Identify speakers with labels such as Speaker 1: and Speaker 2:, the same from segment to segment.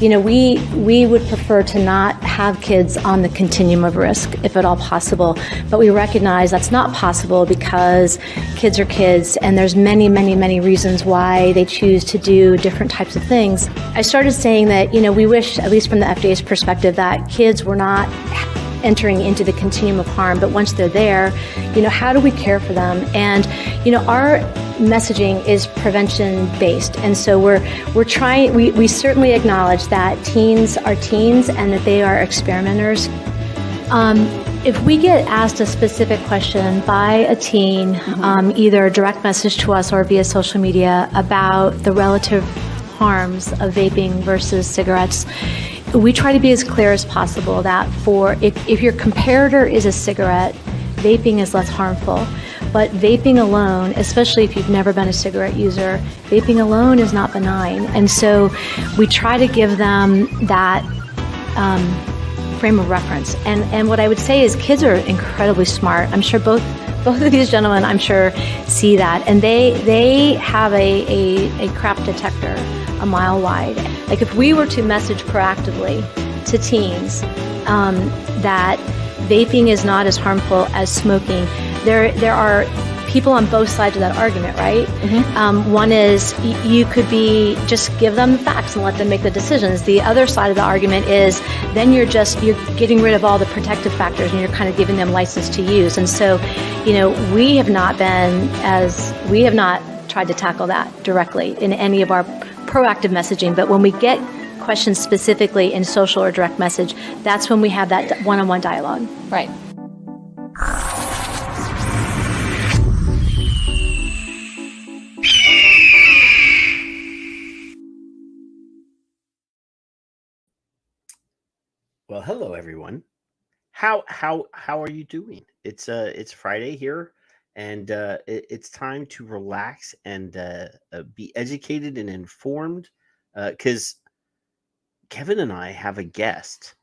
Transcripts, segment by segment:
Speaker 1: We would prefer to not have kids on the continuum of risk, if at all possible. But we recognize that's not possible because kids are kids, and there's many, many, many reasons why they choose to do different types of things. I started saying that, we wish, at least from the FDA's perspective, that kids were not entering into the continuum of harm, but once they're there, how do we care for them? And, our messaging is prevention based. And so we're trying, we certainly acknowledge that teens are teens and that they are experimenters. If we get asked a specific question by a teen, either a direct message to us or via social media about the relative harms of vaping versus cigarettes, we try to be as clear as possible that if your comparator is a cigarette, vaping is less harmful. But vaping alone, especially if you've never been a cigarette user, vaping alone is not benign. And so we try to give them that frame of reference. And what I would say is kids are incredibly smart. I'm sure both of these gentlemen, see that. And they have a crap detector a mile wide. Like if we were to message proactively to teens that vaping is not as harmful as smoking, there are people on both sides of that argument, right? Mm-hmm. One is you could just give them the facts and let them make the decisions. The other side of the argument is then you're getting rid of all the protective factors and you're kind of giving them license to use. And so, we have not tried to tackle that directly in any of our proactive messaging. But when we get questions specifically in social or direct message, that's when we have that one-on-one dialogue.
Speaker 2: Right.
Speaker 3: Well, hello everyone. How are you doing? It's Friday here, and it's time to relax and be educated and informed. Because Kevin and I have a guest.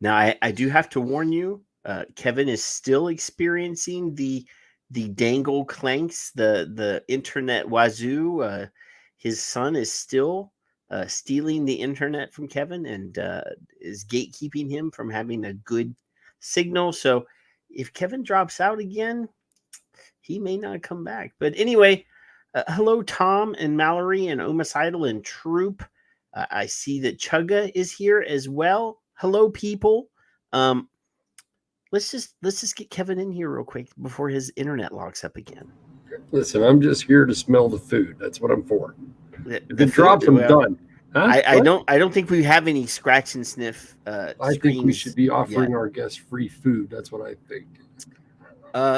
Speaker 3: Now I do have to warn you, Kevin is still experiencing the dangle clanks, the internet wazoo. His son is still stealing the internet from Kevin and is gatekeeping him from having a good signal. So if Kevin drops out again, he may not come back. But anyway, hello, Tom and Mallory and Omicidal and Troop. I see that Chugga is here as well. Hello, people. Let's just get Kevin in here real quick before his internet locks up again.
Speaker 4: Listen, I'm just here to smell the food. That's what I'm for. The drops, I'm done. Huh?
Speaker 3: I don't think we have any scratch and sniff.
Speaker 4: I think we should be offering our guests free food. That's what I think.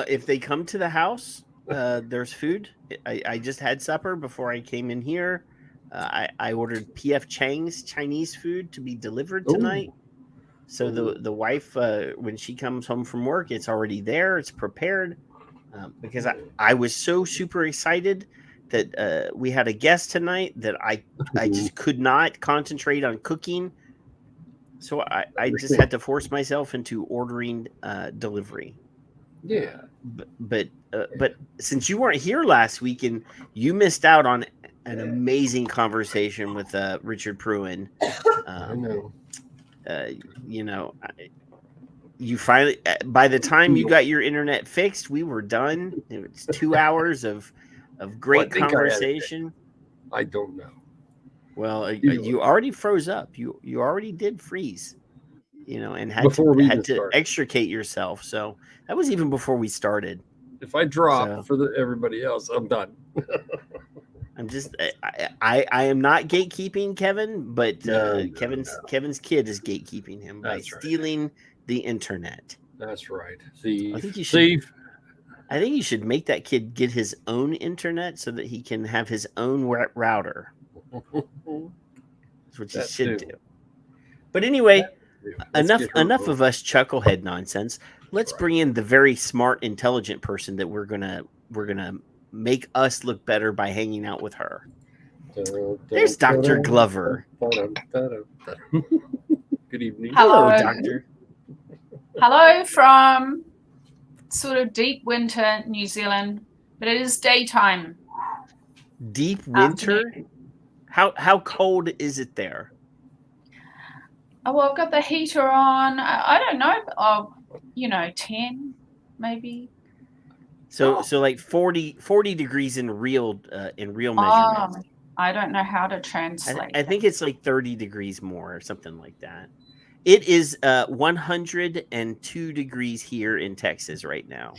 Speaker 3: If they come to the house, there's food. I just had supper before I came in here. I ordered P.F. Chang's Chinese food to be delivered tonight. Ooh. So the wife, when she comes home from work, it's already there. It's prepared. Because I was so super excited that we had a guest tonight that I just could not concentrate on cooking. So I just had to force myself into ordering delivery.
Speaker 4: Yeah.
Speaker 3: But since you weren't here last week and you missed out on an amazing conversation with Richard Pruin,
Speaker 4: I know.
Speaker 3: You finally, by the time you got your internet fixed, we were done. It was 2 hours of great conversation.
Speaker 4: I don't know.
Speaker 3: Well, you already froze up. You already did freeze, and had to extricate yourself. So that was even before we started.
Speaker 4: If I drop for everybody else, I'm done.
Speaker 3: I'm just, I am not gatekeeping Kevin, but Kevin's kid is gatekeeping him by stealing the internet.
Speaker 4: That's right.
Speaker 3: I think you should make that kid get his own internet so that he can have his own router. That's what you should do. But anyway, enough of us chucklehead nonsense. Let's bring in the very smart, intelligent person that we're gonna make us look better by hanging out with her. There's Dr. Glover.
Speaker 4: Good evening.
Speaker 3: Hello, Doctor.
Speaker 2: Hello from sort of deep winter New Zealand, but it is daytime.
Speaker 3: Deep winter? How cold is it there?
Speaker 2: Oh, well, I've got the heater on. I don't know. 10 maybe.
Speaker 3: So like 40 degrees in real measurements.
Speaker 2: I don't know how to translate
Speaker 3: I think it's like 30 degrees more or something like that. It is 102 degrees here in Texas right now.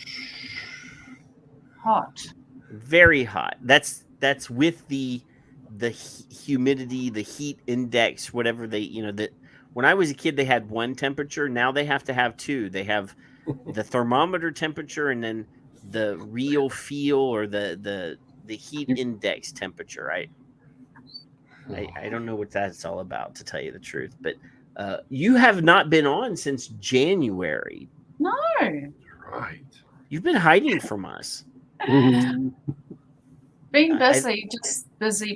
Speaker 2: hot.
Speaker 3: Very hot. That's with the humidity, the heat index, whatever they, that when I was a kid they had one temperature, now they have to have two. They have the thermometer temperature and then the real feel or the heat index temperature. I don't know what that's all about, to tell you the truth, but you have not been on since January.
Speaker 2: No.
Speaker 4: Right.
Speaker 3: You've been hiding from us.
Speaker 2: Being busy, just busy.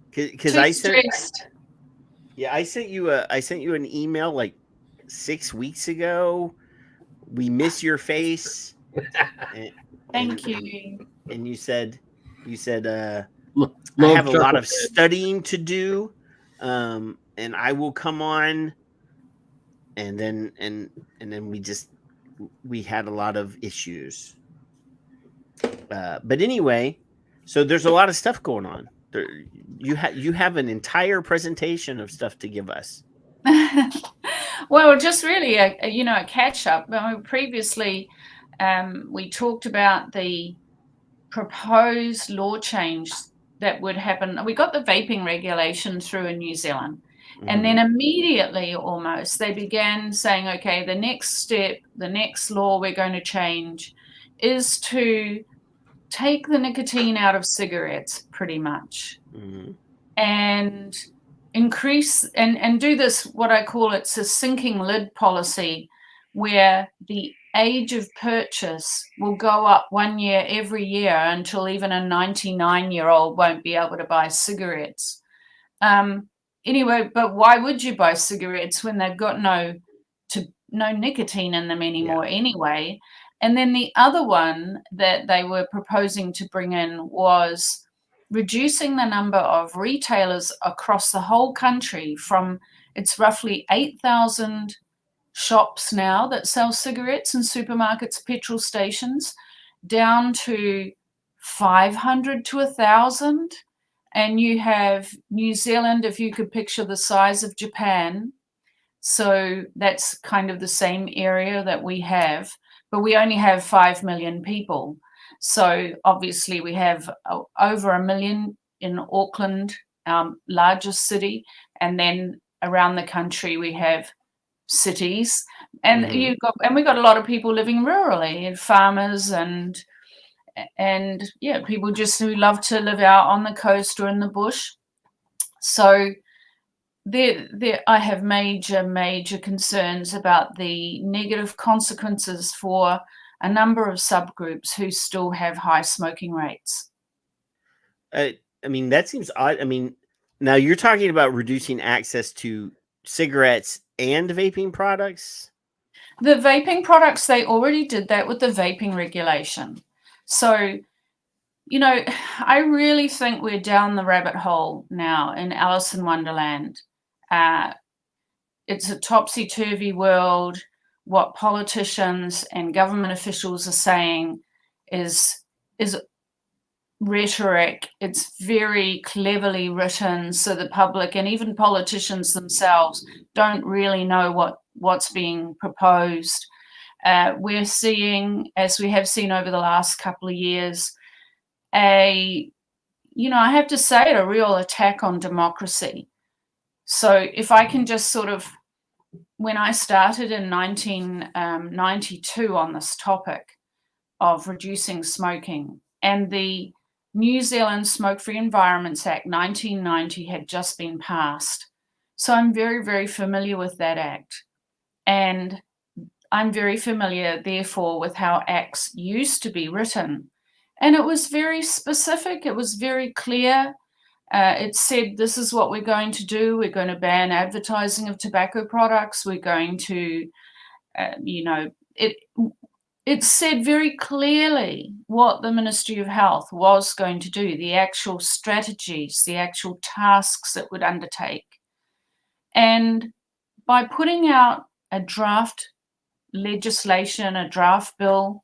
Speaker 3: Because
Speaker 2: Too stressed.
Speaker 3: I sent you an email like 6 weeks ago. We miss your face.
Speaker 2: Thank you.
Speaker 3: And you said I
Speaker 4: Love
Speaker 3: have a lot of studying to do, and I will come on. And then we had a lot of issues. But anyway, so there's a lot of stuff going on. You have an entire presentation of stuff to give us.
Speaker 2: Well, just really a catch up. Previously, we talked about the proposed law change that would happen. We got the vaping regulation through in New Zealand. And then immediately almost they began saying, okay, the next step, the next law we're going to change is to take the nicotine out of cigarettes pretty much. And increase and do this, what I call it's a sinking lid policy, where the age of purchase will go up 1 year every year until even a 99-year-old won't be able to buy cigarettes. Anyway, but why would you buy cigarettes when they've got no nicotine in them anymore anyway? And then the other one that they were proposing to bring in was reducing the number of retailers across the whole country from, it's roughly 8,000 shops now that sell cigarettes in supermarkets, petrol stations, down to 500 to 1,000. And you have New Zealand, if you could picture the size of Japan. So that's kind of the same area that we have, but we only have 5 million people. So obviously we have over 1 million in Auckland, our largest city, and then around the country we have cities, and we got a lot of people living rurally, and farmers and people just who love to live out on the coast or in the bush. So there I have major concerns about the negative consequences for a number of subgroups who still have high smoking rates.
Speaker 3: I mean, that seems odd. I mean, now you're talking about reducing access to cigarettes and vaping products?
Speaker 2: The vaping products, they already did that with the vaping regulation. So, I really think we're down the rabbit hole now in Alice in Wonderland. It's a topsy-turvy world. What politicians and government officials are saying is rhetoric. It's very cleverly written, so the public and even politicians themselves don't really know what's being proposed. We're seeing, as we have seen over the last couple of years, I have to say, a real attack on democracy. So if I can just sort of, when I started in 1992 on this topic of reducing smoking, and the New Zealand Smoke-Free Environments Act 1990 had just been passed. So I'm very, very familiar with that act. And I'm very familiar, therefore, with how acts used to be written. And it was very specific. It was very clear. It said, this is what we're going to do. We're going to ban advertising of tobacco products. We're going to, it said very clearly what the Ministry of Health was going to do, the actual strategies, the actual tasks it would undertake. And by putting out a draft legislation, a draft bill,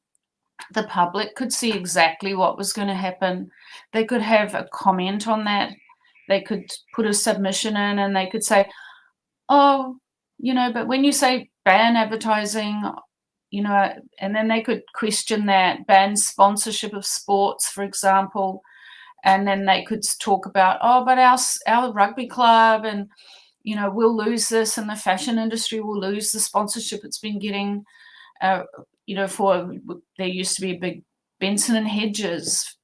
Speaker 2: the public could see exactly what was going to happen. They could have a comment on that. They could put a submission in and they could say, oh, but when you say ban advertising, and then they could question that, ban sponsorship of sports, for example, and then they could talk about, but our rugby club and, we'll lose this, and the fashion industry will lose the sponsorship it's been getting. There used to be a big Benson and Hedges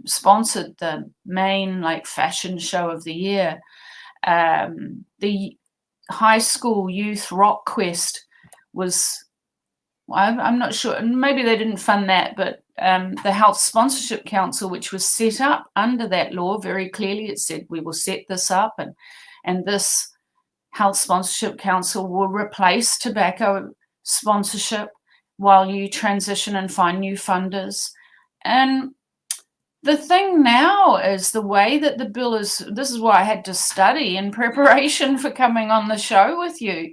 Speaker 2: sponsored the main fashion show of the year. The high school youth rock quest was, I'm not sure, maybe they didn't fund that, but the Health Sponsorship Council, which was set up under that law, very clearly it said we will set this up, and this Health Sponsorship Council will replace tobacco sponsorship while you transition and find new funders. And the thing now is the way that the bill is, this is why I had to study in preparation for coming on the show with you.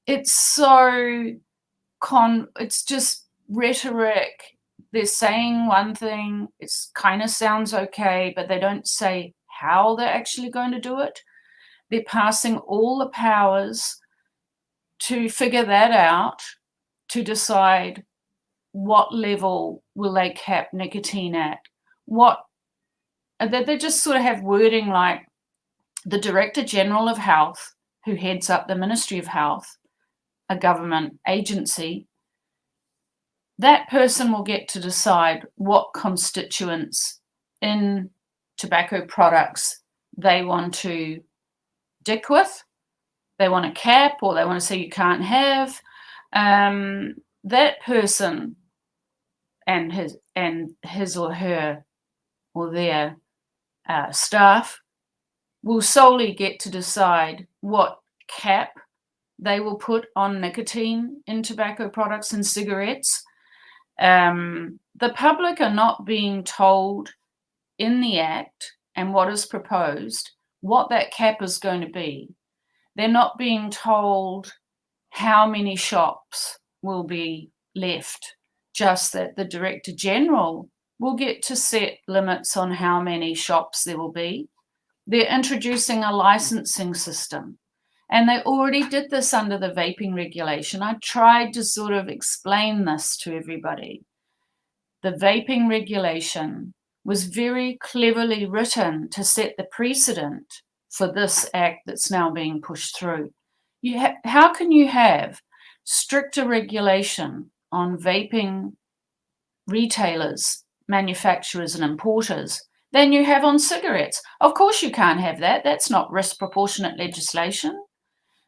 Speaker 2: It's so it's just rhetoric. They're saying one thing, it kind of sounds okay, but they don't say how they're actually going to do it. They're passing all the powers to figure that out, to decide what level will they cap nicotine at. They just sort of have wording like the Director General of Health, who heads up the Ministry of Health, a government agency, that person will get to decide what constituents in tobacco products they want to dick with, they want to cap, or they want to say you can't have. That person and his or her or their staff will solely get to decide what cap they will put on nicotine in tobacco products and cigarettes. The public are not being told in the Act and what is proposed what that cap is going to be. They're not being told how many shops will be left, just that the Director General will get to set limits on how many shops there will be. They're introducing a licensing system, and they already did this under the vaping regulation. I tried to sort of explain this to everybody. The vaping regulation was very cleverly written to set the precedent for this act that's now being pushed through. How can you have stricter regulation on vaping retailers, manufacturers and importers than you have on cigarettes? Of course you can't have that. That's not risk proportionate legislation.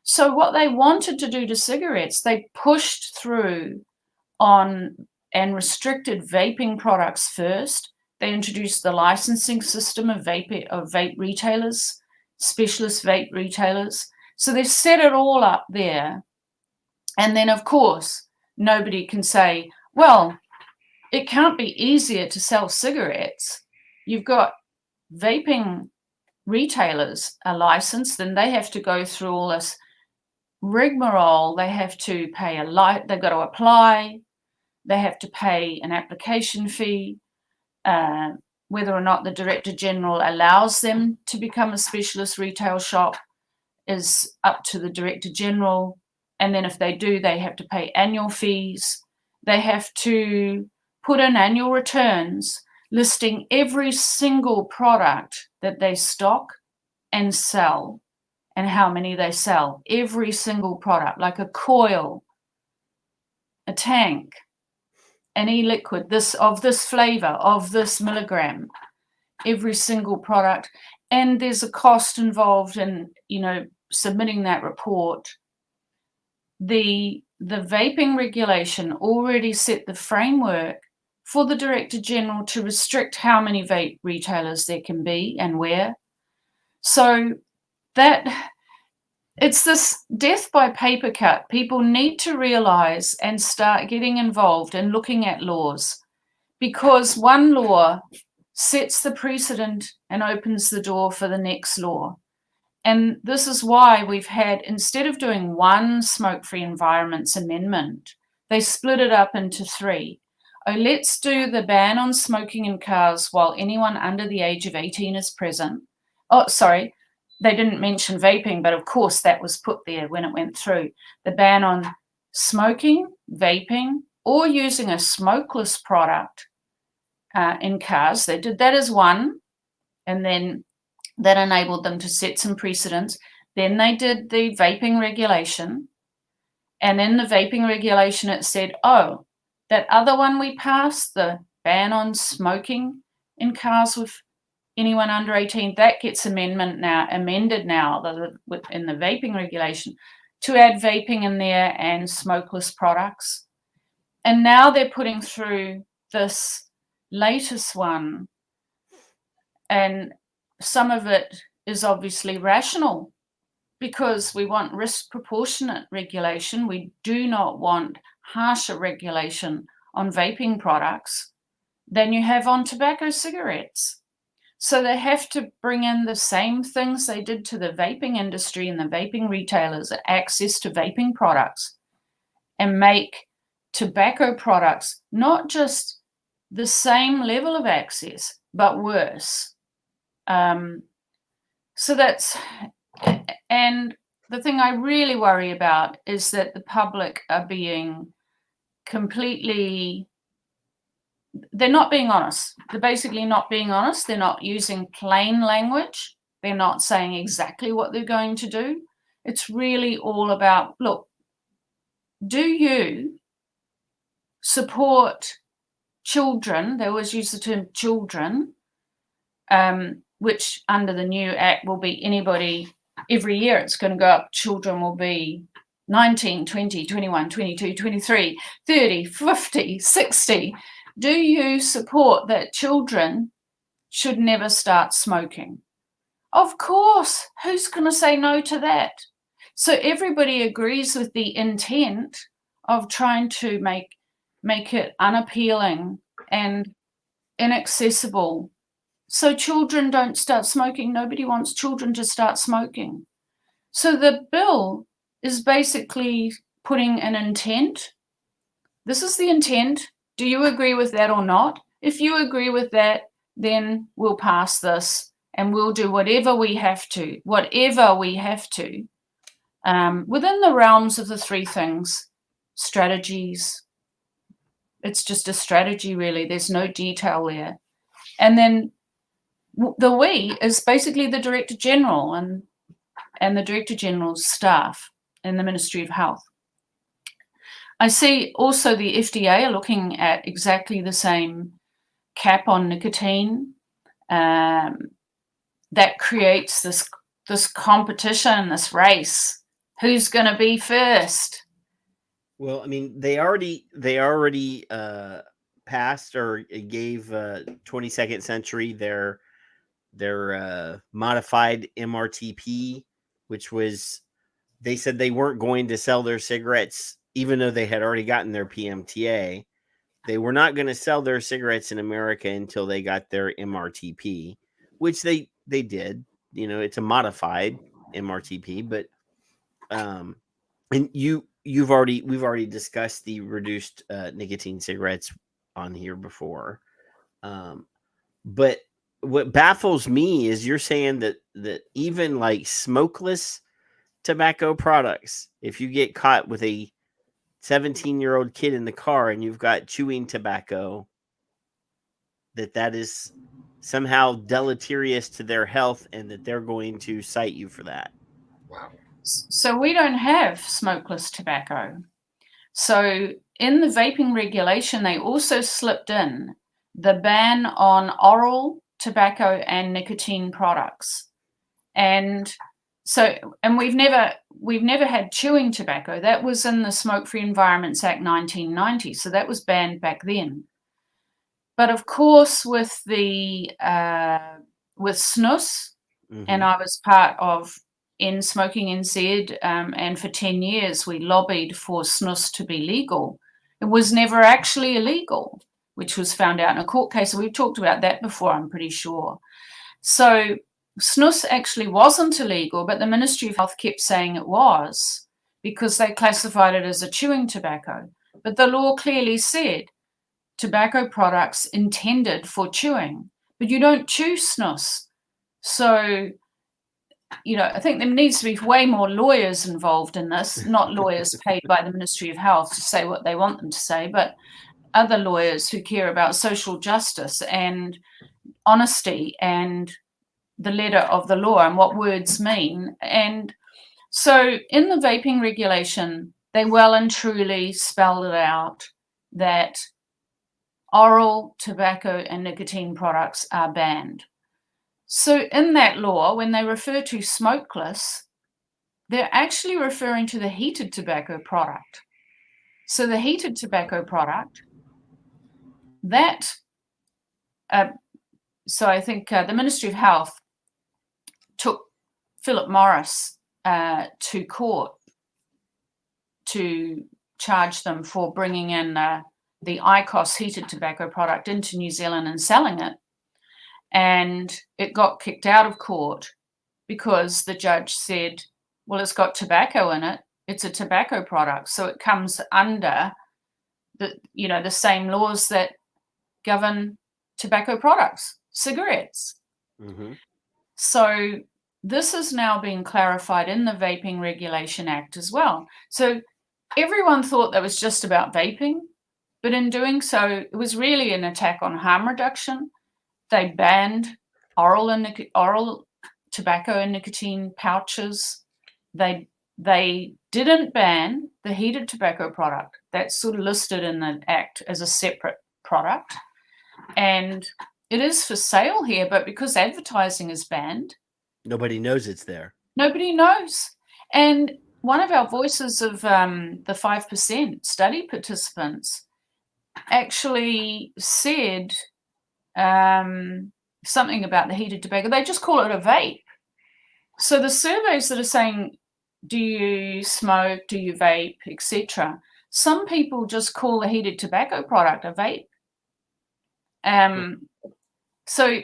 Speaker 2: So what they wanted to do to cigarettes, they pushed through on and restricted vaping products first. They introduced the licensing system of vape retailers, specialist vape retailers. So they've set it all up there. And then, of course, nobody can say, well, it can't be easier to sell cigarettes. You've got vaping retailers are licensed, then they have to go through all this rigmarole. They have to pay they've got to apply, they have to pay an application fee. Whether or not the Director General allows them to become a specialist retail shop is up to the Director General. And then if they do, they have to pay annual fees. They have to put in annual returns listing every single product that they stock and sell and how many they sell. Every single product, like a coil, a tank, an e-liquid, of this flavor, of this milligram, every single product. And there's a cost involved in, submitting that report. The vaping regulation already set the framework for the Director General to restrict how many vape retailers there can be and where. So that it's this death by paper cut. People need to realize and start getting involved in looking at laws, because one law sets the precedent and opens the door for the next law. And this is why we've had, instead of doing one smoke-free environments amendment, they split it up into 3. Oh, let's do the ban on smoking in cars while anyone under the age of 18 is present. Oh, sorry, they didn't mention vaping, but of course that was put there when it went through. The ban on smoking, vaping, or using a smokeless product in cars. They did that as one, and then that enabled them to set some precedents. Then they did the vaping regulation. And in the vaping regulation, it said, oh, that other one we passed, the ban on smoking in cars with anyone under 18, that gets amended now in the vaping regulation to add vaping in there and smokeless products. And now they're putting through this latest one, and some of it is obviously rational, because we want risk proportionate regulation. We do not want harsher regulation on vaping products than you have on tobacco cigarettes. So they have to bring in the same things they did to the vaping industry and the vaping retailers, access to vaping products, and make tobacco products not just the same level of access, but worse. So that's, and the thing I really worry about is that the public are being completely, they're not being honest. They're basically not being honest. They're not using plain language. They're not saying exactly what they're going to do. It's really all about, look, do you support children? They always use the term children, which under the new act will be anybody. Every year it's going to go up. Children will be 19, 20, 21, 22, 23, 30, 50, 60. Do you support that children should never start smoking? Of course. Who's going to say no to that? So everybody agrees with the intent of trying to make it unappealing and inaccessible, so children don't start smoking. Nobody wants children to start smoking. So the bill is basically putting an intent. This is the intent. Do you agree with that or not? If you agree with that, then we'll pass this and we'll do whatever we have to, within the realms of the 3 things. Strategies. It's just a strategy, really. There's no detail there. And then the we is basically the Director General and the Director General's staff in the Ministry of Health. I see also the FDA are looking at exactly the same cap on nicotine. That creates this competition, this race. Who's going to be first?
Speaker 3: Well, I mean, they already passed or gave 22nd Century their modified MRTP, which was, they said they weren't going to sell their cigarettes, even though they had already gotten their PMTA. They were not going to sell their cigarettes in America until they got their MRTP, which they did. You know, it's a modified MRTP, but and we've already discussed the reduced nicotine cigarettes on here before. But what baffles me is you're saying that even like smokeless tobacco products, if you get caught with a 17-year-old kid in the car and you've got chewing tobacco, that is somehow deleterious to their health and that they're going to cite you for that.
Speaker 4: Wow.
Speaker 2: So we don't have smokeless tobacco. So in the vaping regulation, they also slipped in the ban on oral tobacco and nicotine products. And we've never had chewing tobacco. That was in the Smoke-Free Environments Act 1990. So that was banned back then. But of course, with the with snus, and I was part of in Smoking NZ, and for 10 years we lobbied for snus to be legal. It was never actually illegal, which was found out in a court case. So we've talked about that before, I'm pretty sure. So snus actually wasn't illegal, but the Ministry of Health kept saying it was because they classified it as a chewing tobacco. But the law clearly said tobacco products intended for chewing, but you don't chew snus. So, I think there needs to be way more lawyers involved in this, not lawyers paid by the Ministry of Health to say what they want them to say, but other lawyers who care about social justice and honesty and the letter of the law and what words mean. And so in the vaping regulation, they well and truly spelled it out that oral tobacco and nicotine products are banned. So in that law, when they refer to smokeless, they're actually referring to the heated tobacco product. So the heated tobacco product, so I think the Ministry of Health took Philip Morris to court to charge them for bringing in the IQOS heated tobacco product into New Zealand and selling it. And it got kicked out of court because the judge said, well, it's got tobacco in it. It's a tobacco product. So it comes under the same laws that govern tobacco products, cigarettes. Mm-hmm. So this is now being clarified in the Vaping Regulation Act as well. So everyone thought that was just about vaping, but in doing so, it was really an attack on harm reduction. They banned oral tobacco and nicotine pouches. They didn't ban the heated tobacco product. That's sort of listed in the Act as a separate product. And it is for sale here, but because advertising is banned,
Speaker 3: nobody knows it's there.
Speaker 2: Nobody knows. And one of our voices of the 5% study participants actually said something about the heated tobacco. They just call it a vape. So the surveys that are saying, do you smoke, do you vape, etc., some people just call the heated tobacco product a vape. So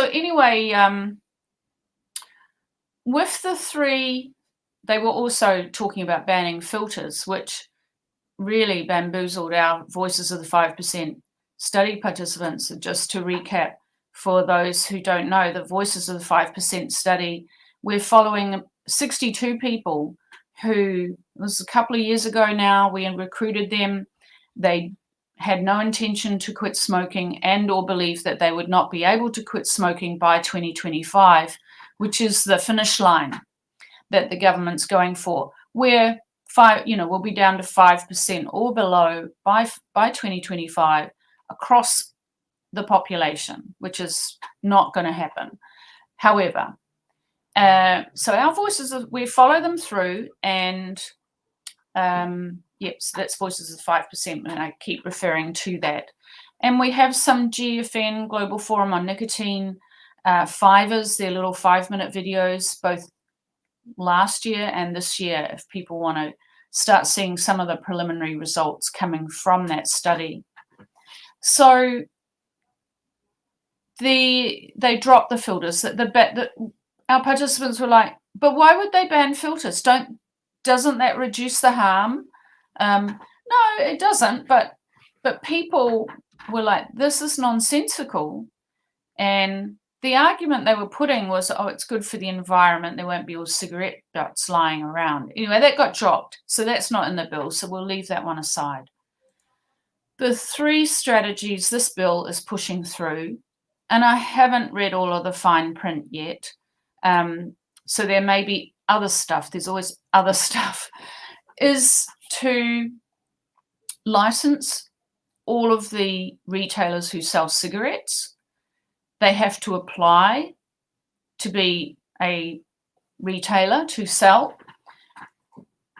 Speaker 2: anyway, with the three, they were also talking about banning filters, which really bamboozled our voices of the 5% study participants. Just to recap, for those who don't know, the voices of the 5% study, we're following 62 people who, it was a couple of years ago now, we recruited them. They had no intention to quit smoking and or believed that they would not be able to quit smoking by 2025, which is the finish line that the government's going for. We'll be down to 5% or below by 2025 across the population, which is not going to happen. However, so our voices, we follow them through, and so that's voices of 5%, and I keep referring to that. And we have some GFN, Global Forum on Nicotine, fivers, their little 5-minute videos, both last year and this year, if people want to start seeing some of the preliminary results coming from that study. So they dropped the filters. Our participants were like, but why would they ban filters? Doesn't that reduce the harm? No, it doesn't. But people were like, this is nonsensical. And the argument they were putting was, oh, it's good for the environment. There won't be all cigarette butts lying around. Anyway, that got dropped. So that's not in the bill. So we'll leave that one aside. The 3 strategies this bill is pushing through, and I haven't read all of the fine print yet. So there may be other stuff. There's always other stuff. Is to license all of the retailers who sell cigarettes. They have to apply to be a retailer to sell.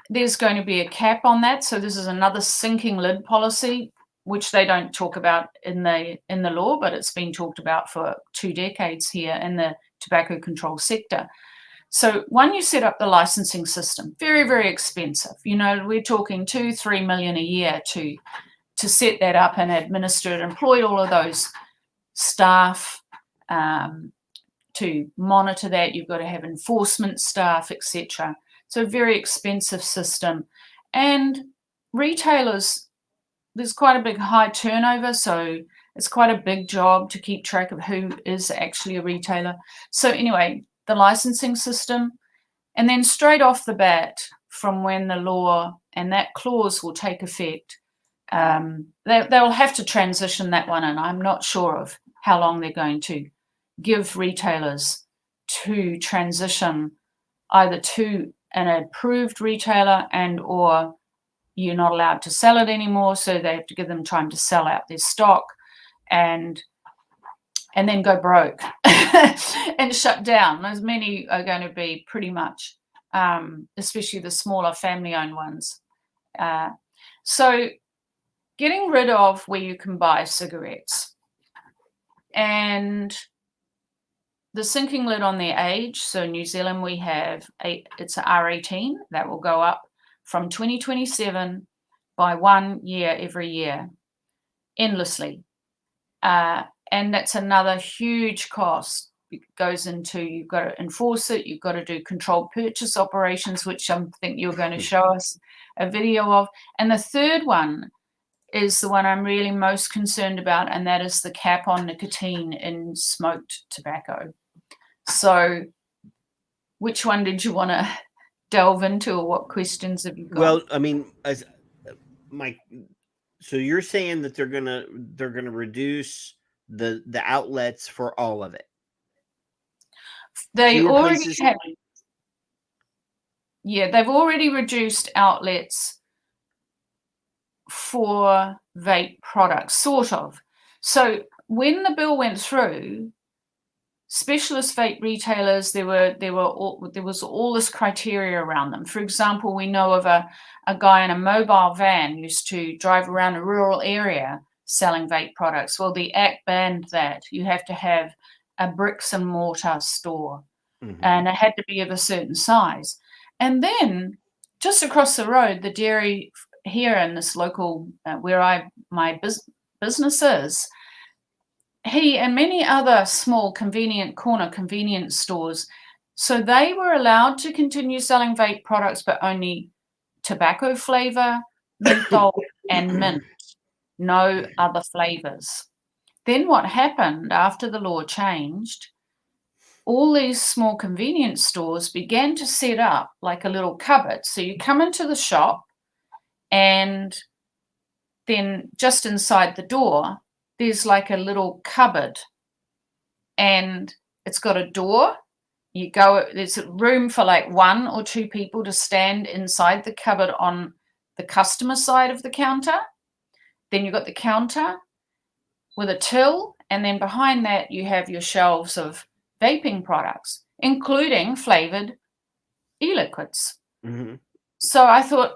Speaker 2: There's going to be a cap on that. So this is another sinking lid policy, which they don't talk about in the law, but it's been talked about for 2 decades here in the tobacco control sector. So when you set up the licensing system, very, very expensive. We're talking $2-3 million a year to set that up and administer it, employ all of those staff to monitor that. You've got to have enforcement staff, etc. So a very expensive system. And retailers, there's quite a big high turnover, so it's quite a big job to keep track of who is actually a retailer. So anyway, the licensing system, and then straight off the bat from when the law and that clause will take effect, they'll have to transition that one, and I'm not sure of how long they're going to give retailers to transition either to an approved retailer and or you're not allowed to sell it anymore, so they have to give them time to sell out their stock and then go broke and shut down. As many are going to be pretty much, especially the smaller family-owned ones. So getting rid of where you can buy cigarettes and the sinking lid on their age. So New Zealand, we have it's a R18 that will go up from 2027 by 1 year every year, endlessly. And that's another huge cost. It goes into, you've got to enforce it, you've got to do controlled purchase operations, which I think you're going to show us a video of. And the third one is the one I'm really most concerned about, and that is the cap on nicotine in smoked tobacco. So which one did you want to delve into, or what questions have you got?
Speaker 3: Well, I mean, so you're saying that they're gonna reduce the outlets for all of it.
Speaker 2: They already have. Yeah, they've already reduced outlets for vape products, sort of. So when the bill went through, specialist vape retailers, there was all this criteria around them. For example, we know of a guy in a mobile van used to drive around a rural area selling vape products. Well, the Act banned that. You have to have a bricks and mortar store, and it had to be of a certain size. And then just across the road, the dairy here in this local where my business is, he and many other small corner convenience stores, so they were allowed to continue selling vape products, but only tobacco flavor, menthol, and mint, no other flavors. Then what happened after the law changed, all these small convenience stores began to set up like a little cupboard. So you come into the shop, and then just inside the door, there's like a little cupboard, and it's got a door. You go, there's room for like 1 or 2 people to stand inside the cupboard on the customer side of the counter. Then you've got the counter with a till, and then behind that you have your shelves of vaping products, including flavored e-liquids. Mm-hmm. So I thought,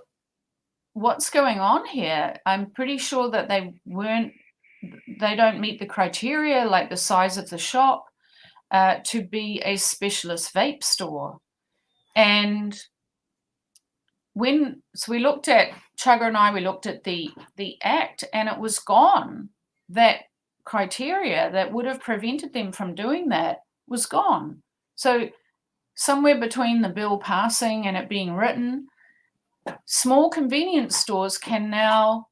Speaker 2: what's going on here? I'm pretty sure that they don't meet the criteria, like the size of the shop, to be a specialist vape store. And we looked at, Chugga and I, we looked at the Act, and it was gone. That criteria that would have prevented them from doing that was gone. So somewhere between the bill passing and it being written, small convenience stores can now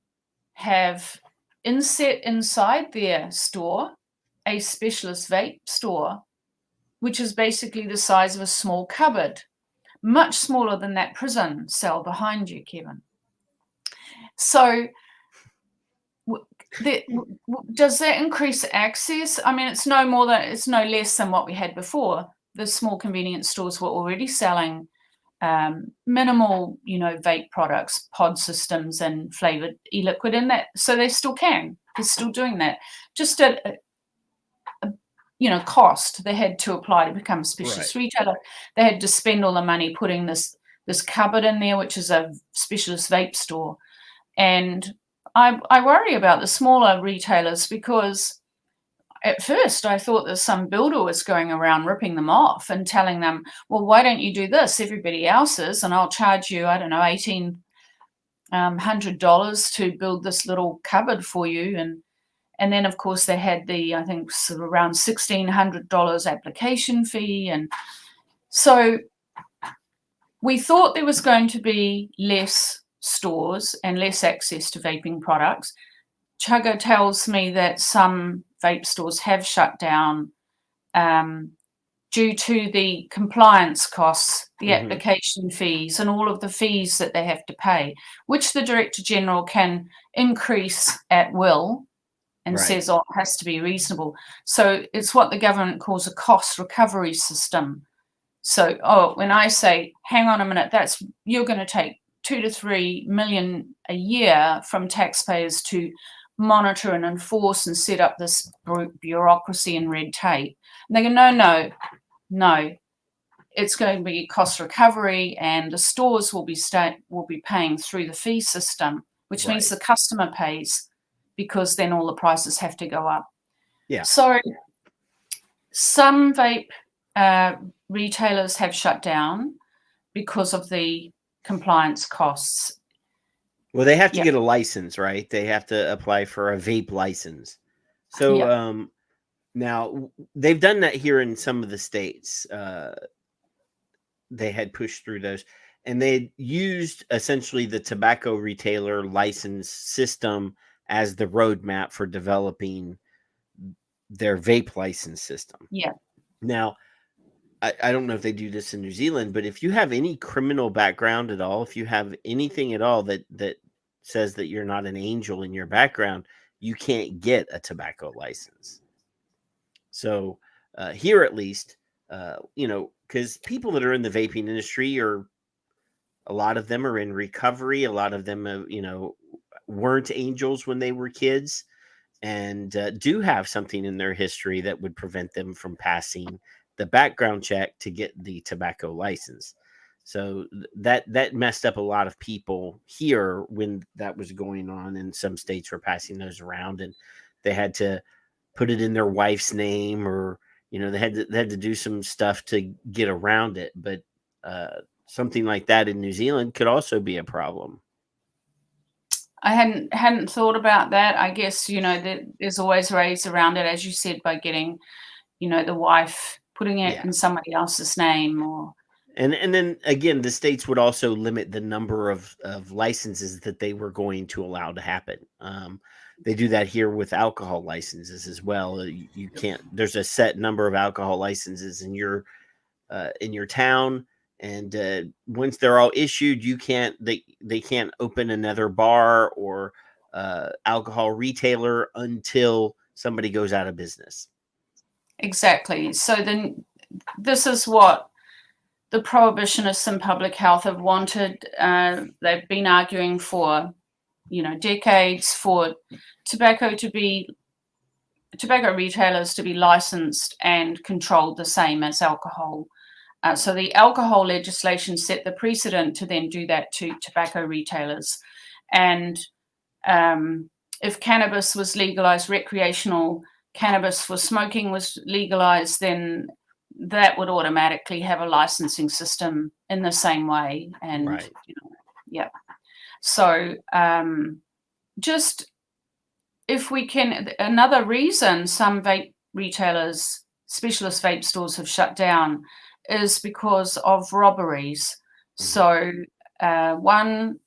Speaker 2: have inset inside their store a specialist vape store, which is basically the size of a small cupboard, much smaller than that prison cell behind you, Kevin. So does that increase access? I mean, it's no less than what we had before. The small convenience stores were already selling minimal, vape products, pod systems, and flavored e-liquid in that. So they still can. They're still doing that. Just at cost they had to apply to become a specialist retailer. They had to spend all the money putting this cupboard in there, which is a specialist vape store. And I worry about the smaller retailers, because at first I thought that some builder was going around ripping them off and telling them, well, why don't you do this? Everybody else is, and I'll charge you, I don't know, $1,800 to build this little cupboard for you. And then, of course, they had the, I think, around $1,600 application fee. And so we thought there was going to be less stores and less access to vaping products. Chugga tells me that some vape stores have shut down due to the compliance costs, the application fees, and all of the fees that they have to pay, which the Director General can increase at will and says, oh, it has to be reasonable. So it's what the government calls a cost recovery system. So, when I say, hang on a minute, you're going to take $2 to $3 million a year from taxpayers to monitor and enforce and set up this bureaucracy and red tape. And they go, no, it's going to be cost recovery, and the stores will be paying through the fee system, which means the customer pays, because then all the prices have to go up.
Speaker 3: Yeah.
Speaker 2: So some vape retailers have shut down because of the compliance costs.
Speaker 3: Well, they have to get a license, right? They have to apply for a vape license. So now they've done that here in some of the states. They had pushed through those, and they used essentially the tobacco retailer license system as the roadmap for developing their vape license system.
Speaker 2: Yeah.
Speaker 3: Now, I don't know if they do this in New Zealand, but if you have any criminal background at all, if you have anything at all that says that you're not an angel in your background, you can't get a tobacco license. So here, at least, because people that are in the vaping industry a lot of them are in recovery. A lot of them, weren't angels when they were kids, and do have something in their history that would prevent them from passing the background check to get the tobacco license. So that messed up a lot of people here when that was going on, and some states were passing those around, and they had to put it in their wife's name, or they had to do some stuff to get around it. But something like that in New Zealand could also be a problem.
Speaker 2: I hadn't thought about that. I guess there's always ways around it, as you said, by getting the wife putting it in somebody else's name, or
Speaker 3: and then again, the states would also limit the number of licenses that they were going to allow to happen. They do that here with alcohol licenses as well. You can't. There's a set number of alcohol licenses in your town, and once they're all issued, you can't. They can't open another bar or alcohol retailer until somebody goes out of business.
Speaker 2: Exactly. So then, this is what the prohibitionists in public health have wanted. They've been arguing for decades for tobacco retailers to be licensed and controlled the same as alcohol. So the alcohol legislation set the precedent to then do that to tobacco retailers. And if cannabis was legalized, recreational cannabis for smoking was legalized, then that would automatically have a licensing system in the same way. And so just if we can, another reason some vape retailers, specialist vape stores, have shut down is because of robberies. So one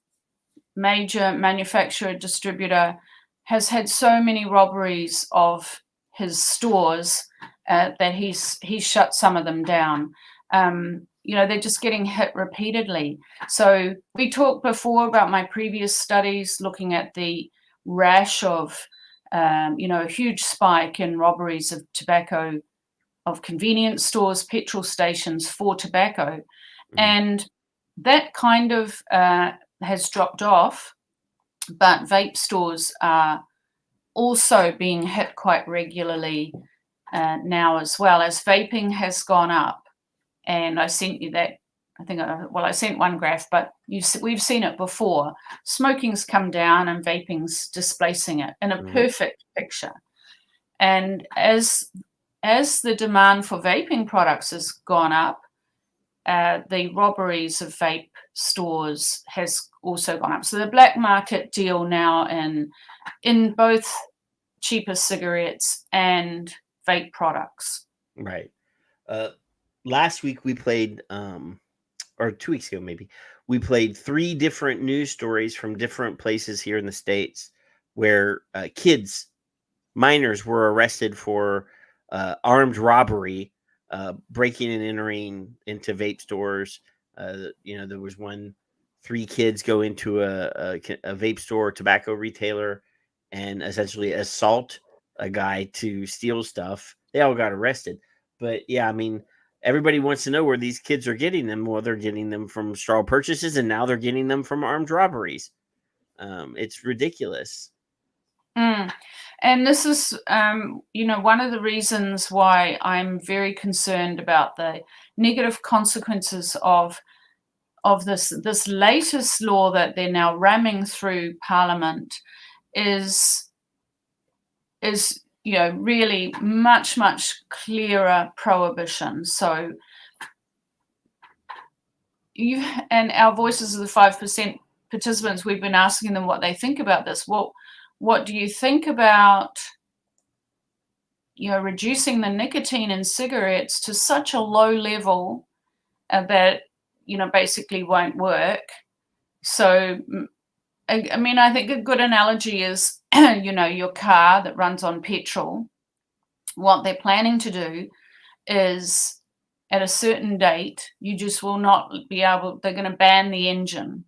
Speaker 2: major manufacturer distributor has had so many robberies of his stores that he's shut some of them down. They're just getting hit repeatedly. So we talked before about my previous studies looking at the rash of, a huge spike in robberies of tobacco, of convenience stores, petrol stations for tobacco. And that kind of has dropped off, but vape stores are also being hit quite regularly now as well, as vaping has gone up. And I sent you that, I sent one graph, but we've seen it before. Smoking's come down and vaping's displacing it in a perfect picture. And as the demand for vaping products has gone up, the robberies of vape stores has also gone up. So the black market deal now in both cheaper cigarettes and vape products.
Speaker 3: Right. Last week we played, or 2 weeks ago maybe, we played 3 different news stories from different places here in the States where minors were arrested for armed robbery, breaking and entering into vape stores. There was 3 kids go into a vape store, tobacco retailer, and essentially assault a guy to steal stuff. They all got arrested. But yeah, I mean, everybody wants to know where these kids are getting them. Well, they're getting them from straw purchases, and now they're getting them from armed robberies. It's ridiculous.
Speaker 2: And this is, one of the reasons why I'm very concerned about the negative consequences of this latest law that they're now ramming through Parliament is really much, much clearer prohibition. So and our Voices of the 5% participants, we've been asking them what they think about this. What do you think about, reducing the nicotine in cigarettes to such a low level that, basically won't work? So, I mean, I think a good analogy is, your car that runs on petrol. What they're planning to do is at a certain date, you just will not be able, they're going to ban the engine.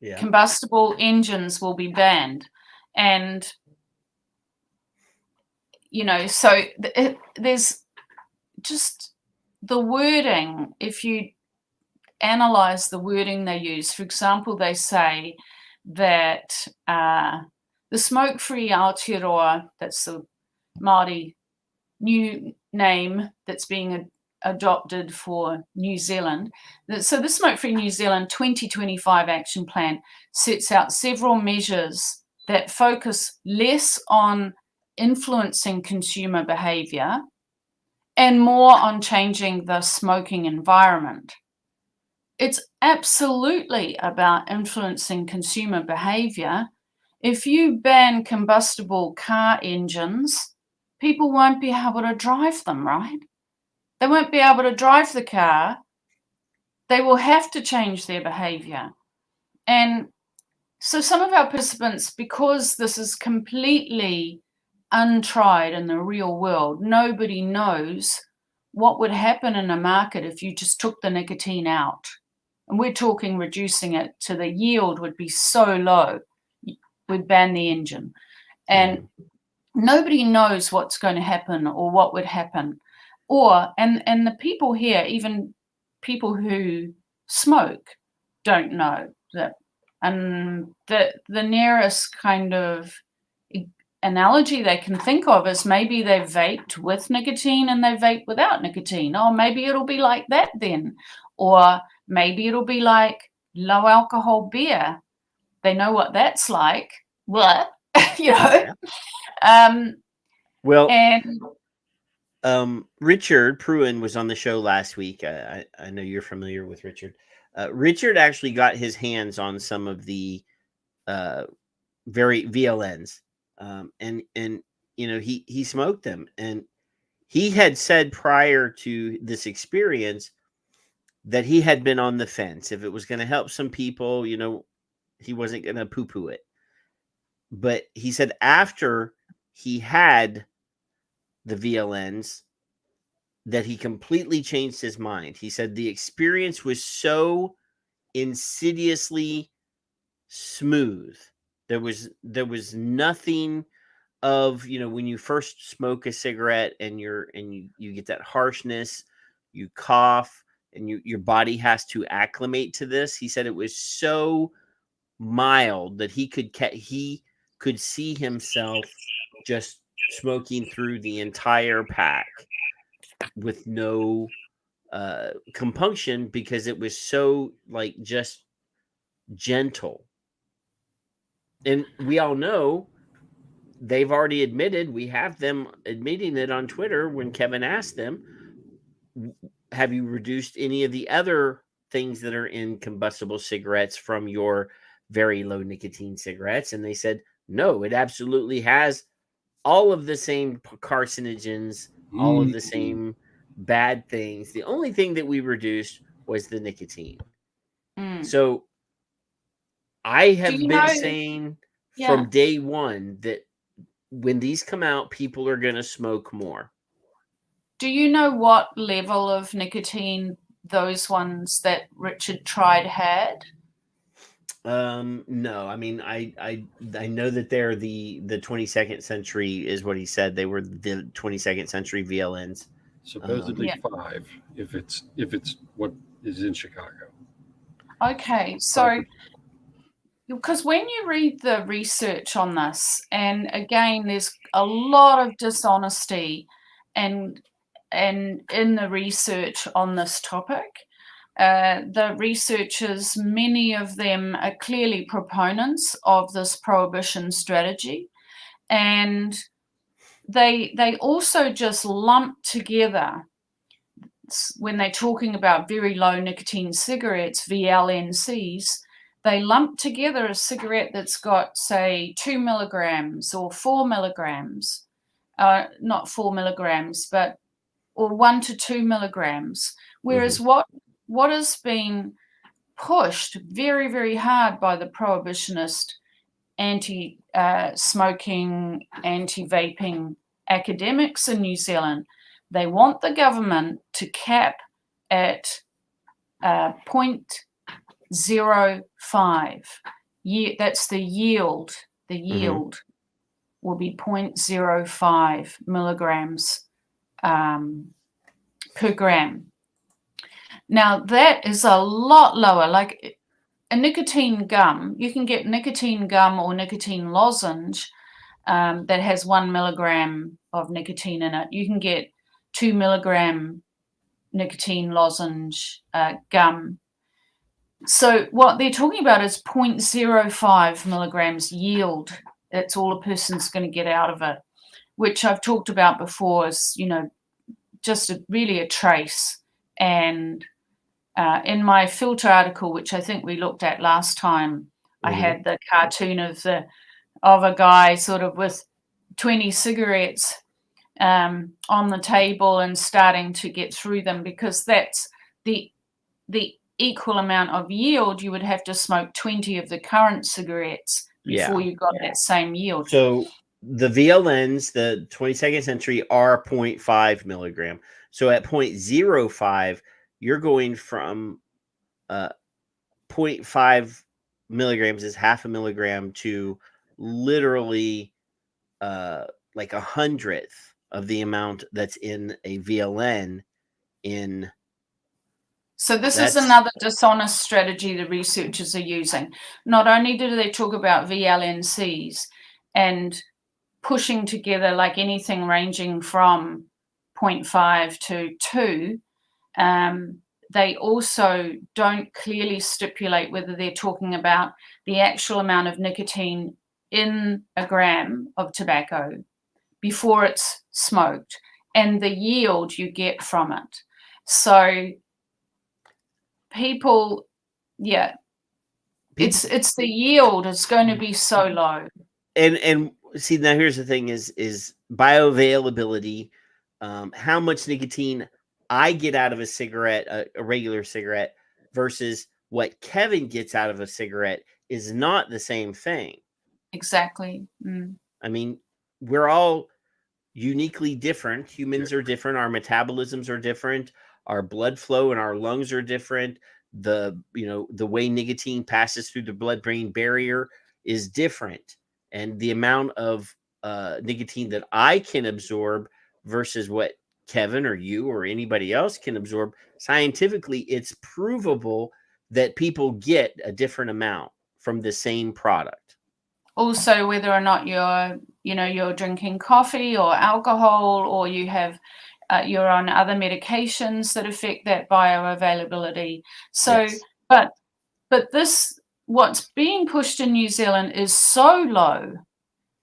Speaker 3: Yeah.
Speaker 2: Combustible engines will be banned. And, so there's just the wording. If you analyze the wording they use, for example, they say that the smoke-free Aotearoa, that's the Māori new name that's being adopted for New Zealand. So the Smoke-Free New Zealand 2025 action plan sets out several measures that focus less on influencing consumer behaviour and more on changing the smoking environment. It's absolutely about influencing consumer behaviour. If you ban combustible car engines, people won't be able to drive them, right? They won't be able to drive the car. They will have to change their behaviour. And so some of our participants, because this is completely untried in the real world, nobody knows what would happen in a market if you just took the nicotine out. And we're talking reducing it to the yield would be so low, we'd ban the engine. And nobody knows what's going to happen or what would happen. And the people here, even people who smoke, don't know that. And the nearest kind of analogy they can think of is maybe they vaped with nicotine and they vape without nicotine. Oh, maybe it'll be like that then. Or maybe it'll be like low alcohol beer. They know what that's like. What?
Speaker 3: Yeah. Richard Pruin was on the show last week. I know you're familiar with Richard. Richard actually got his hands on some of the very VLNs, and he smoked them, and he had said prior to this experience that he had been on the fence. If it was going to help some people, he wasn't going to poo-poo it. But he said after he had the VLNs that he completely changed his mind. He said the experience was so insidiously smooth. There was nothing of, when you first smoke a cigarette and you get that harshness, you cough, and your body has to acclimate to this. He said it was so mild that he could see himself just smoking through the entire pack with no compunction, because it was so just gentle. And we all know they've already admitted, we have them admitting it on Twitter when Kevin asked them, have you reduced any of the other things that are in combustible cigarettes from your very low nicotine cigarettes? And they said, no, it absolutely has all of the same carcinogens, all of the same bad things. The only thing that we reduced was the nicotine. So I have been saying from day one that when these come out, people are going to smoke more.
Speaker 2: Do you know what level of nicotine those ones that Richard tried had?
Speaker 3: No, I mean, I know that they're the 22nd century is what he said. They were the 22nd century VLNs.
Speaker 4: Supposedly 5, if it's what is in Chicago.
Speaker 2: Okay, so because when you read the research on this, and again, there's a lot of dishonesty and in the research on this topic. The researchers, many of them are clearly proponents of this prohibition strategy, and they also just lump together, when they're talking about very low nicotine cigarettes, VLNCs, they lump together a cigarette that's got, say, 2 milligrams or 4 milligrams, not 4 milligrams, but or 1 to 2 milligrams. Whereas what has been pushed very, very hard by the prohibitionist anti-smoking, anti-vaping academics in New Zealand, they want the government to cap at 0.05. That's the yield. The yield will be 0.05 milligrams per gram. Now, that is a lot lower. Like a nicotine gum, you can get nicotine gum or nicotine lozenge that has 1 milligram of nicotine in it. You can get 2 milligram nicotine lozenge gum. So what they're talking about is 0.05 milligrams yield. That's all a person's going to get out of it, which I've talked about before is, just really a trace. And in my filter article, which I think we looked at last time, I had the cartoon of a guy sort of with 20 cigarettes on the table and starting to get through them, because that's the equal amount of yield. You would have to smoke 20 of the current cigarettes before you got that same yield.
Speaker 3: So the VLNs, the 22nd century, are 0.5 milligram. So at 0.05, you're going from 0.5 milligrams is half a milligram to literally like 100th of the amount that's in a VLN in.
Speaker 2: So this is another dishonest strategy the researchers are using. Not only do they talk about VLNCs and pushing together like anything ranging from 0.5 to 2, they also don't clearly stipulate whether they're talking about the actual amount of nicotine in a gram of tobacco before it's smoked and the yield you get from it. So people, it's the yield is going to be so low.
Speaker 3: And see, now here's the thing is bioavailability, how much nicotine I get out of a cigarette, a regular cigarette, versus what Kevin gets out of a cigarette is not the same thing.
Speaker 2: Exactly.
Speaker 3: I mean, we're all uniquely different. Humans are different. Our metabolisms are different. Our blood flow and our lungs are different. The way nicotine passes through the blood-brain barrier is different. And the amount of nicotine that I can absorb versus what Kevin or you or anybody else can absorb, scientifically, it's provable that people get a different amount from the same product.
Speaker 2: Also, whether or not you're drinking coffee or alcohol, or you have you're on other medications that affect that bioavailability. So, but this, what's being pushed in New Zealand is so low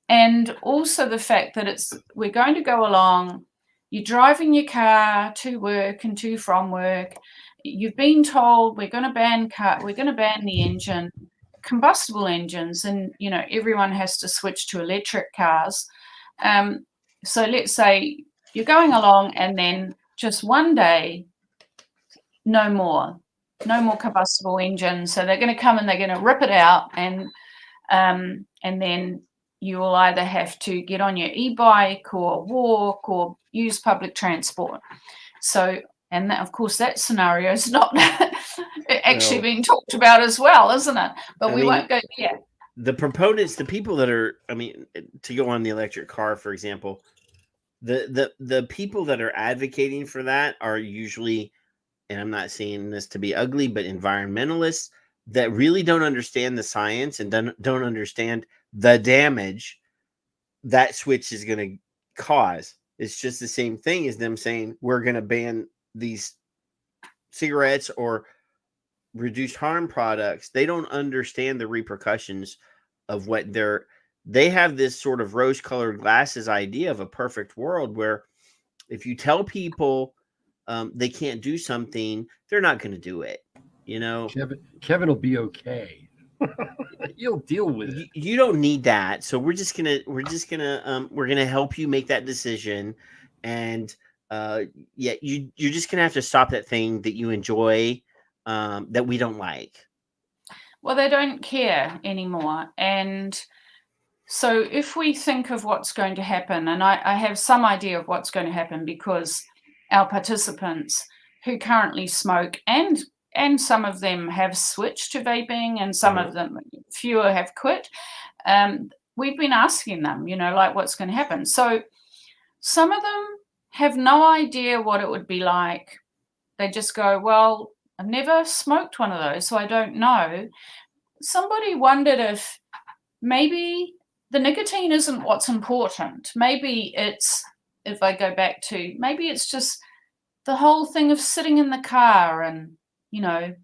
Speaker 2: And also the fact that we're going to go along, you're driving your car to work and to from work. You've been told we're going to ban the engine, combustible engines, and everyone has to switch to electric cars. So let's say you're going along, and then just one day, no more combustible engines. So they're going to come and they're going to rip it out, and then you will either have to get on your e-bike or walk or use public transport. So, and that, of course, that scenario is not actually being talked about as well, isn't it? But we won't go there.
Speaker 3: The proponents, the people that are, to go on the electric car, for example, the people that are advocating for that are usually, and I'm not saying this to be ugly, but environmentalists that really don't understand the science and don't understand the damage that switch is going to cause. It's just the same thing as them saying we're going to ban these cigarettes or reduced harm products. They don't understand the repercussions of what they have this sort of rose-colored glasses idea of a perfect world where if you tell people they can't do something, they're not going to do it.
Speaker 4: Kevin will be okay. You'll deal with it.
Speaker 3: You don't need that. So we're gonna help you make that decision, and you're just gonna have to stop that thing that you enjoy, that we don't like.
Speaker 2: Well, they don't care anymore, and so if we think of what's going to happen, and I have some idea of what's going to happen because our participants who currently smoke and some of them have switched to vaping and some of them, fewer, have quit. We've been asking them, like what's going to happen. So some of them have no idea what it would be like. They just go, well, I've never smoked one of those, so I don't know. Somebody wondered if maybe the nicotine isn't what's important. Maybe it's, if I go back to, maybe it's just the whole thing of sitting in the car and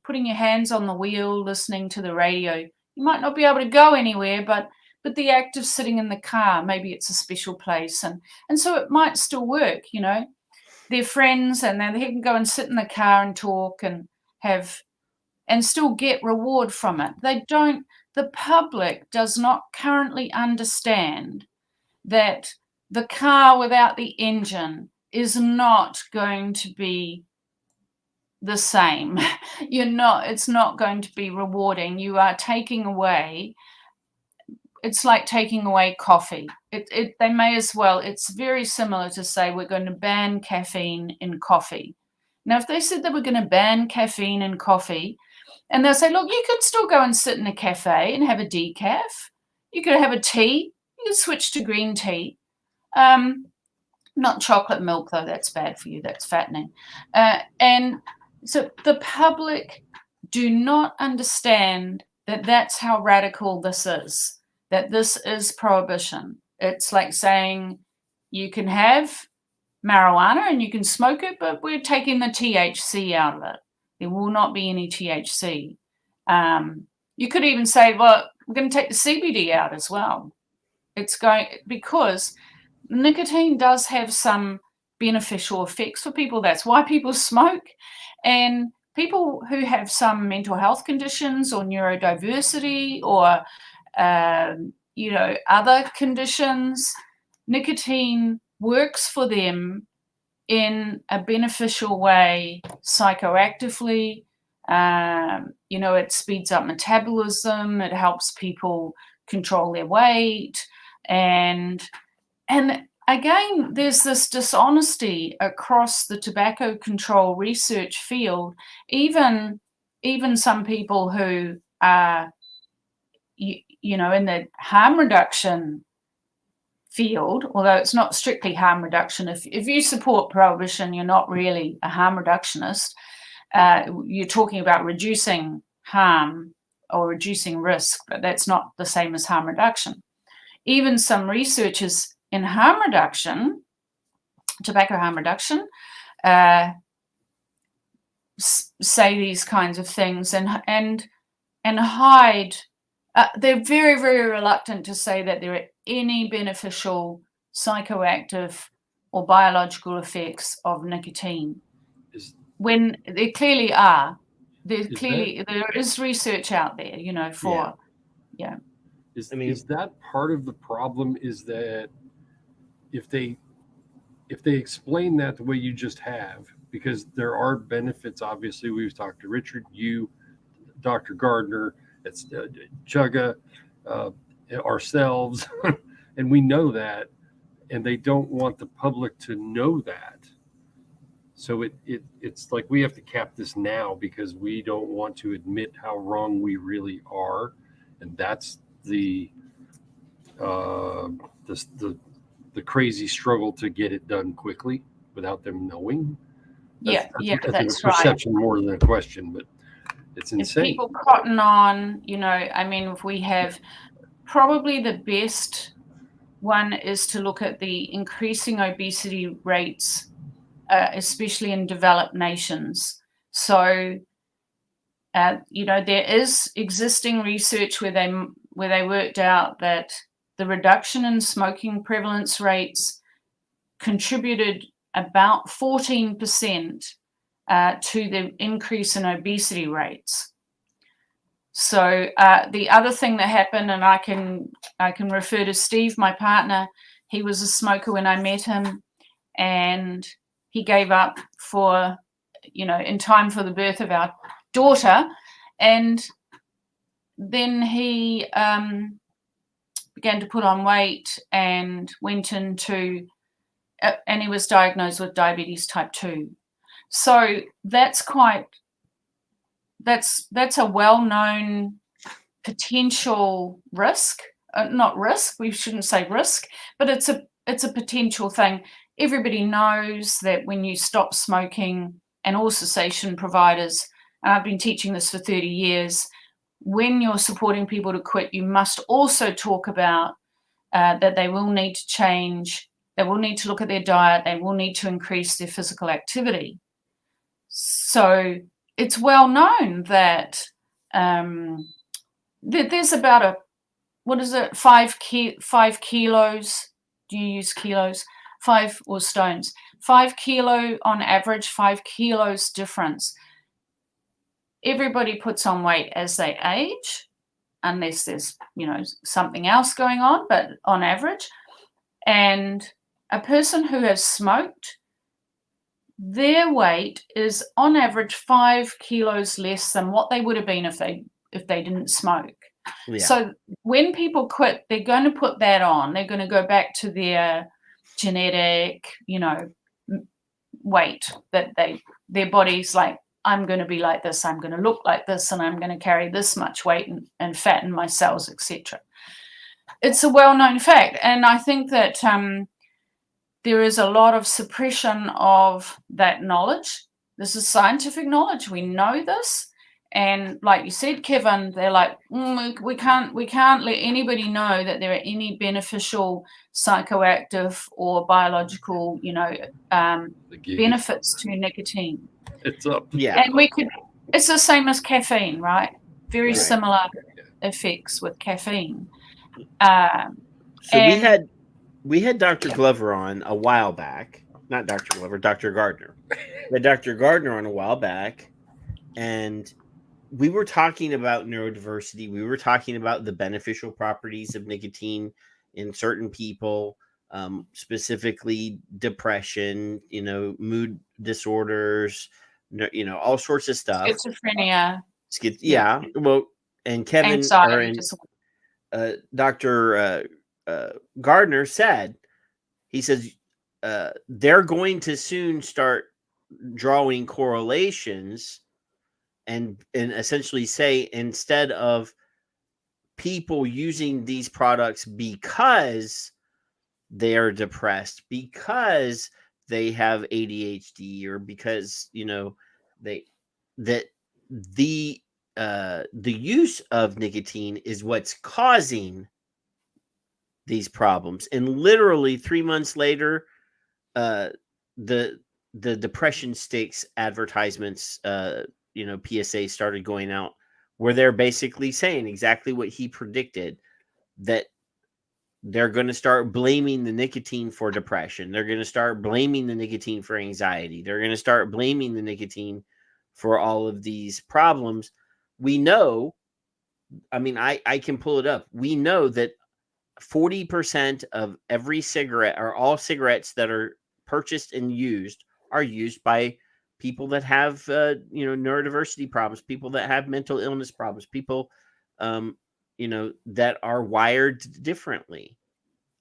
Speaker 2: putting your hands on the wheel, listening to the radio. You might not be able to go anywhere, but the act of sitting in the car, maybe it's a special place. And so it might still work, They're friends and they can go and sit in the car and talk and still get reward from it. The public does not currently understand that the car without the engine is not going to be the same. It's not going to be rewarding. You are taking away, it's like taking away coffee. They may as well, it's very similar to say we're going to ban caffeine in coffee. Now, if they said they were going to ban caffeine in coffee, and they'll say, look, you could still go and sit in a cafe and have a decaf. You could have a tea. You could switch to green tea. Not chocolate milk, though. That's bad for you. That's fattening. And so the public do not understand that that's how radical this is, that this is prohibition. It's like saying you can have marijuana and you can smoke it, but we're taking the THC out of it. There will not be any THC. You could even say, well, we're going to take the CBD out as well. Because nicotine does have some beneficial effects for people. That's why people smoke. And people who have some mental health conditions or neurodiversity or, other conditions, nicotine works for them in a beneficial way, psychoactively. It speeds up metabolism. It helps people control their weight. And again, there's this dishonesty across the tobacco control research field. Even some people who are, in the harm reduction field, although it's not strictly harm reduction. If you support prohibition, you're not really a harm reductionist. You're talking about reducing harm or reducing risk, but that's not the same as harm reduction. Even some researchers in harm reduction, tobacco harm reduction, say these kinds of things and hide. They're very, very reluctant to say that there are any beneficial psychoactive or biological effects of nicotine. When there clearly are. There is research out there, you know, for
Speaker 4: Is that part of the problem? Is that if they explain that the way you just have, because there are benefits, obviously, we've talked to Richard, you, Dr. Gardner, it's Chugga, ourselves, and we know that, and they don't want the public to know that. So it's like we have to cap this now because we don't want to admit how wrong we really are, and that's the crazy struggle to get it done quickly without them knowing.
Speaker 2: That's
Speaker 4: a perception more than a question, but it's insane.
Speaker 2: If people cotton on, you know, I mean, if we have probably the best one is to look at the increasing obesity rates, especially in developed nations. So, you know, there is existing research where they worked out that the reduction in smoking prevalence rates contributed about 14% to the increase in obesity rates. So the other thing that happened, and I can refer to Steve, my partner. He was a smoker when I met him, and he gave up for, you know, in time for the birth of our daughter, and then he began to put on weight and went into, and he was diagnosed with diabetes type 2. So that's a well-known potential risk. Not risk, we shouldn't say risk, but it's a potential thing. Everybody knows that when you stop smoking, and all cessation providers, and I've been teaching this for 30 years, when you're supporting people to quit, you must also talk about that they will need to change, they will need to look at their diet, they will need to increase their physical activity. So it's well known that there's about 5 kilos, do you use kilos? 5 or stones, 5 kilo on average, 5 kilos difference. Everybody puts on weight as they age, unless there's, you know, something else going on, but on average. And a person who has smoked, their weight is on average 5 kilos less than what they would have been if they didn't smoke. Yeah. So when people quit, they're going to put that on. They're going to go back to their genetic, you know, weight that their body's like, I'm going to be like this, I'm going to look like this, and I'm going to carry this much weight and fat in my cells, etc. It's a well-known fact, and I think that there is a lot of suppression of that knowledge. This is scientific knowledge. We know this. And like you said, Kevin, they're like, we can't let anybody know that there are any beneficial psychoactive or biological, you know, benefits to nicotine.
Speaker 4: It's up.
Speaker 2: Yeah. And it's the same as caffeine, right? Very similar effects with caffeine.
Speaker 3: So we had Dr. Glover on a while back. Not Dr. Glover, Dr. Gardner. We had Dr. Gardner on a while back, and we were talking about neurodiversity. We were talking about the beneficial properties of nicotine in certain people, specifically depression, you know, mood disorders, you know, all sorts of stuff.
Speaker 2: Schizophrenia.
Speaker 3: Yeah. Well, and Kevin Dr. Gardner said, he says, they're going to soon start drawing correlations and essentially say, instead of people using these products because they are depressed, because they have ADHD, or because, you know, the use of nicotine is what's causing these problems. And literally 3 months later, the depression sticks advertisements, you know, PSA started going out, where they're basically saying exactly what he predicted, that they're going to start blaming the nicotine for depression. They're going to start blaming the nicotine for anxiety. They're going to start blaming the nicotine for all of these problems. We know, I mean, I can pull it up. We know that 40% of every cigarette, or all cigarettes that are purchased and used, are used by people that have, neurodiversity problems, people that have mental illness problems, people, that are wired differently.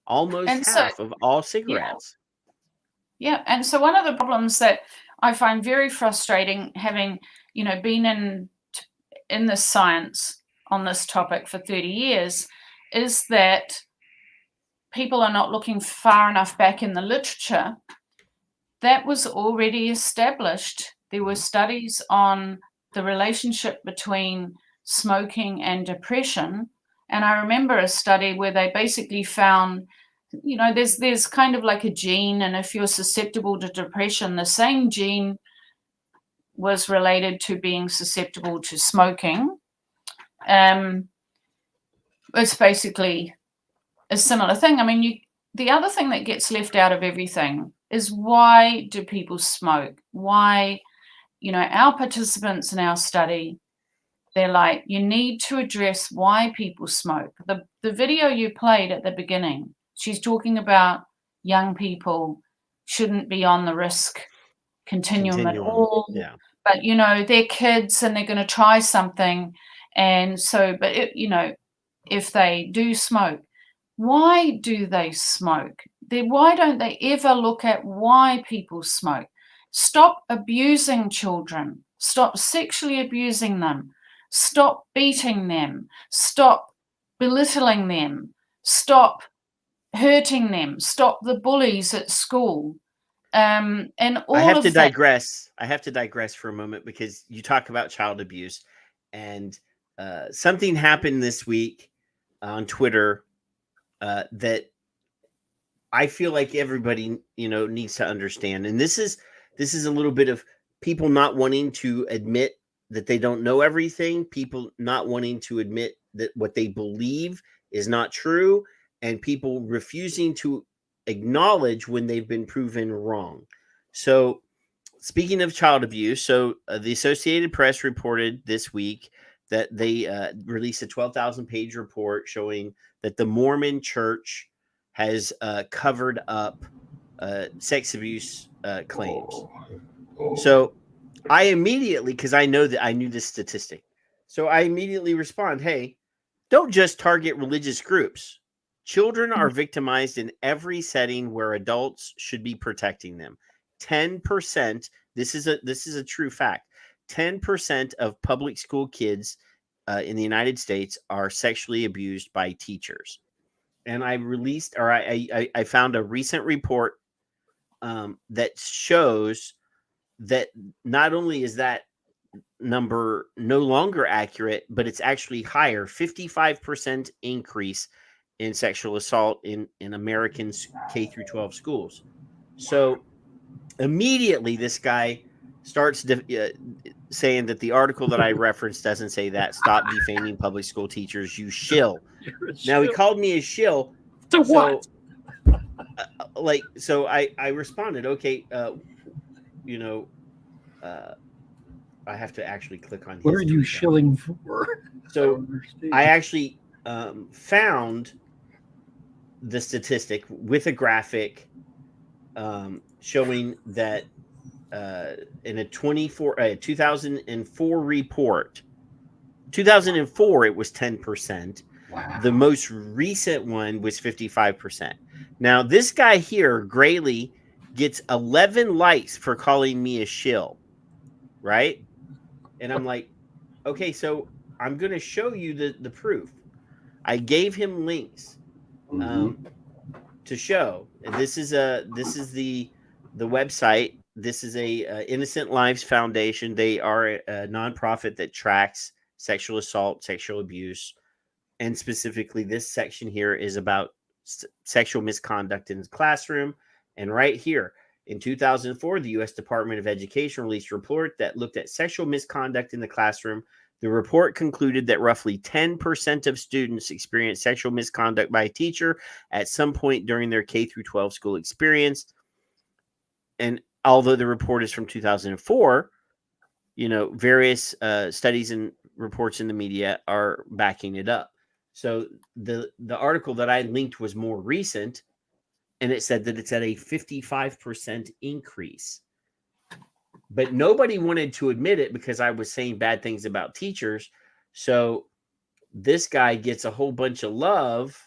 Speaker 3: Almost
Speaker 2: And so,
Speaker 3: half of all cigarettes.
Speaker 2: Yeah. And so one of the problems that I find very frustrating, having, been in this science on this topic for 30 years, is that people are not looking far enough back in the literature. That was already established. There were studies on the relationship between smoking and depression. And I remember a study where they basically found, there's kind of like a gene, and if you're susceptible to depression, the same gene was related to being susceptible to smoking. It's basically a similar thing. I mean, the other thing that gets left out of everything is, why do people smoke? Why, our participants in our study, they're like, you need to address why people smoke. The video you played at the beginning, she's talking about young people shouldn't be on the risk continuum at all.
Speaker 3: Yeah.
Speaker 2: But, they're kids and they're going to try something. And so, but, if they do smoke, why do they smoke? Why don't they ever look at why people smoke? Stop abusing children. Stop sexually abusing them. Stop beating them. Stop belittling them. Stop hurting them. Stop the bullies at school. And all
Speaker 3: I have
Speaker 2: of
Speaker 3: to
Speaker 2: that.
Speaker 3: digress. I have to digress for a moment, because you talk about child abuse, and something happened this week on Twitter that I feel like everybody, needs to understand. And this is a little bit of people not wanting to admit that they don't know everything, people not wanting to admit that what they believe is not true, and people refusing to acknowledge when they've been proven wrong. So, speaking of child abuse, the Associated Press reported this week that they released a 12,000-page report showing that the Mormon Church has covered up sex abuse claims. So I immediately, because I knew this statistic, so I immediately respond, hey, don't just target religious groups. Children are victimized in every setting where adults should be protecting them. 10%, this is a true fact. 10% of public school kids in the United States are sexually abused by teachers. And I found a recent report that shows that not only is that number no longer accurate, but it's actually higher. 55% increase in sexual assault in American K through 12 schools. So immediately this guy starts saying that the article that I referenced doesn't say that. Stop defaming public school teachers, you shill. Now he called me a shill.
Speaker 4: To what?
Speaker 3: So I responded, okay, I have to actually click on.
Speaker 4: What are you shilling for?
Speaker 3: So I actually found the statistic with a graphic showing that in a 2004 report, 2004 it was 10%.
Speaker 4: Wow.
Speaker 3: The most recent one was 55%. Now this guy here, Grayley, gets 11 likes for calling me a shill, right? And I'm like, okay, so I'm going to show you the proof. I gave him links to show. And this is the website. This is a Innocent Lives Foundation. They are a nonprofit that tracks sexual assault, sexual abuse, and specifically this section here is about sexual misconduct in the classroom. And right here, in 2004, the U.S. Department of Education released a report that looked at sexual misconduct in the classroom. The report concluded that roughly 10% of students experienced sexual misconduct by a teacher at some point during their K through 12 school experience. And although the report is from 2004, various studies and reports in the media are backing it up. So the article that I linked was more recent, and it said that it's at a 55% increase. But nobody wanted to admit it because I was saying bad things about teachers. So this guy gets a whole bunch of love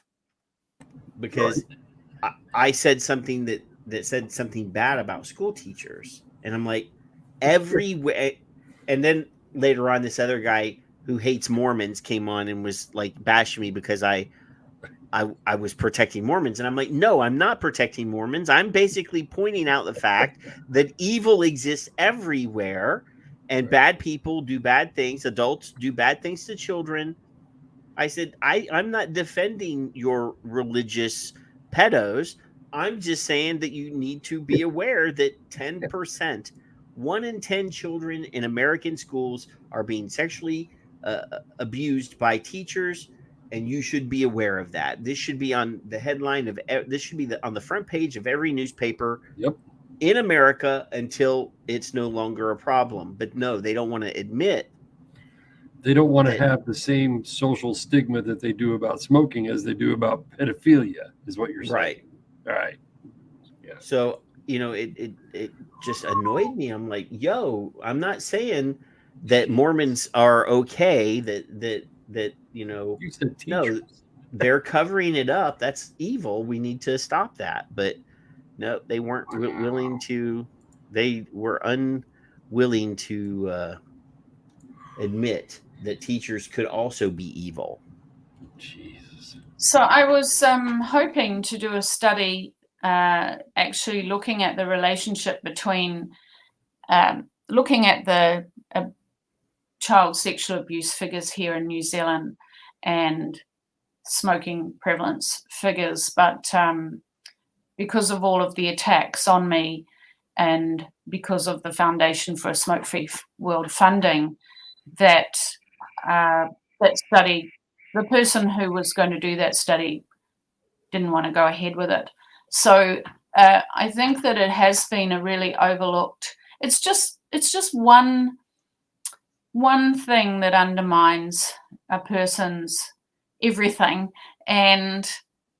Speaker 3: because I said something that said something bad about school teachers. And I'm like, every way. And then later on, this other guy who hates Mormons came on and was like bashing me because I was protecting Mormons. And I'm like, no, I'm not protecting Mormons. I'm basically pointing out the fact that evil exists everywhere and bad people do bad things. Adults do bad things to children. I said, I'm not defending your religious pedos. I'm just saying that you need to be aware that 10%, 1 in 10 children in American schools are being sexually abused by teachers. And you should be aware of that. This should be on the headline of this should be on the front page of every newspaper in America until it's no longer a problem. But no, they don't want to admit.
Speaker 4: They don't want to have the same social stigma that they do about smoking as they do about pedophilia, is what you're saying. Right.
Speaker 3: Yeah. So, it just annoyed me. I'm like, yo, I'm not saying that Mormons are okay, that no, they're covering it up. That's evil. We need to stop that. But no, they weren't willing to. They were unwilling to admit that teachers could also be evil.
Speaker 4: Jesus.
Speaker 2: So I was hoping to do a study actually looking at the relationship between looking at the child sexual abuse figures here in New Zealand and smoking prevalence figures, but because of all of the attacks on me and because of the Foundation for a Smoke-Free World funding, that study, the person who was going to do that study didn't want to go ahead with it. So I think that it has been a really overlooked. It's just one thing that undermines a person's everything, and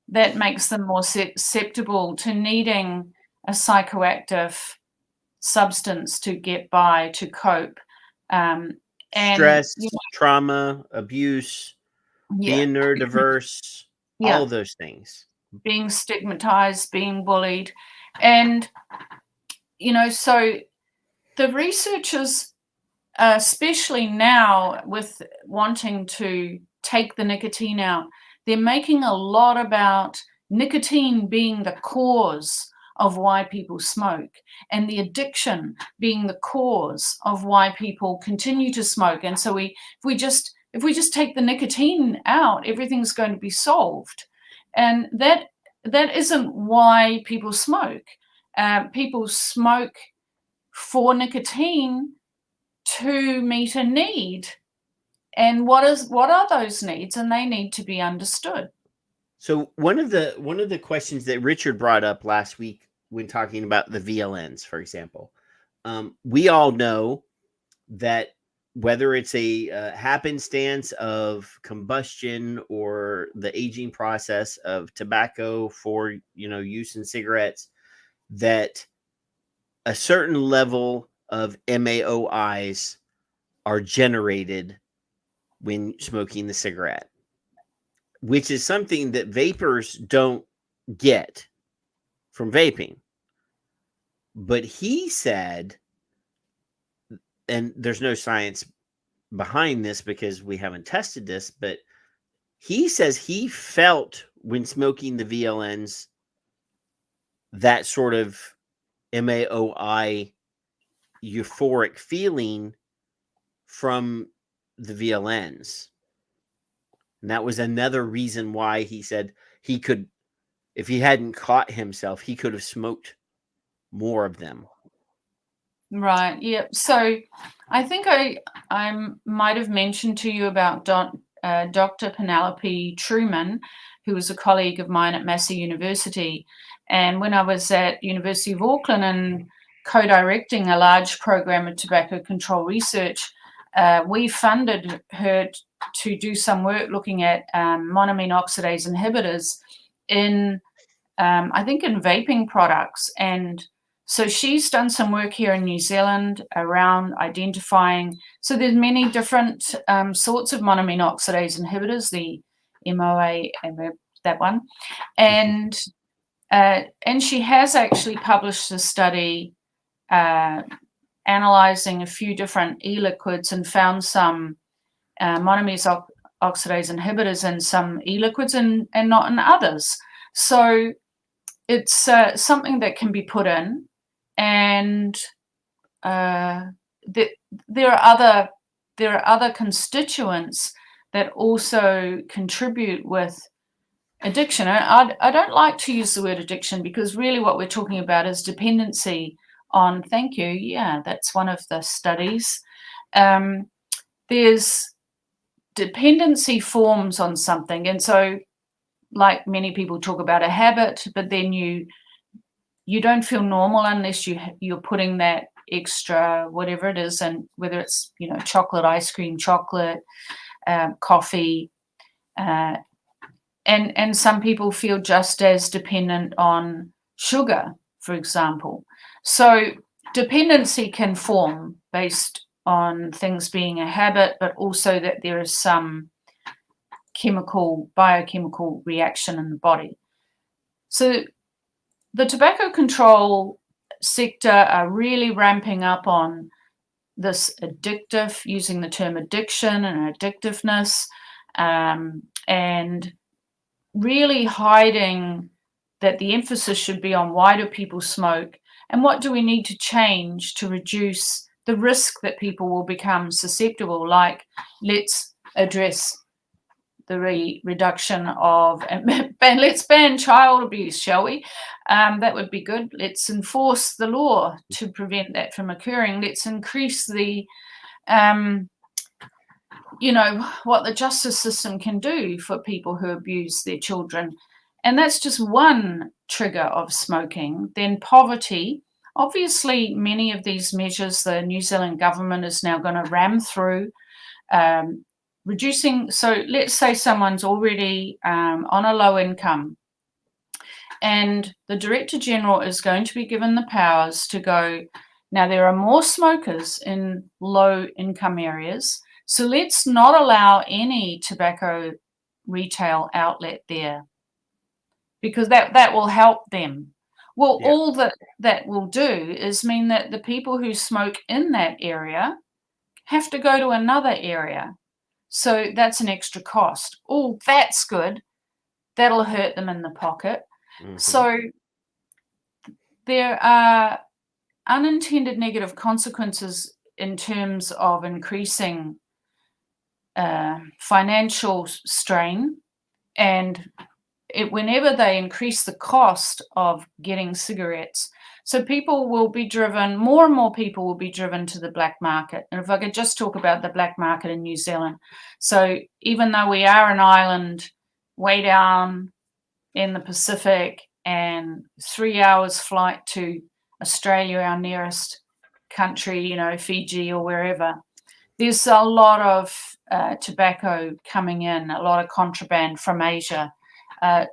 Speaker 2: that makes them more susceptible to needing a psychoactive substance to get by, to cope. And
Speaker 3: stress, trauma, abuse, being neurodiverse, all of those things.
Speaker 2: Being stigmatized, being bullied. And, so the researchers, especially now with wanting to take the nicotine out, they're making a lot about nicotine being the cause of why people smoke and the addiction being the cause of why people continue to smoke. And so if we just take the nicotine out, everything's going to be solved. And that isn't why people smoke. People smoke for nicotine to meet a need. And what are those needs? And they need to be understood.
Speaker 3: So one of the questions that Richard brought up last week when talking about the VLNs, for example, we all know that whether it's a happenstance of combustion or the aging process of tobacco for use in cigarettes, that a certain level of MAOIs are generated when smoking the cigarette, which is something that vapors don't get from vaping. But he said, and there's no science behind this because we haven't tested this, but he says he felt when smoking the VLNs that sort of MAOI euphoric feeling from the VLNs. And that was another reason why he said he could, if he hadn't caught himself, he could have smoked more of them.
Speaker 2: Right. Yeah. So I think I might have mentioned to you about Dr. Penelope Truman, who was a colleague of mine at Massey University. And when I was at University of Auckland and co-directing a large program of tobacco control research, we funded her to do some work looking at monoamine oxidase inhibitors in, I think, in vaping products. And so she's done some work here in New Zealand around identifying. So there's many different sorts of monoamine oxidase inhibitors, the MOA, that one, and she has actually published a study analyzing a few different e-liquids and found some monoamine oxidase inhibitors in some e-liquids and not in others. So it's something that can be put in. And there are other constituents that also contribute with addiction. I don't like to use the word addiction, because really what we're talking about is dependency on. Thank you. Yeah, that's one of the studies. There's dependency forms on something, and so, like many people talk about a habit, but then you don't feel normal unless you're putting that extra whatever it is, and whether it's chocolate, ice cream, chocolate, coffee, and some people feel just as dependent on sugar, for example. So dependency can form based on things being a habit, but also that there is some biochemical reaction in the body. So the tobacco control sector are really ramping up on this using the term addiction and addictiveness, and really hiding that the emphasis should be on why do people smoke and what do we need to change to reduce the risk that people will become susceptible. Like, let's address the reduction of, and let's ban child abuse, shall we? That would be good. Let's enforce the law to prevent that from occurring. Let's increase the, what the justice system can do for people who abuse their children. And that's just one trigger of smoking. Then poverty. Obviously, many of these measures the New Zealand government is now going to ram through, reducing. So let's say someone's already on a low income, and the Director General is going to be given the powers to go, now there are more smokers in low income areas, so let's not allow any tobacco retail outlet there, because that will help them. Well, yeah. All that will do is mean that the people who smoke in that area have to go to another area. So that's an extra cost. Oh, that's good. That'll hurt them in the pocket. Mm-hmm. So there are unintended negative consequences in terms of increasing financial strain, and whenever they increase the cost of getting cigarettes, so people will be driven, more and more people will be driven to the black market. And if I could just talk about the black market in New Zealand. So even though we are an island way down in the Pacific and 3 hours flight to Australia, our nearest country, Fiji or wherever, there's a lot of tobacco coming in, a lot of contraband from Asia.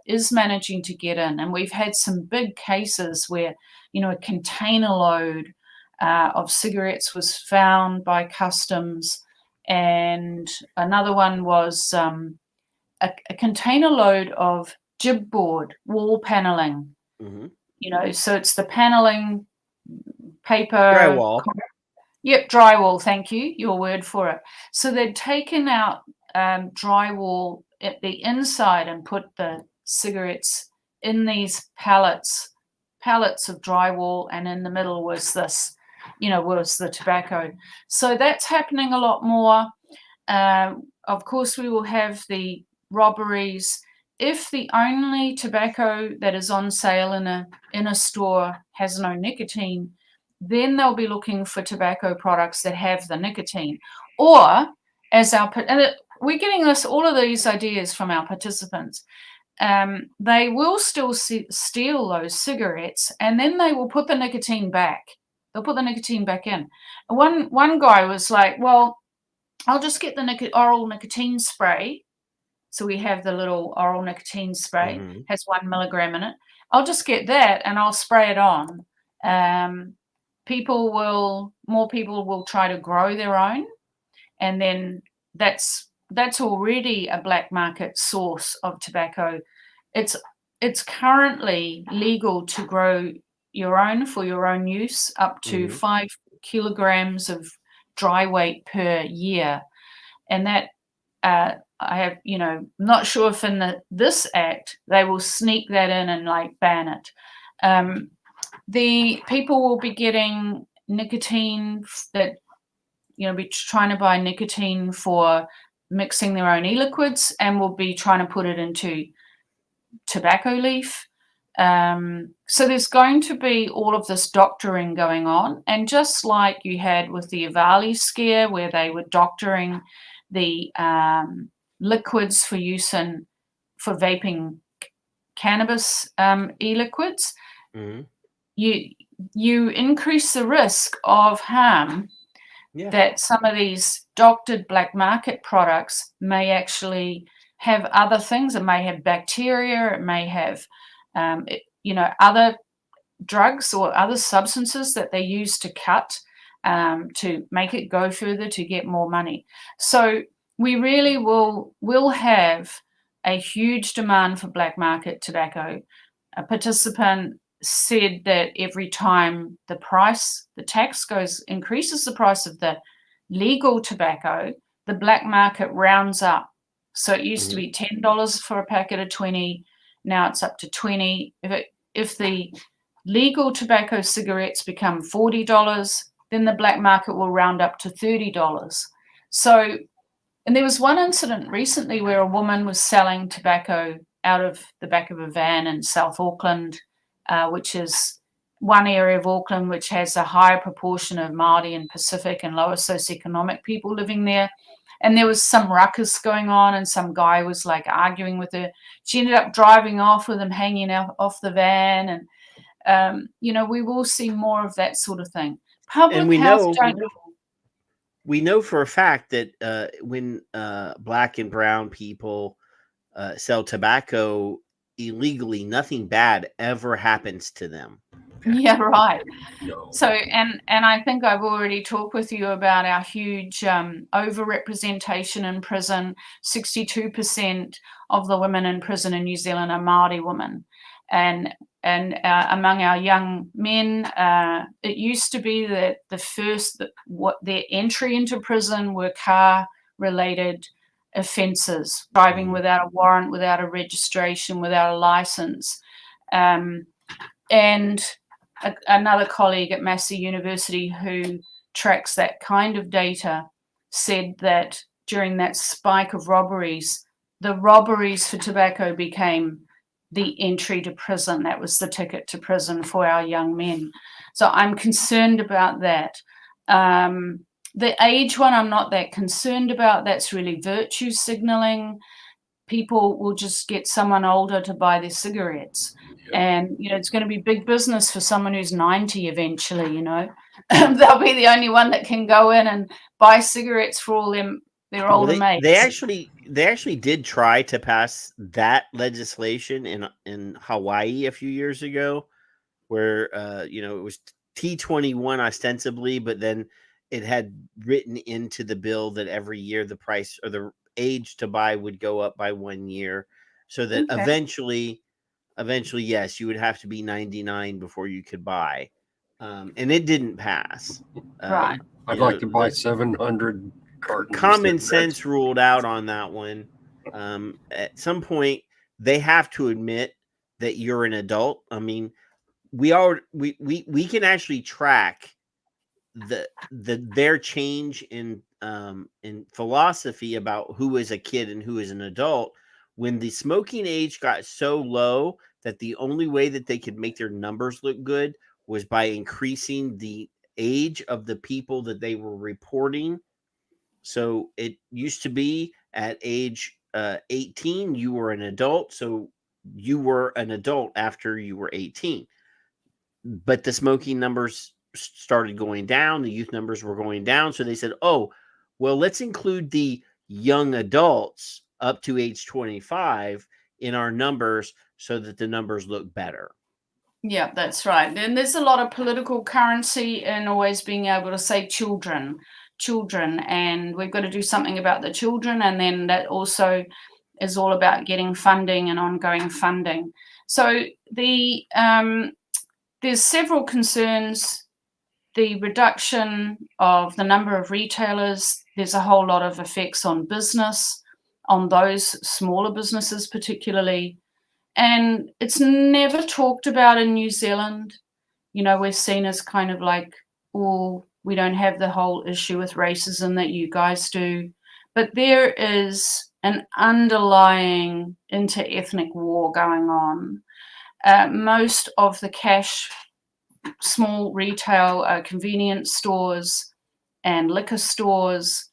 Speaker 2: Is managing to get in. And we've had some big cases where, a container load of cigarettes was found by customs. And another one was a container load of jib board, wall paneling. Mm-hmm. So it's the paneling, paper.
Speaker 3: Drywall.
Speaker 2: Yep, drywall, thank you, your word for it. So they'd taken out drywall at the inside and put the cigarettes in these pallets of drywall, and in the middle was this, was the tobacco. So that's happening a lot more. Of course, we will have the robberies. If the only tobacco that is on sale in a store has no nicotine, then they'll be looking for tobacco products that have the nicotine. Or as we're getting all of these ideas from our participants. They will still steal those cigarettes, and then they will put the nicotine back. They'll put the nicotine back in. One guy was like, well, I'll just get the oral nicotine spray. So we have the little oral nicotine spray, has 1 milligram in it. I'll just get that and I'll spray it on. More people will try to grow their own, and then that's already a black market source of tobacco. It's currently legal to grow your own for your own use, up to 5 kilograms of dry weight per year, and that I have, not sure if in this act they will sneak that in and like ban it. The people will be getting nicotine that, be trying to buy nicotine for mixing their own e-liquids, and will be trying to put it into tobacco leaf. So there's going to be all of this doctoring going on. And just like you had with the Avali scare, where they were doctoring the liquids for use for vaping cannabis e-liquids, you increase the risk of harm that some of these doctored black market products may actually have other things. It may have bacteria, it may have other drugs or other substances that they use to cut to make it go further to get more money. So we really will have a huge demand for black market tobacco. A participant said that every time the tax increases the price of the legal tobacco, the black market rounds up. So it used to be $10 for a packet of 20. Now it's up to 20. If the legal tobacco cigarettes become $40, then the black market will round up to $30. So, and there was one incident recently where a woman was selling tobacco out of the back of a van in South Auckland, which is one area of Auckland which has a higher proportion of Māori and Pacific and lower socioeconomic people living there. And there was some ruckus going on, and some guy was like arguing with her. She ended up driving off with him hanging off the van. And, we will see more of that sort of thing.
Speaker 3: We know for a fact that when black and brown people sell tobacco illegally, nothing bad ever happens to them.
Speaker 2: Yeah, right. No. So, and I think I've already talked with you about our huge overrepresentation in prison. 62% of the women in prison in New Zealand are Māori women. And among our young men, it used to be that their entry into prison were car-related offences, driving without a warrant, without a registration, without a license. And another colleague at Massey University who tracks that kind of data said that during that spike of robberies, the robberies for tobacco became the entry to prison. That was the ticket to prison for our young men. So I'm concerned about that. The age one, I'm not that concerned about. That's really virtue signaling. People will just get someone older to buy their cigarettes. And, it's going to be big business for someone who's 90 eventually, They'll be the only one that can go in and buy cigarettes for all their older mates.
Speaker 3: They actually did try to pass that legislation in Hawaii a few years ago, where, it was T21 ostensibly, but then it had written into the bill that every year the price or the age to buy would go up by 1 year, so that eventually, yes, you would have to be 99 before you could buy. And it didn't pass.
Speaker 2: Right.
Speaker 4: I'd like to buy 700 cartons.
Speaker 3: Common sense ruled out on that one. At some point, they have to admit that you're an adult. I mean, we can actually track their change in philosophy about who is a kid and who is an adult. When the smoking age got so low that the only way that they could make their numbers look good was by increasing the age of the people that they were reporting. So it used to be at age 18, you were an adult. So you were an adult after you were 18. But the smoking numbers started going down. The youth numbers were going down. So they said, oh, well, let's include the young adults up to age 25 in our numbers so that the numbers look better.
Speaker 2: Yeah, that's right. And there's a lot of political currency in always being able to say children, and we've got to do something about the children. And then that also is all about getting funding and ongoing funding. So there's several concerns. The reduction of the number of retailers, there's a whole lot of effects on business, on those smaller businesses particularly. And it's never talked about in New Zealand. You know, we're seen as kind of like, oh, we don't have the whole issue with racism that you guys do. But there is an underlying inter-ethnic war going on. Most of the cash, small retail, convenience stores and liquor stores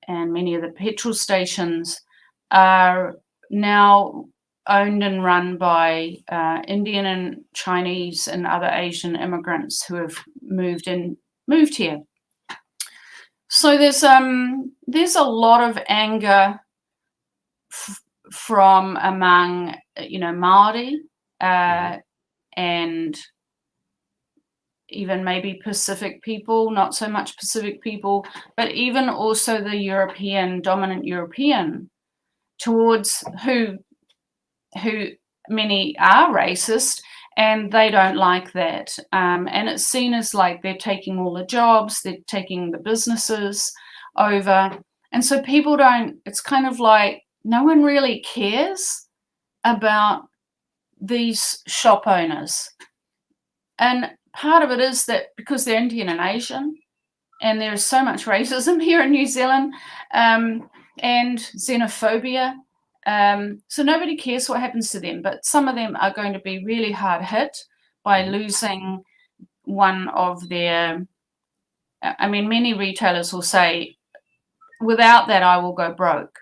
Speaker 2: and many of the petrol stations are now owned and run by Indian and Chinese and other Asian immigrants who have moved here. So there's a lot of anger from among Māori and even maybe Pacific people, not so much Pacific people, but even also the dominant European, towards who many are racist, and they don't like that. And it's seen as like they're taking all the jobs, they're taking the businesses over. And so people it's kind of like no one really cares about these shop owners. And part of it is that because they're Indian and Asian, and there's so much racism here in New Zealand, and xenophobia. So nobody cares what happens to them, but some of them are going to be really hard hit by losing one of their, many retailers will say, without that, I will go broke.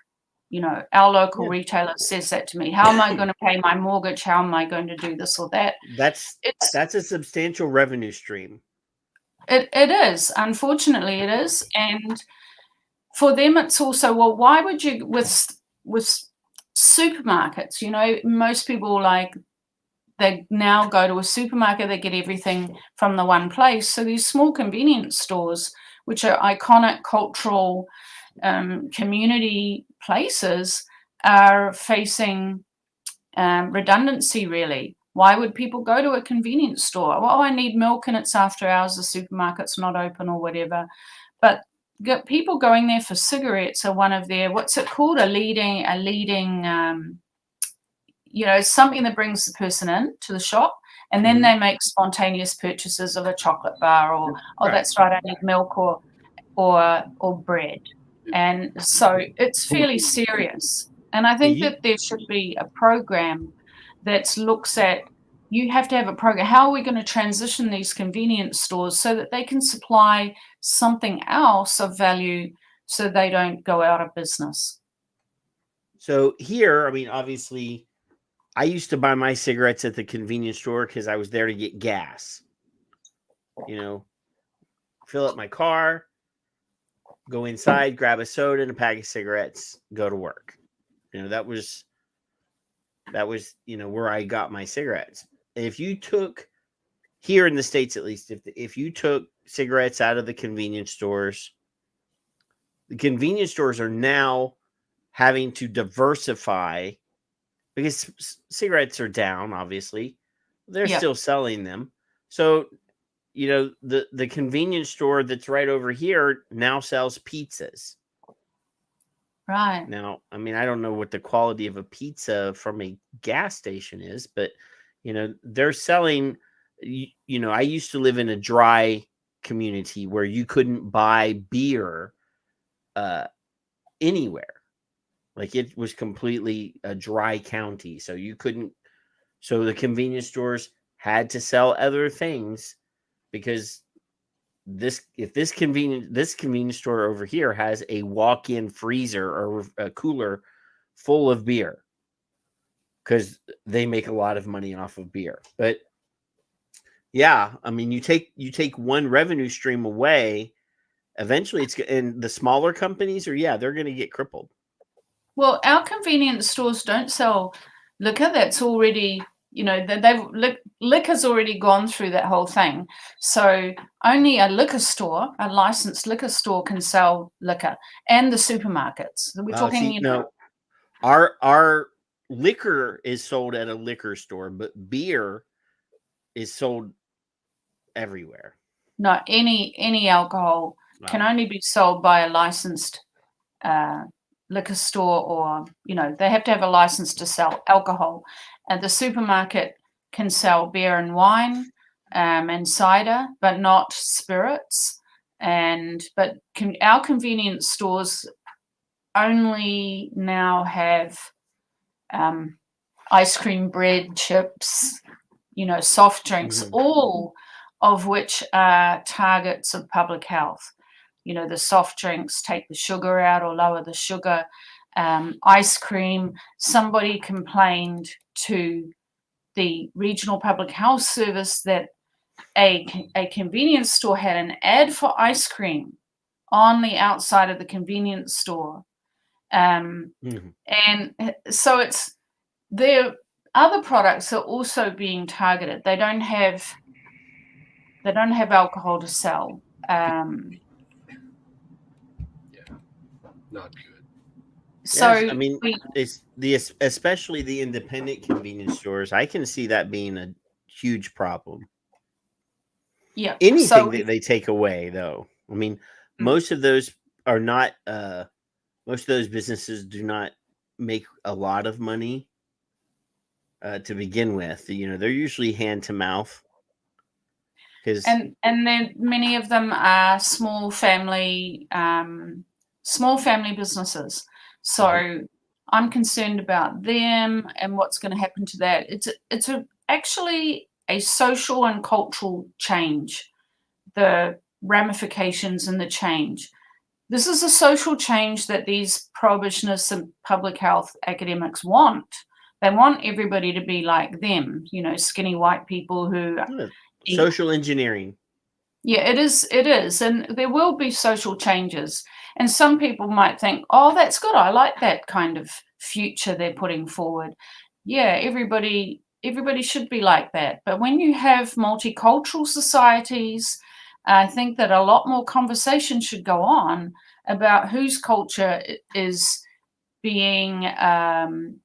Speaker 2: Our local retailer says that to me. How am I going to pay my mortgage? How am I going to do this or that?
Speaker 3: That's a substantial revenue stream.
Speaker 2: It is. Unfortunately, it is. And for them, it's also, well, why would you, with supermarkets, most people they now go to a supermarket, they get everything from the one place. So these small convenience stores, which are iconic cultural community places, are facing redundancy, really. Why would people go to a convenience store? Well, I need milk and it's after hours, the supermarket's not open or whatever. But people going there for cigarettes are one of their, what's it called? A leading, something that brings the person in to the shop, and then they make spontaneous purchases of a chocolate bar or, that's right, I need milk or bread. And so it's fairly serious. And I think that there should be a program that looks at, you have to have a program. How are we going to transition these convenience stores so that they can supply something else of value so they don't go out of business?
Speaker 3: So here, obviously, I used to buy my cigarettes at the convenience store because I was there to get gas. Fill up my car, go inside, grab a soda and a pack of cigarettes, go to work. That was where I got my cigarettes. If you took, here in the States at least, if you took cigarettes out of the convenience stores are now having to diversify because cigarettes are down, obviously. They're still selling them. So, the convenience store that's right over here now sells pizzas.
Speaker 2: Right.
Speaker 3: Now, I don't know what the quality of a pizza from a gas station is, but, they're selling, I used to live in a dry community where you couldn't buy beer anywhere. Like it was completely a dry county. So you couldn't, so the convenience stores had to sell other things because this convenience store over here has a walk-in freezer or a cooler full of beer because they make a lot of money off of beer. But yeah, I mean, you take one revenue stream away, eventually and the smaller companies they're going to get crippled.
Speaker 2: Well, our convenience stores don't sell liquor. That's already, liquor's already gone through that whole thing. So only a licensed liquor store can sell liquor, and the supermarkets. We're talking,
Speaker 3: our liquor is sold at a liquor store, but beer is sold everywhere.
Speaker 2: No, any alcohol can only be sold by a licensed liquor store, or they have to have a license to sell alcohol. And the supermarket can sell beer and wine and cider, but not spirits. But our convenience stores only now have ice cream, bread, chips, soft drinks, all of which are targets of public health. The soft drinks take the sugar out or lower the sugar. Ice cream, somebody complained to the regional public health service that a convenience store had an ad for ice cream on the outside of the convenience store. And so their other products are also being targeted. They don't have alcohol to sell.
Speaker 4: Not good.
Speaker 2: So
Speaker 3: yes, I mean, it's especially the independent convenience stores. I can see that being a huge problem.
Speaker 2: Yeah.
Speaker 3: Anything that they take away, though. I mean, most of those are not. Most of those businesses do not make a lot of money to begin with. They're usually hand to mouth.
Speaker 2: And then many of them are small family businesses. So I'm concerned about them and what's going to happen to that. It's actually a social and cultural change, the ramifications and the change. This is a social change that these prohibitionists and public health academics want. They want everybody to be like them, skinny white people who...
Speaker 3: Social engineering.
Speaker 2: Yeah, it is. And there will be social changes. And some people might think, oh, that's good. I like that kind of future they're putting forward. Yeah, everybody should be like that. But when you have multicultural societies, I think that a lot more conversation should go on about whose culture is being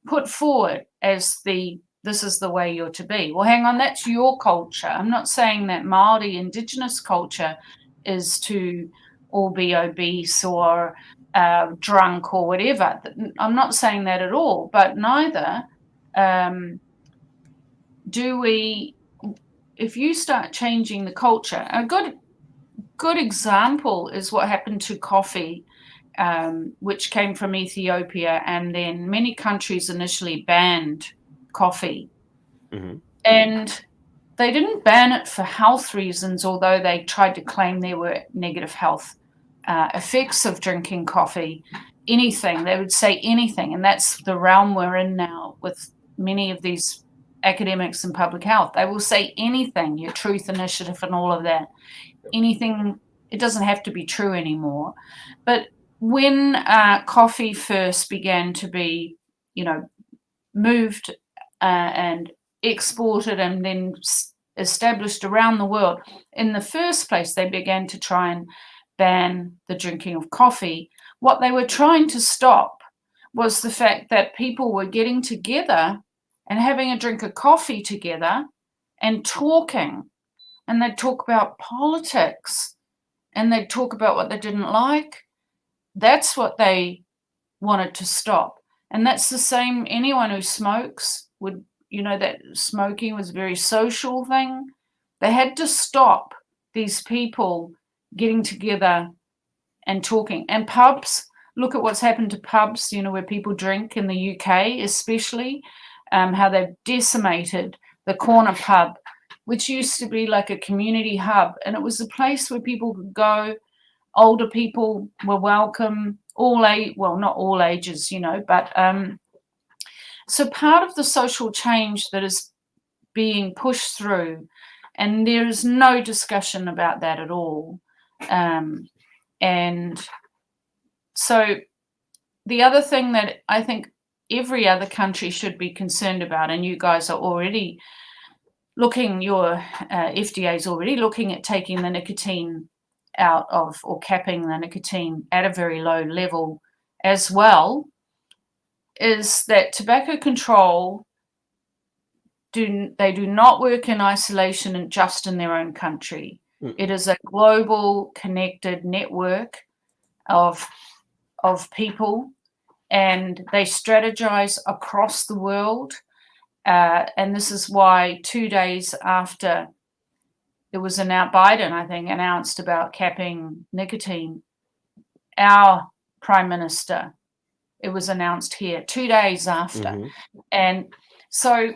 Speaker 2: put forward as this is the way you're to be. Well, hang on, that's your culture. I'm not saying that Māori Indigenous culture is to all be obese or drunk or whatever. I'm not saying that at all, but neither do we. If you start changing the culture, a good example is what happened to coffee, which came from Ethiopia, and then many countries initially banned coffee. And they didn't ban it for health reasons, although they tried to claim there were negative health effects of drinking coffee. Anything, they would say anything, and that's the realm we're in now with many of these academics in public health. They will say anything, your Truth Initiative and all of that. Anything, it doesn't have to be true anymore. But when coffee first began to be, moved and exported and then established around the world, in the first place, they began to try and ban the drinking of coffee. What they were trying to stop was the fact that people were getting together and having a drink of coffee together and talking. And they'd talk about politics and they'd talk about what they didn't like. That's what they wanted to stop. And that's the same, anyone who smokes would, that smoking was a very social thing. They had to stop these people getting together and talking. And pubs, look at what's happened to pubs, where people drink in the UK especially, how they've decimated the corner pub which used to be like a community hub, and it was a place where people could go. Older people were welcome, not all ages, but so part of the social change that is being pushed through, and there is no discussion about that at all. And so the other thing that I think every other country should be concerned about, and you guys are already looking, your FDA is already looking at taking the nicotine out of, or capping the nicotine at a very low level as well, is that tobacco control do not work in isolation and just in their own country. It is a global connected network of people, and they strategize across the world. And this is why 2 days after it was announced, Biden, I think, announced about capping nicotine, our prime minister, it was announced here 2 days after. And so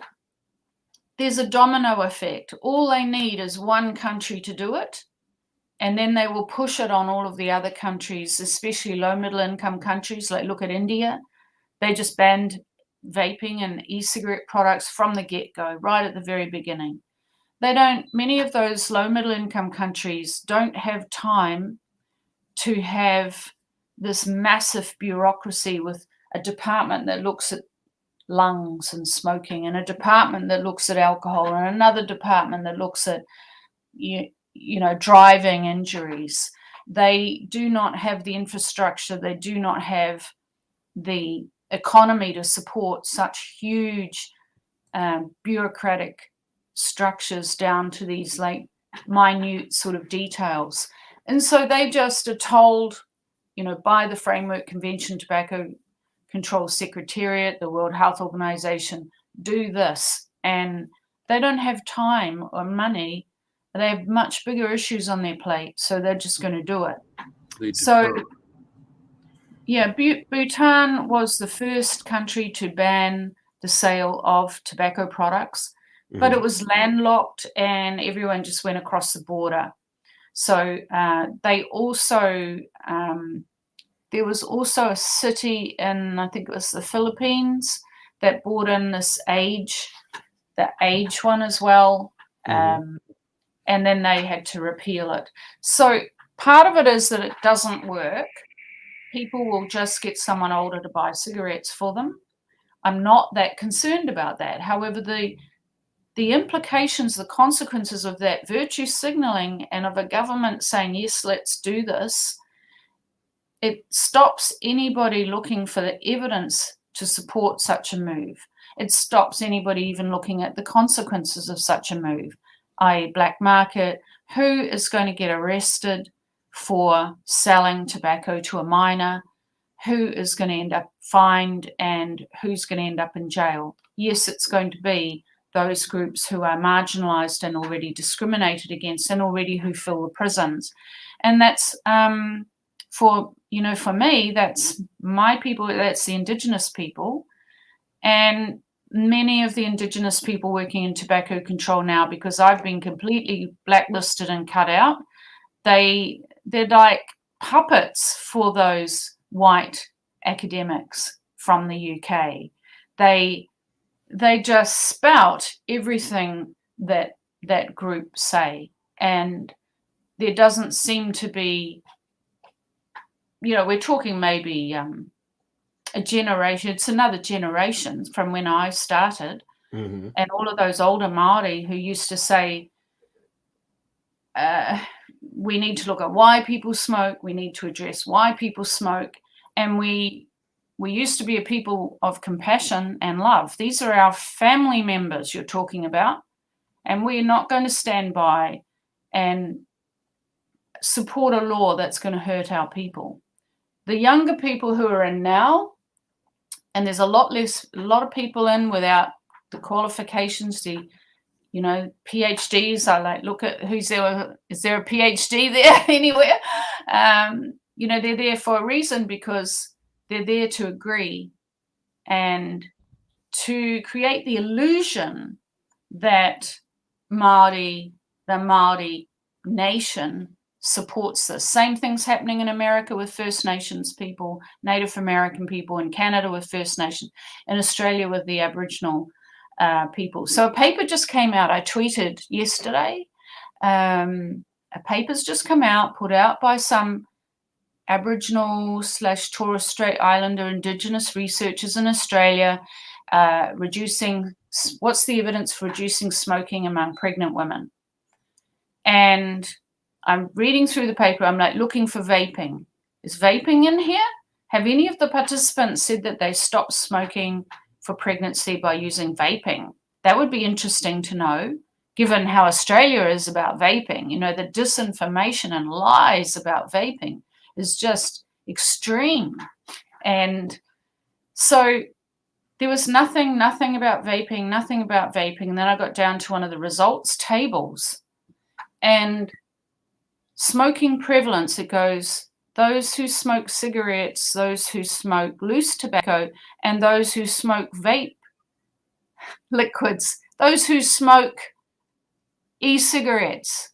Speaker 2: there's a domino effect. All they need is one country to do it, and then they will push it on all of the other countries, especially low middle income countries. Like, look at India. They just banned vaping and e-cigarette products from the get-go, right at the very beginning. Many of those low middle income countries don't have time to have this massive bureaucracy with a department that looks at lungs and smoking, and a department that looks at alcohol, and another department that looks at driving injuries. They do not have the infrastructure, they do not have the economy to support such huge bureaucratic structures down to these like minute sort of details. And so they just are told, by the Framework Convention Tobacco Control Secretariat, the World Health Organization, do this. And they don't have time or money. They have much bigger issues on their plate, so they're just going to do it. So, yeah, Bhutan was the first country to ban the sale of tobacco products, but it was landlocked and everyone just went across the border. So they also, there was also a city in, I think it was the Philippines, that brought in this the age one as well. And then they had to repeal it. So part of it is that it doesn't work. People will just get someone older to buy cigarettes for them. I'm not that concerned about that. However, the implications, the consequences of that virtue signaling and of a government saying, yes, let's do this, it stops anybody looking for the evidence to support such a move. It stops anybody even looking at the consequences of such a move, i.e. black market. Who is going to get arrested for selling tobacco to a minor? Who is going to end up fined, and who's going to end up in jail? Yes, it's going to be those groups who are marginalized and already discriminated against and already who fill the prisons. And that's for me, that's my people, that's the Indigenous people. And many of the Indigenous people working in tobacco control now, because I've been completely blacklisted and cut out, they're like puppets for those white academics from the UK. They just spout everything that group say, and there doesn't seem to be, we're talking maybe a generation, it's another generation from when I started, and all of those older Māori who used to say, we need to look at why people smoke, we need to address why people smoke, and we used to be a people of compassion and love. These are our family members you're talking about, and we're not going to stand by and support a law that's going to hurt our people. The younger people who are in now, and there's a lot of people in without the qualifications, the PhDs. I like look at who's there. Is there a PhD there anywhere? They're there for a reason, because they're there to agree and to create the illusion that the Maori nation supports this. Same thing's happening in America with First Nations people, Native American people, in Canada with First Nation, in Australia with the Aboriginal people. So a paper just came out. I tweeted yesterday. A paper's just come out, put out by some Aboriginal/Torres Strait Islander Indigenous researchers in Australia, what's the evidence for reducing smoking among pregnant women? And I'm reading through the paper. I'm like looking for vaping. Is vaping in here? Have any of the participants said that they stopped smoking for pregnancy by using vaping? That would be interesting to know, given how Australia is about vaping. You know, the disinformation and lies about vaping is just extreme. And so there was nothing about vaping, nothing about vaping. And then I got down to one of the results tables. And smoking prevalence, it goes those who smoke cigarettes, those who smoke loose tobacco, and those who smoke vape liquids, those who smoke e-cigarettes.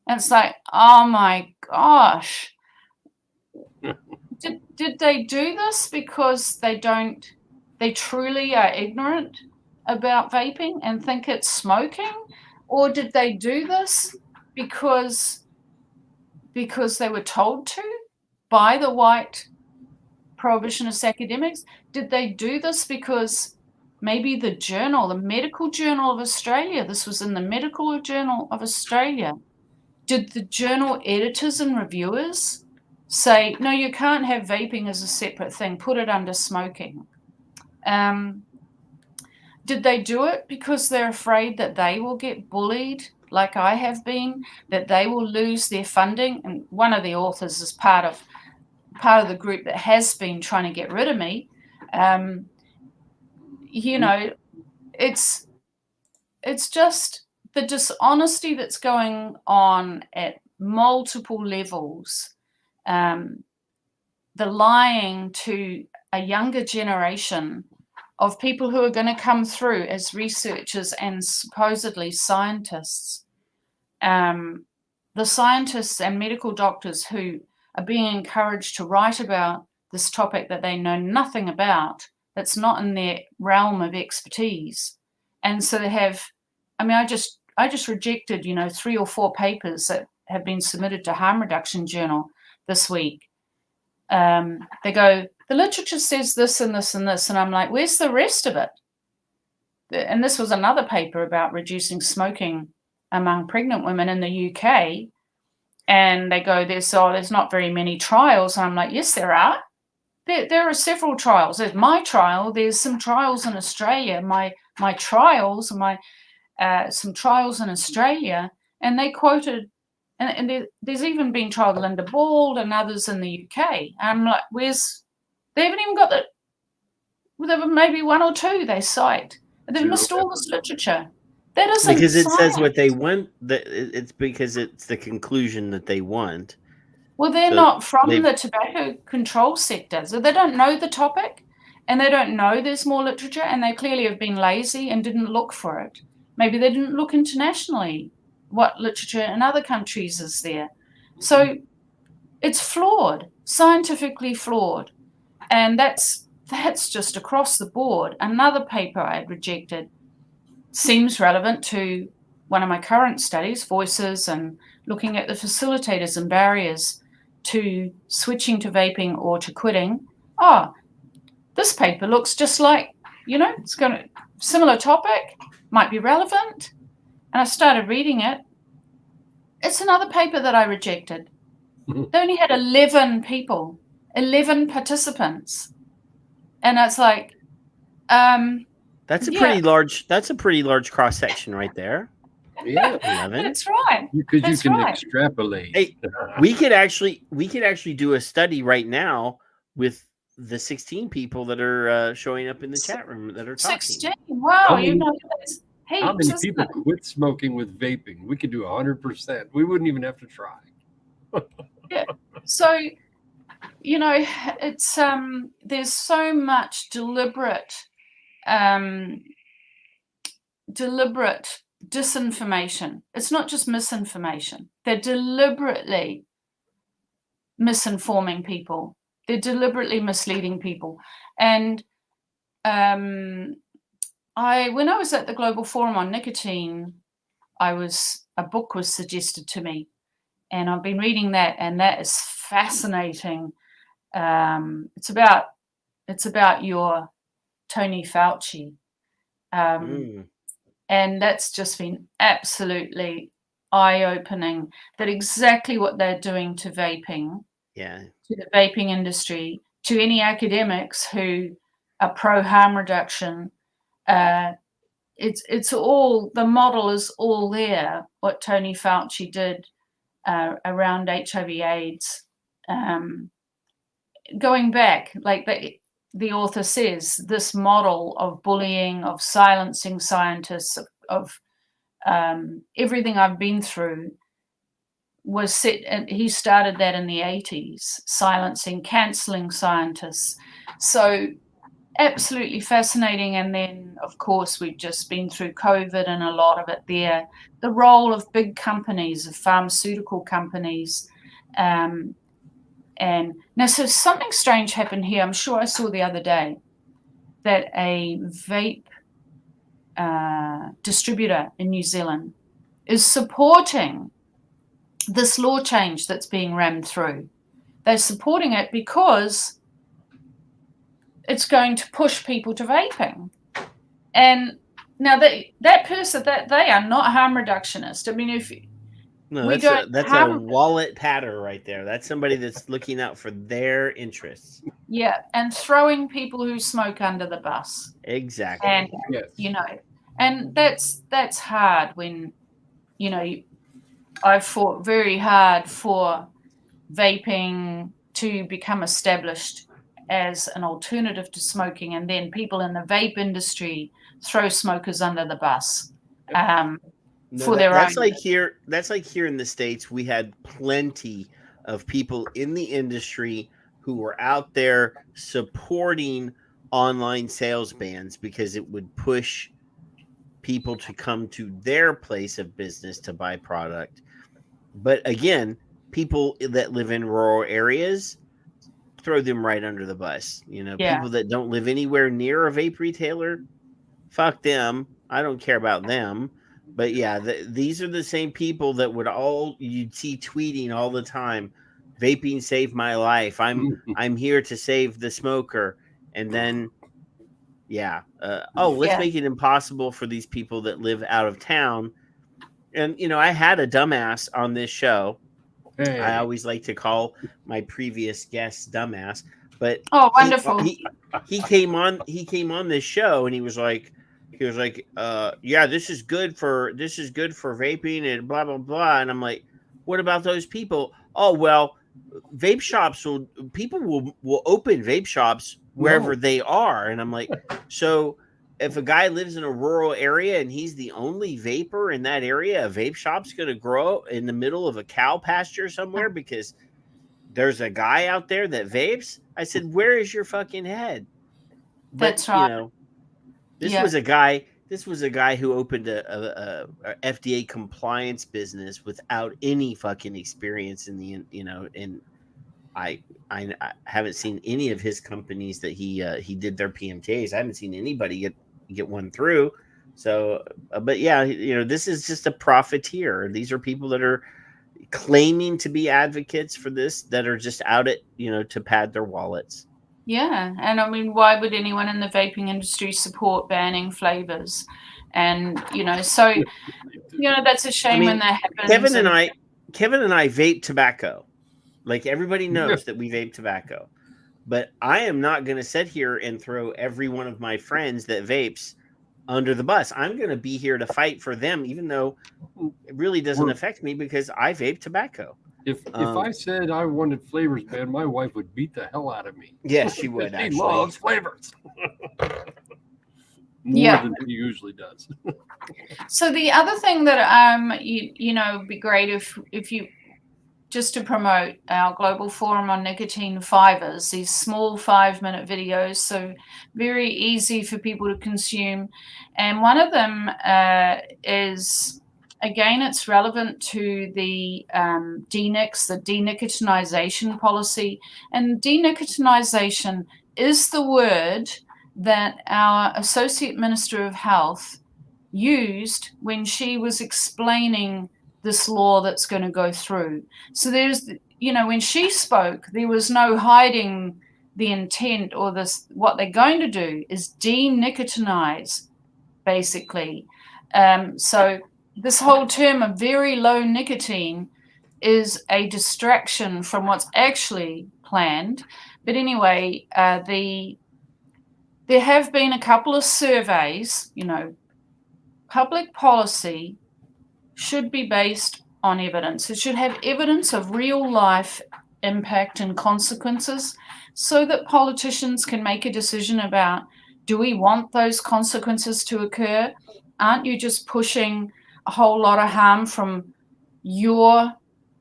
Speaker 2: And it's like, oh my gosh. Did they do this because they truly are ignorant about vaping and think it's smoking? Or did they do this because they were told to by the white prohibitionist academics? Did they do this because maybe the Medical Journal of Australia, this was in the Medical Journal of Australia, did the journal editors and reviewers say, no, you can't have vaping as a separate thing, put it under smoking? Did they do it because they're afraid that they will get bullied like I have been, that they will lose their funding? And one of the authors is part of the group that has been trying to get rid of me. You know, it's just the dishonesty that's going on at multiple levels, the lying to a younger generation of people who are going to come through as researchers and supposedly scientists. The scientists and medical doctors who are being encouraged to write about this topic that they know nothing about, that's not in their realm of expertise. And so they have, I just rejected, 3 or 4 papers that have been submitted to Harm Reduction Journal this week. They go, the literature says this and this and this. And I'm like, where's the rest of it? And this was another paper about reducing smoking among pregnant women in the UK. And they go, there's not very many trials. And I'm like, yes, there are. There are several trials. There's my trial. There's some trials in Australia. My trials, some trials in Australia. And they quoted, and there's even been trial Linda Bald and others in the UK. And I'm like, they haven't even got there were maybe 1 or 2 they cite. They've missed all this literature. That isn't
Speaker 3: because it
Speaker 2: science.
Speaker 3: says what they want. It's because it's the conclusion that they want.
Speaker 2: Well, they're not from the tobacco control sector, so they don't know the topic, and they don't know there's more literature, and they clearly have been lazy and didn't look for it. Maybe they didn't look internationally what literature in other countries is there. So it's flawed, scientifically flawed, and that's just across the board. Another paper I had rejected seems relevant to one of my current studies, Voices, and looking at the facilitators and barriers to switching to vaping or to quitting. Oh, this paper looks just like, it's got a similar topic, might be relevant. And I started reading it. It's another paper that I rejected. They only had 11 people, 11 participants. And it's like,
Speaker 3: that's a pretty large cross section right there.
Speaker 4: Yeah,
Speaker 2: 11. That's right.
Speaker 4: Because you can extrapolate.
Speaker 3: Hey, we could actually do a study right now with the 16 people that are showing up in the chat room that are talking.
Speaker 2: 16. Wow, how
Speaker 4: many people quit smoking with vaping? We could do 100%. We wouldn't even have to try.
Speaker 2: Yeah. So, it's there's so much deliberate disinformation. It's not just misinformation. They're deliberately misinforming people. They're deliberately misleading people. And when I was at the Global Forum on Nicotine, a book was suggested to me, and I've been reading that, and that is fascinating. It's about your Tony Fauci, and that's just been absolutely eye-opening. That exactly what they're doing to vaping, to the vaping industry, to any academics who are pro harm reduction. It's all, the model is all there. What Tony Fauci did around HIV/AIDS, going back, like the author says, this model of bullying, of silencing scientists, of everything I've been through was set, and he started that in the 80s, silencing, cancelling scientists. So absolutely fascinating. And then, of course, we've just been through COVID and a lot of it there. The role of big companies, of pharmaceutical companies. And now, so something strange happened here. I'm sure I saw the other day that a vape distributor in New Zealand is supporting this law change that's being rammed through. They're supporting it because it's going to push people to vaping. And now that person, that they are not harm reductionist. I mean,
Speaker 3: that's a wallet patter right there. That's somebody that's looking out for their interests.
Speaker 2: Yeah, and throwing people who smoke under the bus.
Speaker 3: Exactly.
Speaker 2: And and that's hard when, I fought very hard for vaping to become established as an alternative to smoking, and then people in the vape industry throw smokers under the bus for their own.
Speaker 3: That's like here in the States, we had plenty of people in the industry who were out there supporting online sales bans because it would push people to come to their place of business to buy product. But again, people that live in rural areas, throw them right under the bus. People that don't live anywhere near a vape retailer, fuck them. I don't care about them. But yeah, these are the same people that you'd see tweeting all the time. Vaping saved my life. I'm here to save the smoker. And then, let's make it impossible for these people that live out of town. And I had a dumbass on this show. Hey. I always like to call my previous guests dumbass, but
Speaker 2: wonderful.
Speaker 3: He came on this show and he was like, this is good for vaping and blah blah blah. And I'm like, what about those people? Oh well, vape shops will open vape shops wherever they are. And I'm like, so if a guy lives in a rural area and he's the only vapor in that area, a vape shop's going to grow in the middle of a cow pasture somewhere because there's a guy out there that vapes? I said, where is your fucking head? But,
Speaker 2: that's right.
Speaker 3: This was a guy who opened a FDA compliance business without any fucking experience in the, and I haven't seen any of his companies that he did their PMTAs. I haven't seen anybody get one through. So, but this is just a profiteer. These are people that are claiming to be advocates for this that are just out at, to pad their wallets.
Speaker 2: Yeah. And I mean, why would anyone in the vaping industry support banning flavors? And, so, that's a shame when that happens.
Speaker 3: Kevin and I vape tobacco. Like everybody knows that we vape tobacco, but I am not going to sit here and throw every one of my friends that vapes under the bus. I'm going to be here to fight for them, even though it really doesn't affect me because I vape tobacco.
Speaker 4: If I said I wanted flavors banned, my wife would beat the hell out of me.
Speaker 3: Yes, she would.
Speaker 4: She
Speaker 3: actually
Speaker 4: loves flavors. More than she usually does.
Speaker 2: So the other thing that would be great if you just to promote our global forum on nicotine fibers, these small 5-minute videos, so very easy for people to consume. And one of them is, again, it's relevant to the DNICS, the denicotinization policy. And denicotinization is the word that our Associate Minister of Health used when she was explaining this law that's going to go through. So there's, when she spoke, there was no hiding the intent or this. What they're going to do is denicotinize, basically. So this whole term of very low nicotine is a distraction from what's actually planned. But anyway, there have been a couple of surveys. Public policy should be based on evidence. It should have evidence of real life impact and consequences so that politicians can make a decision about, do we want those consequences to occur? Aren't you just pushing a whole lot of harm from your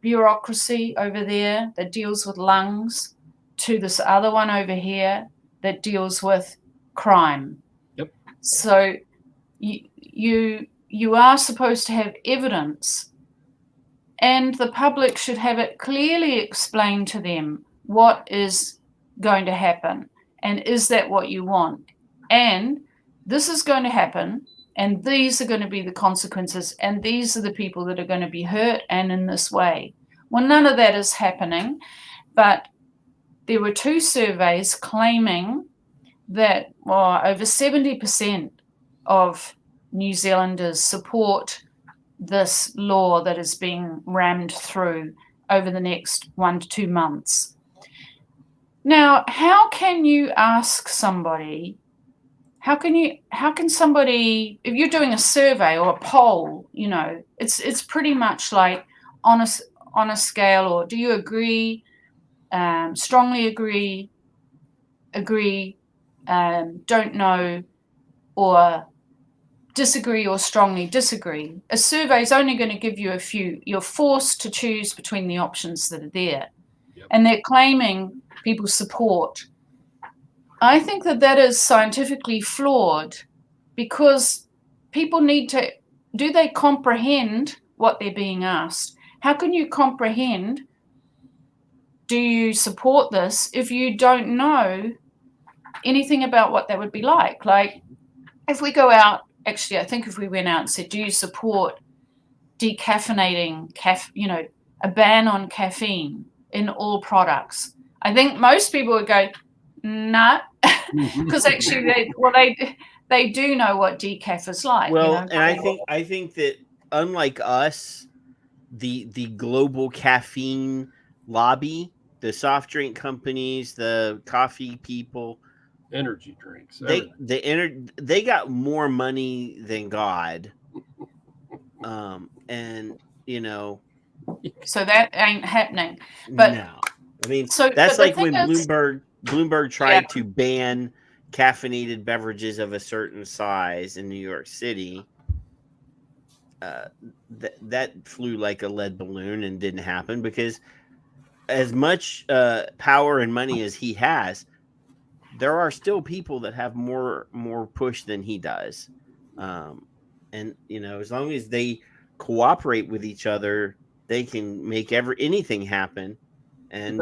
Speaker 2: bureaucracy over there that deals with lungs to this other one over here that deals with crime?
Speaker 4: Yep.
Speaker 2: So you are supposed to have evidence, and the public should have it clearly explained to them what is going to happen, and is that what you want? And this is going to happen, and these are going to be the consequences, and these are the people that are going to be hurt, and in this way. Well, none of that is happening, but there were 2 surveys claiming that over 70% of New Zealanders support this law that is being rammed through over the next 1 to 2 months. Now, how can you ask somebody, how can somebody, if you're doing a survey or a poll, it's pretty much like on a scale, or do you agree, strongly agree, don't know, or disagree or strongly disagree. A survey is only going to give you a few. You're forced to choose between the options that are there. Yep. And they're claiming people support. I think that is scientifically flawed, because people need to, do they comprehend what they're being asked? How can you comprehend, do you support this, if you don't know anything about what that would be like? Like, if we go out, actually, I think if we went out and said, do you support decaffeinating, a ban on caffeine in all products? I think most people would go, nah, because actually they do know what decaf is like.
Speaker 3: Well, and I think that unlike us, the global caffeine lobby, the soft drink companies, the coffee people,
Speaker 4: energy drinks,
Speaker 3: they got more money than God, and
Speaker 2: so that ain't happening. But
Speaker 3: no, I mean,
Speaker 2: so
Speaker 3: that's like when Bloomberg tried to ban caffeinated beverages of a certain size in New York City. That flew like a lead balloon and didn't happen, because as much power and money as he has, there are still people that have more push than he does. And as long as they cooperate with each other, they can make anything happen. And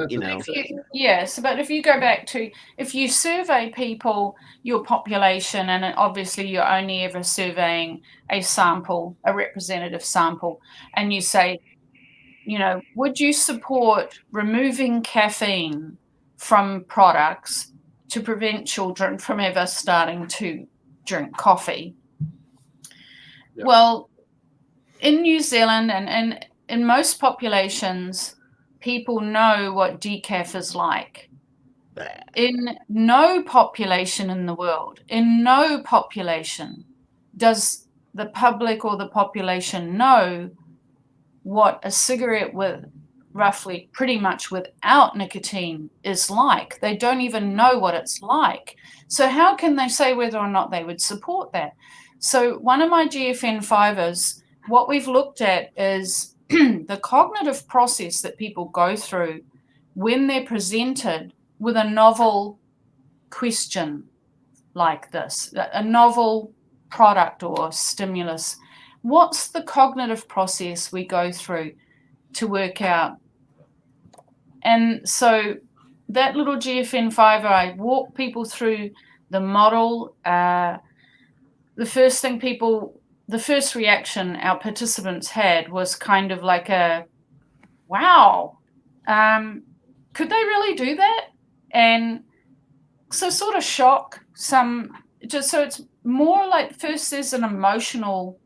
Speaker 2: yes, but if you go back to, if you survey people, your population, and obviously you're only ever surveying a representative sample, and you say, would you support removing caffeine from products to prevent children from ever starting to drink coffee? Yep. Well, in New Zealand and in most populations, people know what decaf is like. In no population in the world, does the public or the population know what a cigarette with roughly pretty much without nicotine is like. They don't even know what it's like. So how can they say whether or not they would support that? So one of my GFN fibers, what we've looked at is the cognitive process that people go through when they're presented with a novel question like this, a novel product or stimulus. What's the cognitive process we go through to work out? And so that little GFN5, I walk people through the model. The first reaction our participants had was kind of like a, wow, could they really do that? And so sort of shock, so it's more like first there's an emotional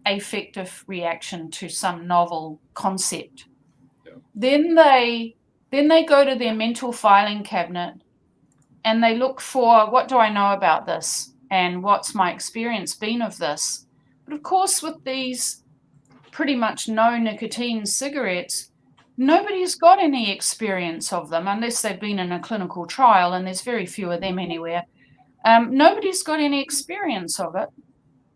Speaker 2: affective reaction to some novel concept. Yeah. Then they go to their mental filing cabinet and they look for, what do I know about this? And what's my experience been of this? But of course, with these pretty much no nicotine cigarettes, nobody's got any experience of them unless they've been in a clinical trial, and there's very few of them anywhere. Nobody's got any experience of it.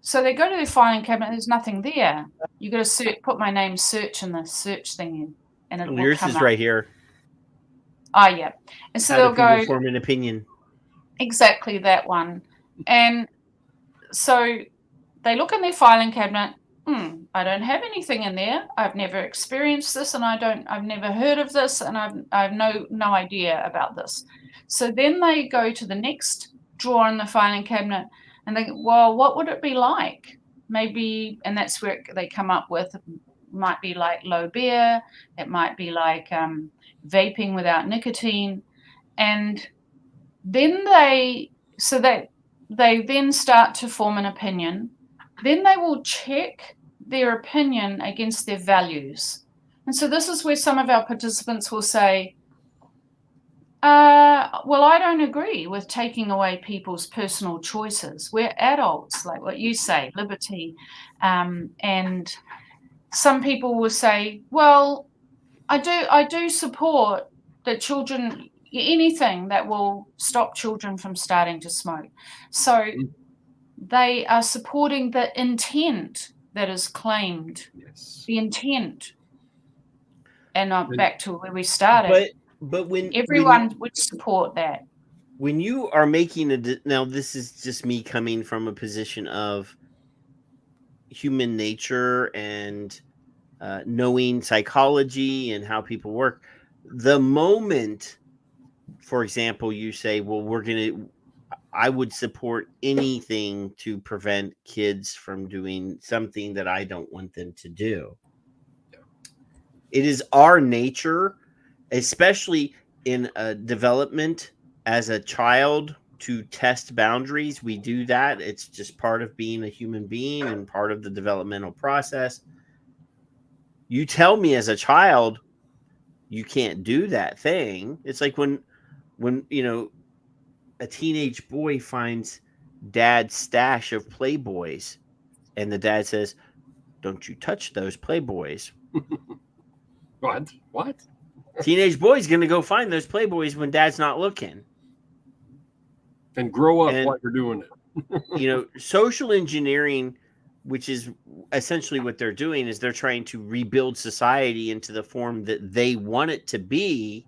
Speaker 2: So they go to their filing cabinet, there's nothing there. You got to put my name search in the search thing, and it will
Speaker 3: yours
Speaker 2: come
Speaker 3: is
Speaker 2: up.
Speaker 3: Right here.
Speaker 2: Oh, yeah. And so
Speaker 3: How
Speaker 2: they'll go
Speaker 3: form an opinion.
Speaker 2: Exactly that one. And so they look in their filing cabinet. I don't have anything in there. I've never experienced this, and I've never heard of this, and I've no idea about this. So then they go to the next drawer in the filing cabinet, and they go, well, what would it be like? Maybe, and that's where they come up with, it might be like low beer, it might be like vaping without nicotine, and then they then start to form an opinion. Then they will check their opinion against their values. And so this is where some of our participants will say, well, I don't agree with taking away people's personal choices. We're adults, like what you say, liberty. And some people will say, well, I do support that children, anything that will stop children from starting to smoke. So they are supporting the intent that is claimed. Yes. The intent. And back to where we started.
Speaker 3: But when
Speaker 2: everyone would support that.
Speaker 3: When you are making now this is just me coming from a position of human nature and knowing psychology and how people work. The moment, for example, you say, well, I would support anything to prevent kids from doing something that I don't want them to do. Yeah. It is our nature, especially in development as a child, to test boundaries. We do that. It's just part of being a human being and part of the developmental process. You tell me as a child, you can't do that thing. It's like when a teenage boy finds dad's stash of Playboys and the dad says, don't you touch those Playboys.
Speaker 4: What?
Speaker 3: Teenage boy's going to go find those Playboys when dad's not looking.
Speaker 4: And grow up while you're doing
Speaker 3: it. Social engineering, which is essentially what they're doing, is they're trying to rebuild society into the form that they want it to be.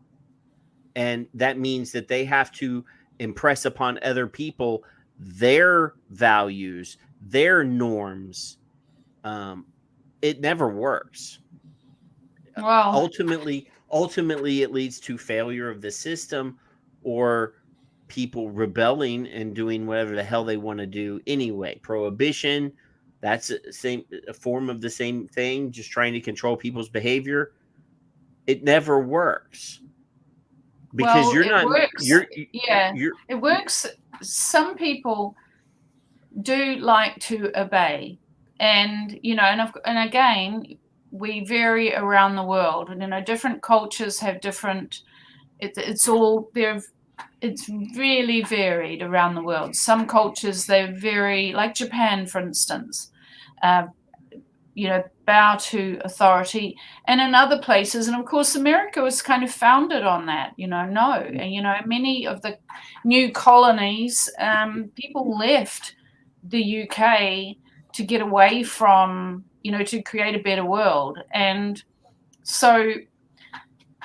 Speaker 3: And that means that they have to impress upon other people their values, their norms. It never works.
Speaker 2: Wow.
Speaker 3: Ultimately, it leads to failure of the system or people rebelling and doing whatever the hell they want to do anyway. Prohibition, that's a form of the same thing, just trying to control people's behavior. It never works. Because
Speaker 2: it works. Some people do like to obey, and and again, we vary around the world, and different cultures have different. It's really varied around the world. Some cultures, they're very, like Japan, for instance, bow to authority. And in other places, and of course, America was kind of founded on that, no. And, many of the new colonies, people left the UK to get away from, to create a better world. And so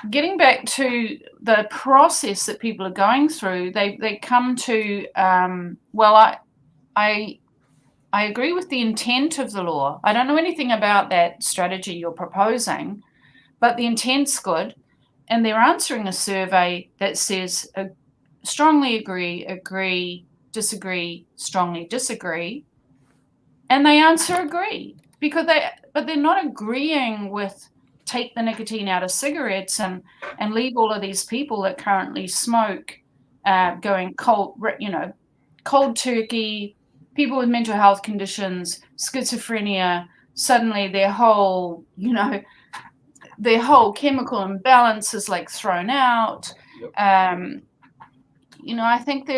Speaker 2: getting back to the process that people are going through, they come to, I agree with the intent of the law. I don't know anything about that strategy you're proposing, but the intent's good. And they're answering a survey that says strongly agree, disagree, strongly disagree. And they answer agree, but they're not agreeing with take the nicotine out of cigarettes and leave all of these people that currently smoke going cold turkey, people with mental health conditions, schizophrenia, suddenly their whole chemical imbalance is like thrown out. Yep. I think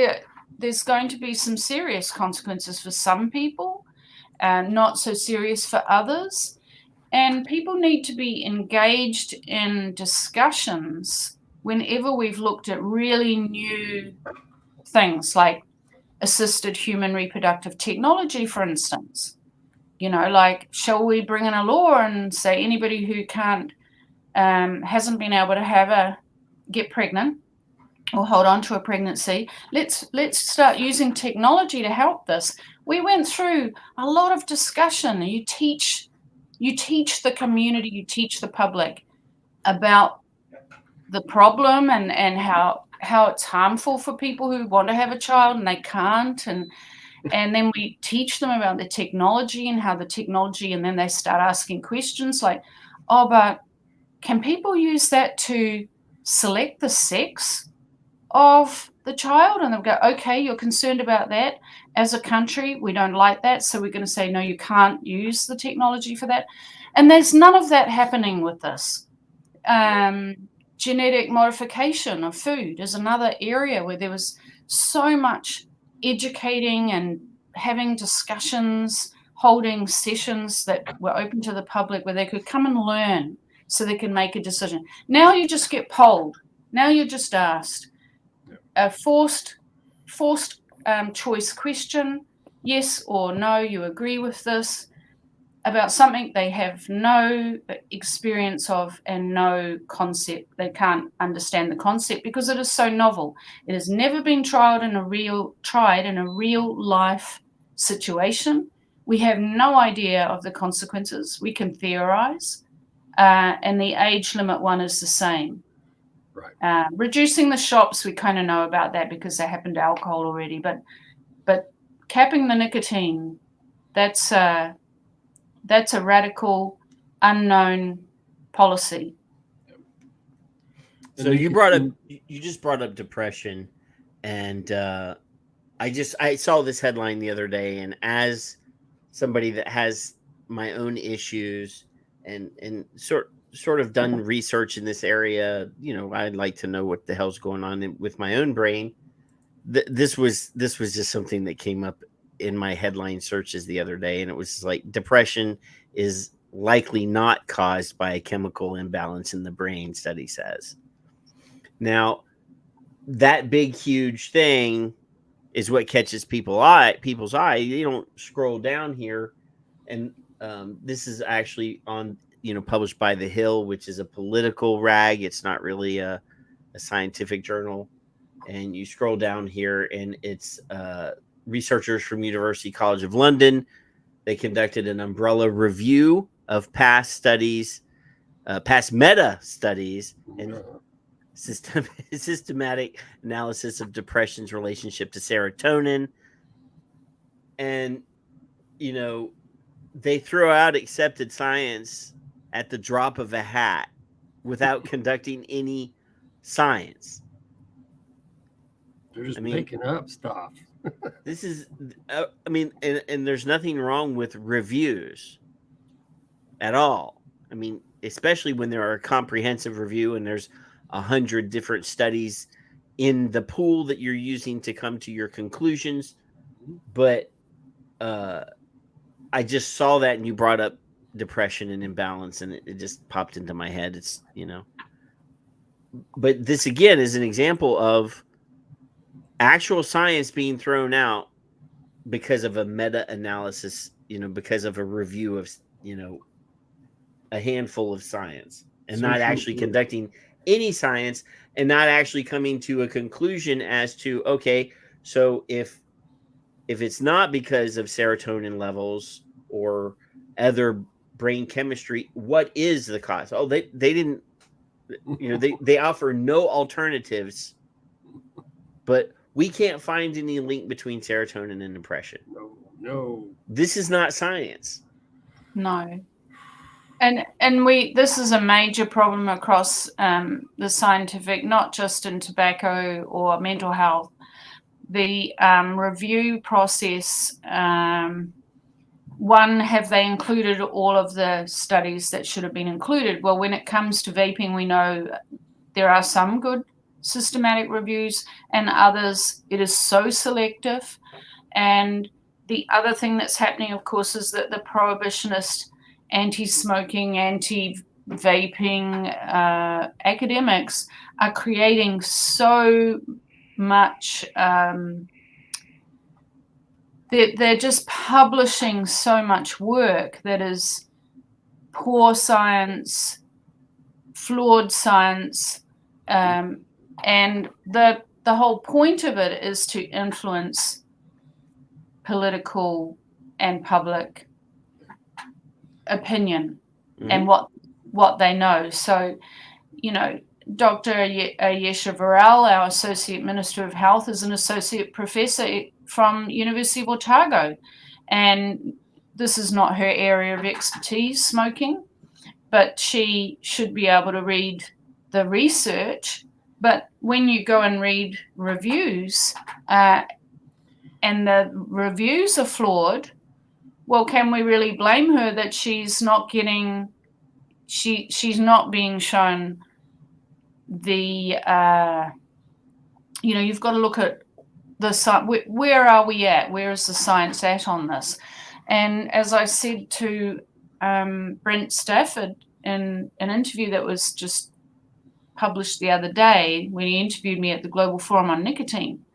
Speaker 2: there's going to be some serious consequences for some people, not so serious for others. And people need to be engaged in discussions whenever we've looked at really new things like assisted human reproductive technology, for instance. Like, shall we bring in a law and say anybody who hasn't been able to get pregnant or hold on to a pregnancy, let's start using technology to help this. We went through a lot of discussion. You teach the community, you teach the public about the problem and how it's harmful for people who want to have a child and they can't, and then we teach them about the technology and how the technology, and then they start asking questions like, oh, but can people use that to select the sex of the child? And they'll go, okay, you're concerned about that. As a country, we don't like that, so we're going to say, no, you can't use the technology for that. And there's none of that happening with this. Genetic modification of food is another area where there was so much educating and having discussions, holding sessions that were open to the public where they could come and learn so they can make a decision. Now you just get polled. Now you're just asked a forced choice question, yes or no, you agree with this, about something they have no experience of and no concept. They can't understand the concept because it is so novel. It has never been tried in a real life situation. We have no idea of the consequences. We can theorize, and the age limit one is the same. Right. Reducing the shops, we kind of know about that because they happened to alcohol already. But capping the nicotine, that's a radical, unknown policy.
Speaker 3: So you just brought up depression, and I saw this headline the other day, and as somebody that has my own issues and sort of done research in this area, I'd like to know what the hell's going on with my own brain. This was just something that came up in my headline searches the other day, and it was like, depression is likely not caused by a chemical imbalance in the brain, study says. Now, that big huge thing is what catches people's eye. They don't scroll down here, and this is actually on published by The Hill, which is a political rag. It's not really a scientific journal. And you scroll down here, and it's researchers from University College of London. They conducted an umbrella review of past meta studies, and systematic analysis of depression's relationship to serotonin. And, they throw out accepted science at the drop of a hat without conducting any science.
Speaker 4: They're just making up stuff.
Speaker 3: This is, and there's nothing wrong with reviews at all. Especially when there are a comprehensive review and there's 100 different studies in the pool that you're using to come to your conclusions. But I just saw that, and you brought up depression and imbalance, and it just popped into my head. It's, but this again is an example of actual science being thrown out because of a meta-analysis, because of a review of a handful of science and not actually conducting any science and not actually coming to a conclusion as to, okay, so if it's not because of serotonin levels or other brain chemistry, what is the cause? Oh, they didn't, they offer no alternatives, but we can't find any link between serotonin and depression.
Speaker 4: No.
Speaker 3: This is not science.
Speaker 2: No. And this is a major problem across the scientific, not just in tobacco or mental health. The review process, one, have they included all of the studies that should have been included? Well, when it comes to vaping, we know there are some good systematic reviews and others, it is so selective. And the other thing that's happening, of course, is that the prohibitionist, anti-smoking, anti-vaping academics are creating so much, they're just publishing so much work that is poor science, flawed science, and the whole point of it is to influence political and public opinion and what they know. So, Dr. Yesha Varel, our Associate Minister of Health, is an associate professor from University of Otago. And this is not her area of expertise, smoking, but she should be able to read the research. But when you go and read reviews, and the reviews are flawed, well, can we really blame her that she's not getting, she's not being shown the, you've got to look at the, where are we at? Where is the science at on this? And as I said to Brent Stafford in an interview that was just published the other day when he interviewed me at the Global Forum on Nicotine,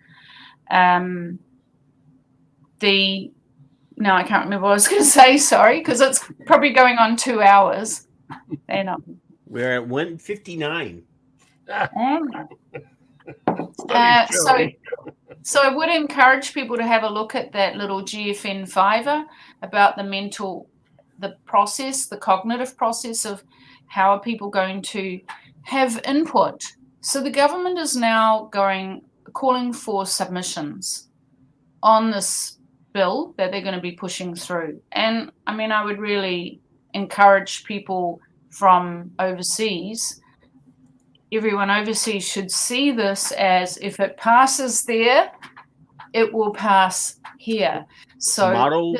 Speaker 2: now I can't remember what I was going to say, sorry, because it's probably going on 2 hours.
Speaker 3: We're at 1:59.
Speaker 2: So I would encourage people to have a look at that little GFN 5er about the process, the cognitive process of how are people going to have input. So the government is now calling for submissions on this bill that they're going to be pushing through. And I mean, I would really encourage people from overseas, everyone overseas should see this as, if it passes there, it will pass here. So
Speaker 3: model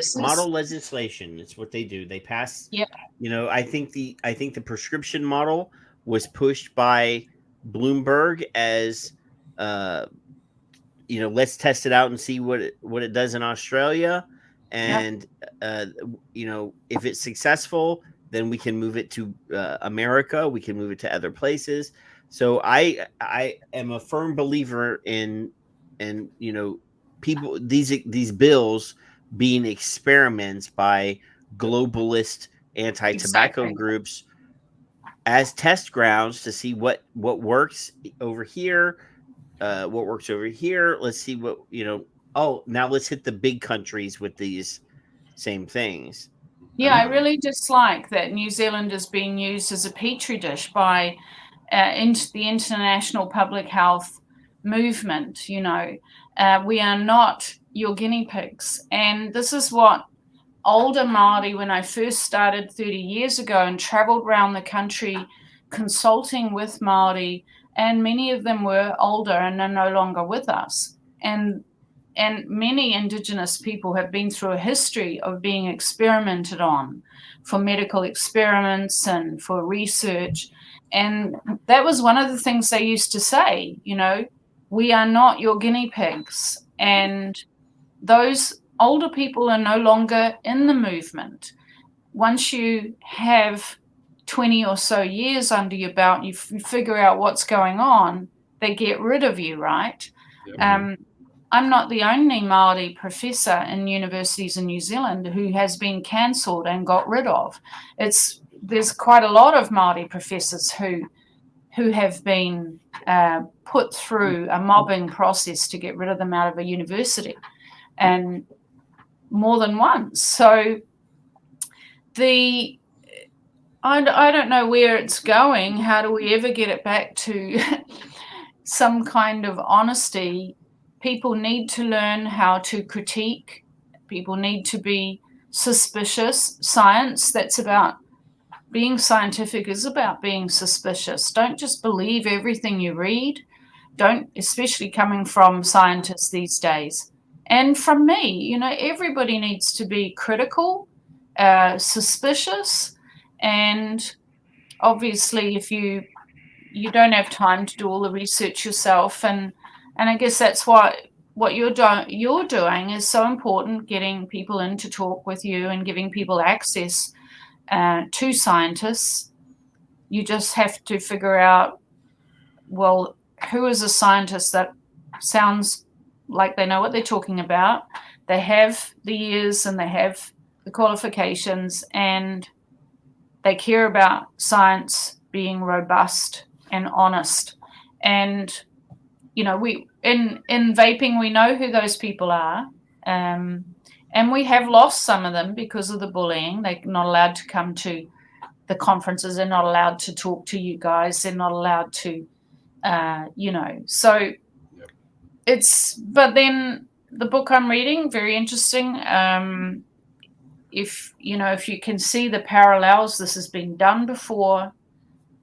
Speaker 3: legislation. It's what they do. They pass.
Speaker 2: Yep.
Speaker 3: I think the prescription model was pushed by Bloomberg as, let's test it out and see what it does in Australia. And, if it's successful, then we can move it to America. We can move it to other places. So I am a firm believer in people, these bills being experiments by globalist anti-tobacco groups as test grounds to see what works over here, what works over here. Let's see what, now let's hit the big countries with these same things.
Speaker 2: Yeah, I really dislike that New Zealand is being used as a petri dish by the international public health movement. We are not your guinea pigs. And this is what older Māori, when I first started 30 years ago and traveled around the country consulting with Māori, and many of them were older and are no longer with us. And many Indigenous people have been through a history of being experimented on for medical experiments and for research. And that was one of the things they used to say, we are not your guinea pigs. And those older people are no longer in the movement. Once you have 20 or so years under your belt, you figure out what's going on, they get rid of you, right? Yep. I'm not the only Māori professor in universities in New Zealand who has been cancelled and got rid of. There's quite a lot of Māori professors who have been put through a mobbing process to get rid of them out of a university, and more than once. So I don't know where it's going. How do we ever get it back to some kind of honesty? People need to learn how to critique. People need to be suspicious. Science, that's about being scientific, is about being suspicious. Don't just believe everything you read. Don't, especially coming from scientists these days. And from me, everybody needs to be critical, suspicious, and obviously if you don't have time to do all the research yourself, and I guess that's what you're doing is so important, getting people in to talk with you and giving people access to scientists. You just have to figure out, well, who is a scientist that sounds like they know what they're talking about, they have the years and they have the qualifications, and they care about science being robust and honest. And we in vaping, we know who those people are, and we have lost some of them because of the bullying. They're not allowed to come to the conferences. They're not allowed to talk to you guys. They're not allowed to, So but then the book I'm reading, very interesting. If you can see the parallels, this has been done before.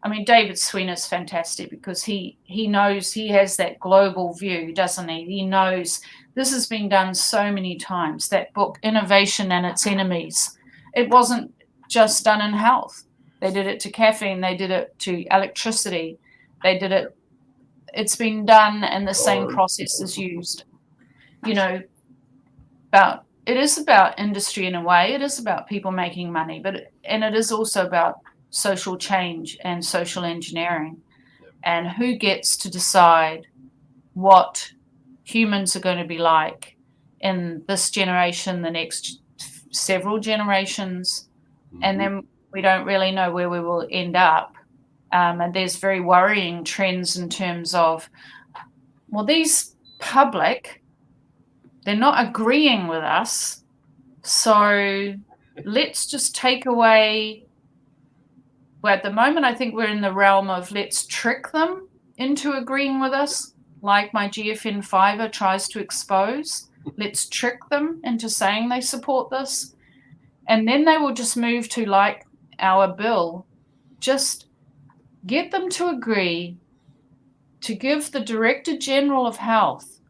Speaker 2: I mean, David Sweeney's fantastic because he knows, he has that global view, doesn't he? He knows this has been done so many times. That book, Innovation and Its Enemies, it wasn't just done in health. They did it to caffeine. They did it to electricity. They did it. It's been done, and the same process is used. It is about industry in a way. It is about people making money, and it is also about social change and social engineering, and who gets to decide what humans are going to be like in this generation, the next several generations, and then we don't really know where we will end up. And there's very worrying trends in terms of, well, these public, they're not agreeing with us, so let's just take away. Well, at the moment, I think we're in the realm of let's trick them into agreeing with us, like my GFN fiber tries to expose. Let's trick them into saying they support this. And then they will just move to, like our bill, just get them to agree to give the Director General of Health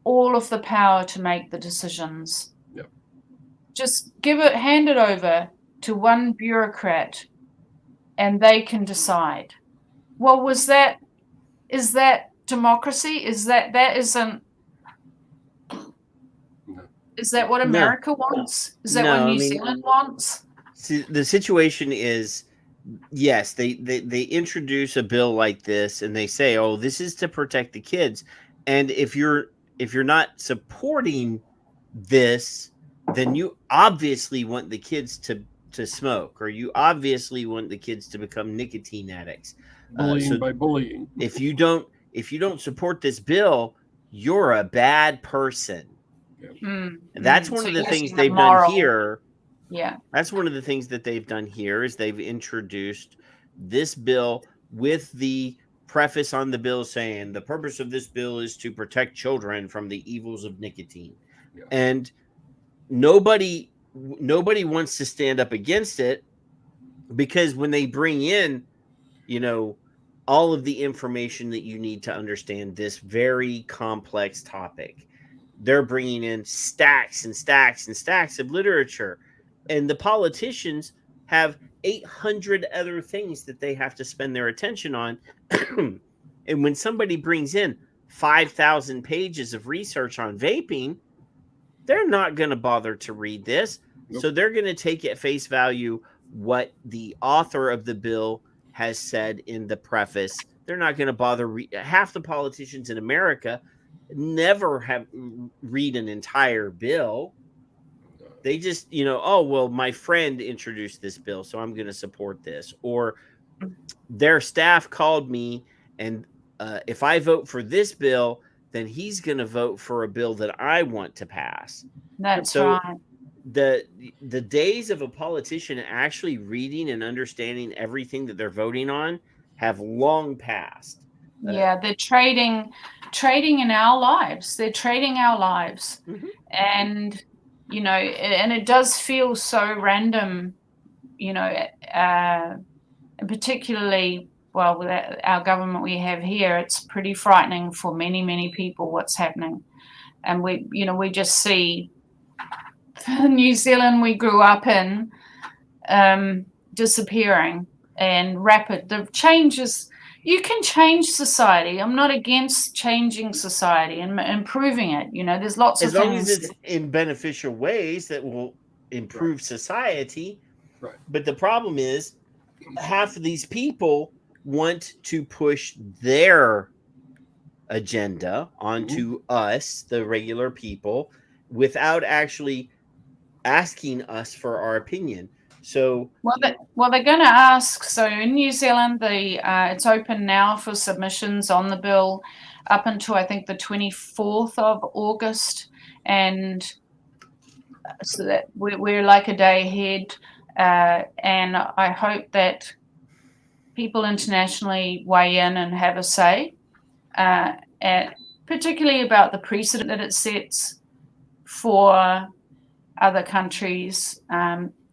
Speaker 2: all of the power to make the decisions.
Speaker 4: Yep.
Speaker 2: Just hand it over to one bureaucrat, and they can decide. Well, is that democracy? Is that isn't? Is that what America wants? Is that what New Zealand wants?
Speaker 3: See, the situation is, yes, they introduce a bill like this, and they say, "Oh, this is to protect the kids." And if you're not supporting this, then you obviously want the kids to smoke, or you obviously want the kids to become nicotine addicts.
Speaker 4: Bullying by bullying.
Speaker 3: If you don't support this bill, you're a bad person. And that's one of the things they've done here.
Speaker 2: Yeah.
Speaker 3: That's one of the things that they've done here is they've introduced this bill with the preface on the bill saying the purpose of this bill is to protect children from the evils of nicotine. Yeah. And nobody wants to stand up against it, because when they bring in, all of the information that you need to understand this very complex topic, they're bringing in stacks and stacks and stacks of literature, and the politicians have 800 other things that they have to spend their attention on. And when somebody brings in 5,000 pages of research on vaping, they're not going to bother to read this. Nope. So they're going to take at face value what the author of the bill has said in the preface. They're not going to bother. Half the politicians in America, never have read an entire bill. They just, oh, well, my friend introduced this bill, so I'm going to support this. Or their staff called me, and if I vote for this bill, then he's going to vote for a bill that I want to pass.
Speaker 2: That's right.
Speaker 3: The days of a politician actually reading and understanding everything that they're voting on have long passed.
Speaker 2: Yeah, they're trading in our lives. They're trading our lives.
Speaker 3: Mm-hmm.
Speaker 2: And, and it does feel so random, and particularly, well, with our government we have here, it's pretty frightening for many, many people what's happening. And we just see New Zealand we grew up in disappearing, and the changes. You can change society. I'm not against changing society and improving it. There's lots of things.
Speaker 3: As long as it's in beneficial ways that will improve society.
Speaker 4: Right.
Speaker 3: But the problem is, half of these people want to push their agenda onto us, the regular people, without actually asking us for our opinion. So
Speaker 2: they're going to ask. So in New Zealand, it's open now for submissions on the bill up until I think the 24th of August, and so that we're like a day ahead. And I hope that people internationally weigh in and have a say, particularly about the precedent that it sets for other countries.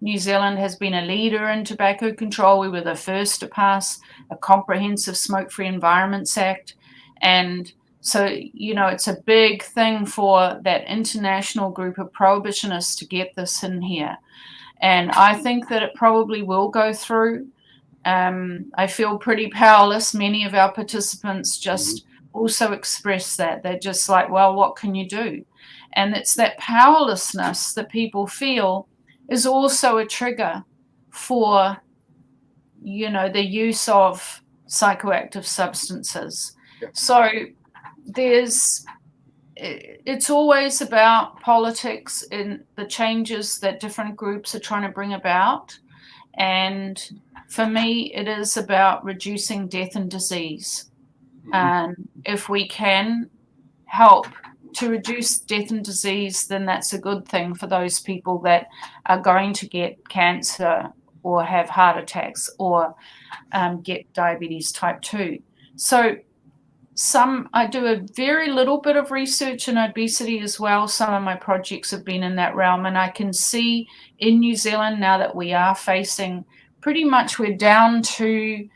Speaker 2: New Zealand has been a leader in tobacco control. We were the first to pass a comprehensive Smoke-Free Environments Act. And so, it's a big thing for that international group of prohibitionists to get this in here. And I think that it probably will go through. I feel pretty powerless. Many of our participants just also express that. They're just like, well, what can you do? And it's that powerlessness that people feel is also a trigger for, the use of psychoactive substances.
Speaker 4: Yeah.
Speaker 2: So it's always about politics in the changes that different groups are trying to bring about. And for me, it is about reducing death and disease. And if we can help to reduce death and disease, then that's a good thing for those people that are going to get cancer or have heart attacks or get diabetes type 2. So I do a very little bit of research in obesity as well. Some of my projects have been in that realm, and I can see in New Zealand now that we are facing pretty much, we're down to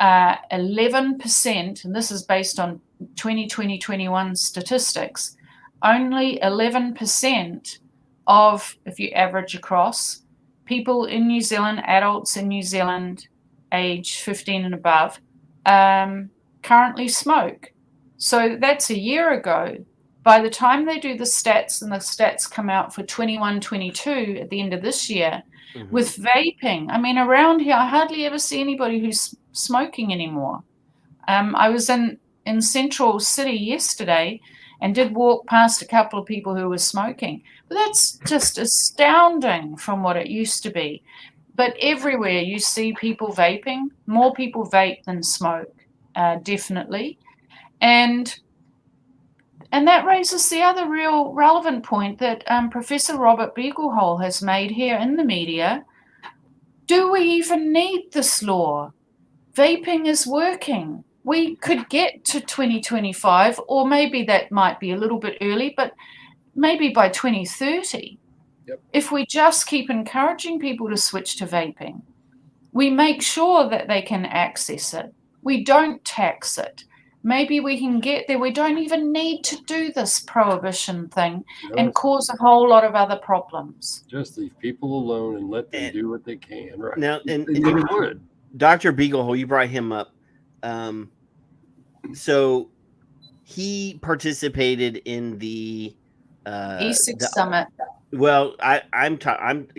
Speaker 2: 11%, and this is based on 2020-21 statistics. Only 11% of, if you average across, people in New Zealand, adults in New Zealand, age 15 and above, currently smoke. So that's a year ago. By the time they do the stats, and the stats come out for 21-22 at the end of this year, with vaping, I mean, around here, I hardly ever see anybody who's smoking anymore. I was in Central City yesterday and did walk past a couple of people who were smoking. But that's just astounding from what it used to be. But everywhere you see people vaping, more people vape than smoke, definitely. And that raises the other real relevant point that Professor Robert Beaglehole has made here in the media. Do we even need this law? Vaping is working. We could get to 2025, or maybe that might be a little bit early, but maybe by 2030.
Speaker 4: Yep.
Speaker 2: If we just keep encouraging people to switch to vaping, we make sure that they can access it. We don't tax it. Maybe we can get there. We don't even need to do this prohibition thing and cause a whole lot of other problems.
Speaker 4: Just leave people alone and let them do what they can. Right.
Speaker 3: Now, and
Speaker 4: you would.
Speaker 3: Dr. Beaglehole, you brought him up. So he participated in the
Speaker 2: E6 Summit.
Speaker 3: Well, I'm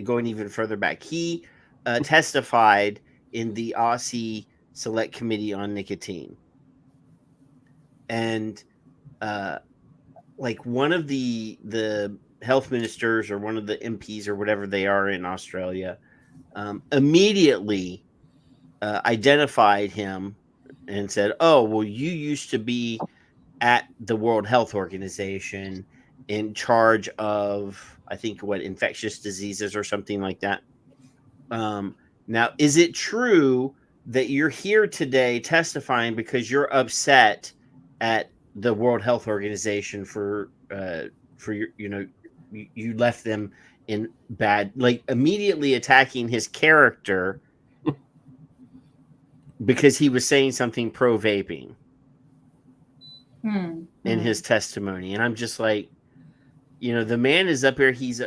Speaker 3: going even further back. He testified in the Aussie Select Committee on Nicotine, and like one of the health ministers or one of the MPs or whatever they are in Australia immediately identified him and said, "Oh, well, you used to be at the World Health Organization in charge of, I think, what, infectious diseases or something like that. Now, is it true that you're here today testifying because you're upset at the World Health Organization for your, you left them in bad, like immediately attacking his character because he was saying something pro vaping in his testimony?" And I'm just like, the man is up here. He's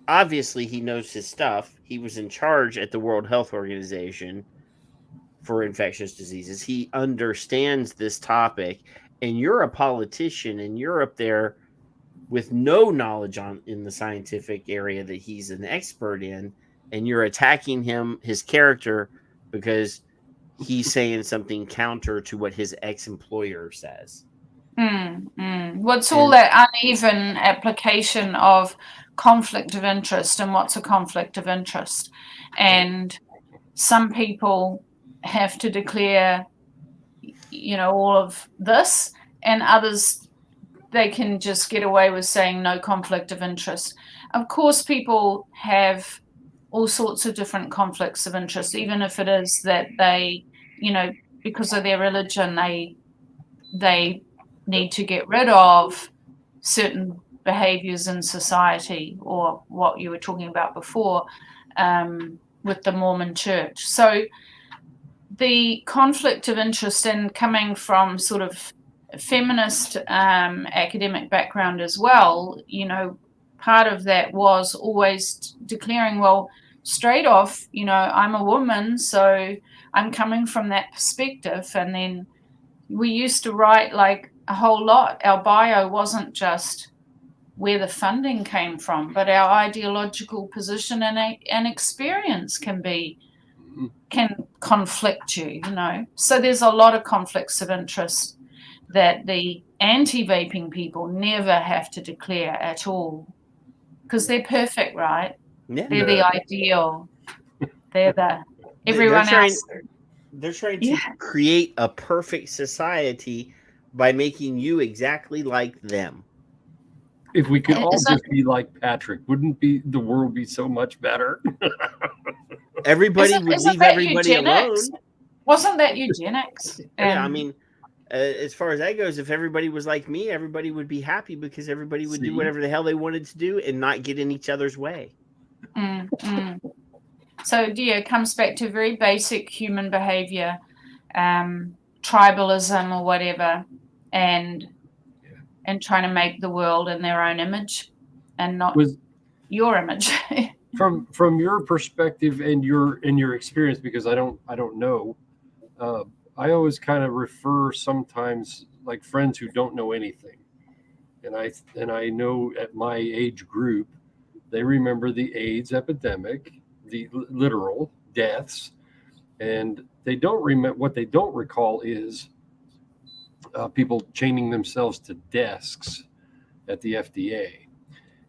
Speaker 3: obviously he knows his stuff. He was in charge at the World Health Organization for infectious diseases. He understands this topic, and you're a politician, and you're up there with no knowledge in the scientific area that he's an expert in, and you're attacking his character because he's saying something counter to what his ex-employer says.
Speaker 2: What's all that uneven application of conflict of interest, and what's a conflict of interest? And some people have to declare, all of this, and others, they can just get away with saying no conflict of interest. Of course, people have all sorts of different conflicts of interest, even if it is that they, because of their religion, they need to get rid of certain behaviors in society, or what you were talking about before with the Mormon church. So the conflict of interest, and coming from sort of a feminist academic background as well, part of that was always declaring, well, straight off, I'm a woman, so I'm coming from that perspective. And then we used to write like a whole lot. Our bio wasn't just where the funding came from, but our ideological position and experience can conflict you, So there's a lot of conflicts of interest that the anti-vaping people never have to declare at all, because they're perfect, right?
Speaker 3: Yeah.
Speaker 2: They're the ideal. They're everyone else.
Speaker 3: They're trying to create a perfect society by making you exactly like them.
Speaker 4: If we could all just be like Patrick, wouldn't the world be so much better?
Speaker 3: Everybody would leave everybody alone.
Speaker 2: Wasn't that eugenics?
Speaker 3: Yeah, I mean, as far as that goes, if everybody was like me, everybody would be happy because everybody would do whatever the hell they wanted to do and not get in each other's way.
Speaker 2: So, it comes back to very basic human behavior, tribalism or whatever, and trying to make the world in their own image and not your image.
Speaker 4: From your perspective and your experience, because I don't know, I always kind of refer sometimes like friends who don't know anything, and I know at my age group, they remember the AIDS epidemic, the literal deaths, and they don't remember. What they don't recall is people chaining themselves to desks at the FDA,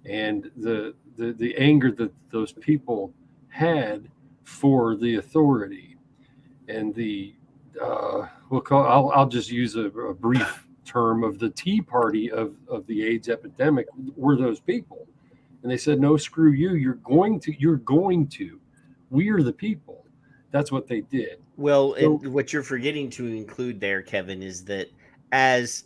Speaker 4: and the anger that those people had for the authority, and I'll just use a brief term of the Tea Party of the AIDS epidemic were those people. And they said, no, screw you. You're going to. We're the people. That's what they did.
Speaker 3: Well, what you're forgetting to include there, Kevin, is that as,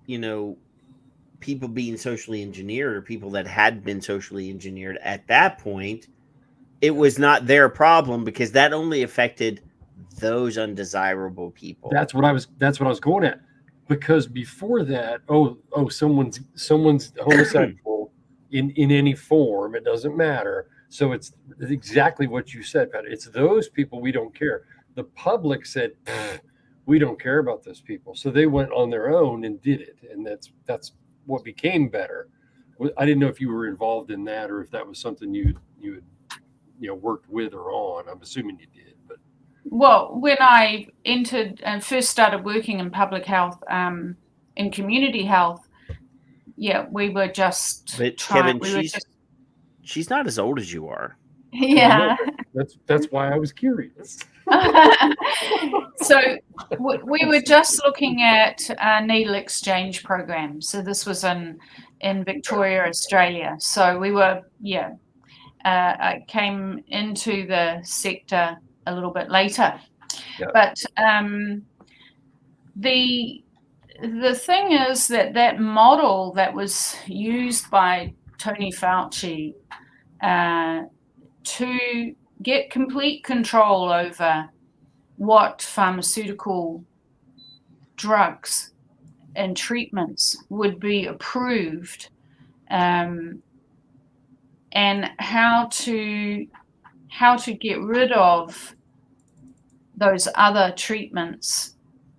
Speaker 3: people being socially engineered, or people that had been socially engineered at that point, it was not their problem, because that only affected those undesirable people.
Speaker 4: That's what I was going at. Because before that, someone's homosexual in any form, it doesn't matter. So it's exactly what you said, Pat. It's those people we don't care. The public said, we don't care about those people. So they went on their own and did it. And that's what became better. I didn't know if you were involved in that, or if that was something you had worked with or on. I'm assuming you did. But
Speaker 2: well, when I entered and first started working in public health, in community health, we were just
Speaker 3: But
Speaker 2: trying.
Speaker 3: Kevin, she's not as old as you are.
Speaker 2: Yeah.
Speaker 4: That's why I was curious.
Speaker 2: So we were just looking at needle exchange programs. So this was in Victoria, Australia. So we were, I came into the sector a little bit later.
Speaker 4: Yeah.
Speaker 2: But the thing is that model that was used by Tony Fauci to get complete control over what pharmaceutical drugs and treatments would be approved, and how to get rid of those other treatments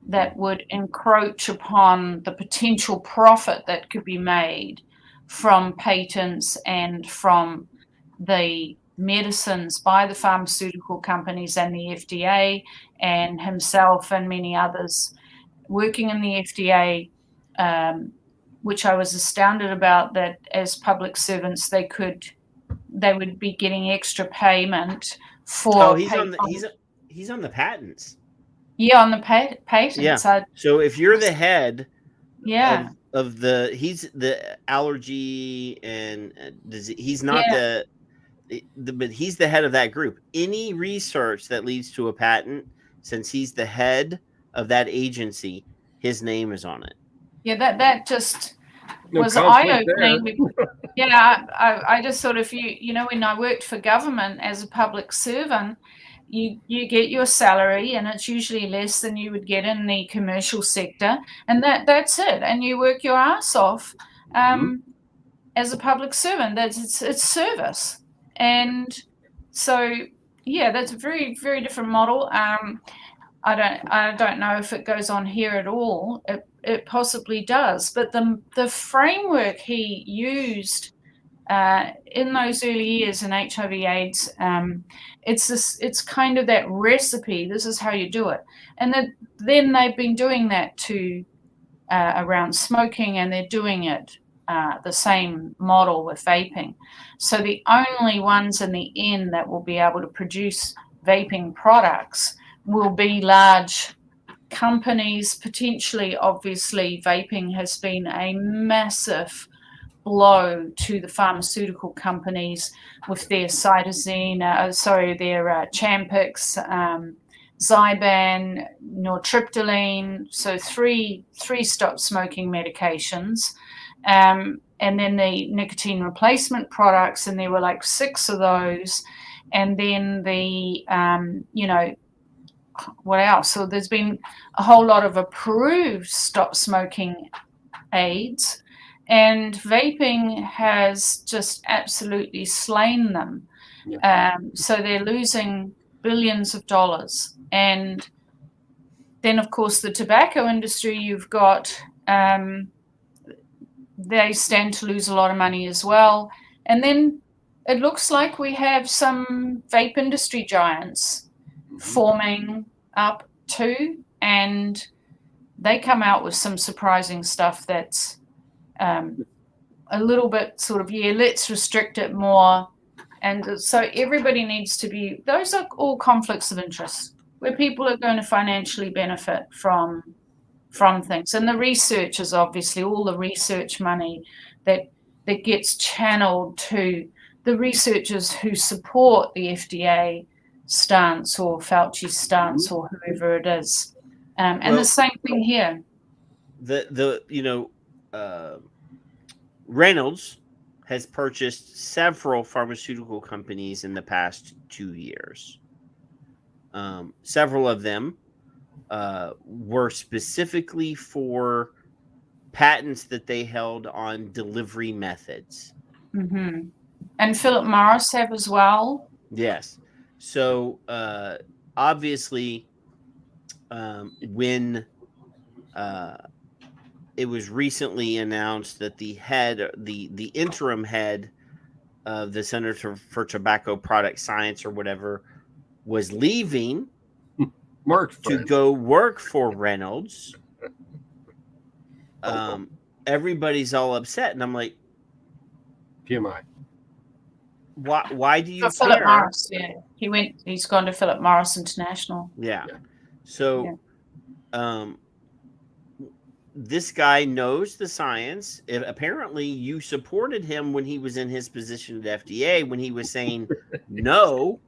Speaker 2: that would encroach upon the potential profit that could be made from patents and from the medicines by the pharmaceutical companies and the FDA, and himself and many others working in the FDA, which I was astounded about, that as public servants they would be getting extra payment for.
Speaker 3: He's on the patents.
Speaker 2: Yeah, on the patents.
Speaker 3: Yeah. So if you're the head, of the, he's the allergy and disease. He's not but he's the head of that group. Any research that leads to a patent, since he's the head of that agency, his name is on it.
Speaker 2: Yeah, that just was eye-opening. I just sort of, when I worked for government as a public servant, you get your salary, and it's usually less than you would get in the commercial sector, and that's it. And you work your ass off as a public servant. It's service. And so, that's a very, very different model. I don't know if it goes on here at all. It possibly does. But the framework he used in those early years in HIV/AIDS, it's kind of that recipe. This is how you do it. And then they've been doing that to around smoking, and they're doing it the same model with vaping. So the only ones in the end that will be able to produce vaping products will be large companies, potentially. Obviously, vaping has been a massive blow to the pharmaceutical companies with their cytosine, their Champix, Zyban, nortriptyline, so three stop smoking medications. And then the nicotine replacement products, and there were like 6 of those. And then the, what else? So there's been a whole lot of approved stop smoking aids, and vaping has just absolutely slain them.
Speaker 4: Yeah.
Speaker 2: So they're losing billions of dollars. And then, of course, the tobacco industry, you've got... they stand to lose a lot of money as well. And then it looks like we have some vape industry giants forming up too, and they come out with some surprising stuff that's a little bit sort of, let's restrict it more. And so everybody needs to be, those are all conflicts of interest where people are going to financially benefit from things. And the research is obviously all the research money that gets channeled to the researchers who support the FDA stance or Fauci's stance or whoever it is. And the same thing here.
Speaker 3: Reynolds has purchased several pharmaceutical companies in the past 2 years. Several of them were specifically for patents that they held on delivery methods.
Speaker 2: Mm-hmm. And Philip Morris have as well.
Speaker 3: Yes. So obviously, when it was recently announced that the interim head of the Center for Tobacco Product Science or whatever was leaving to go work for Reynolds, everybody's all upset, and I'm like,
Speaker 4: PMI.
Speaker 3: Why do you
Speaker 2: For Philip
Speaker 3: care?
Speaker 2: Morris, yeah. He's gone to Philip Morris International.
Speaker 3: Yeah. So this guy knows the science. Apparently you supported him when he was in his position at FDA, when he was saying no.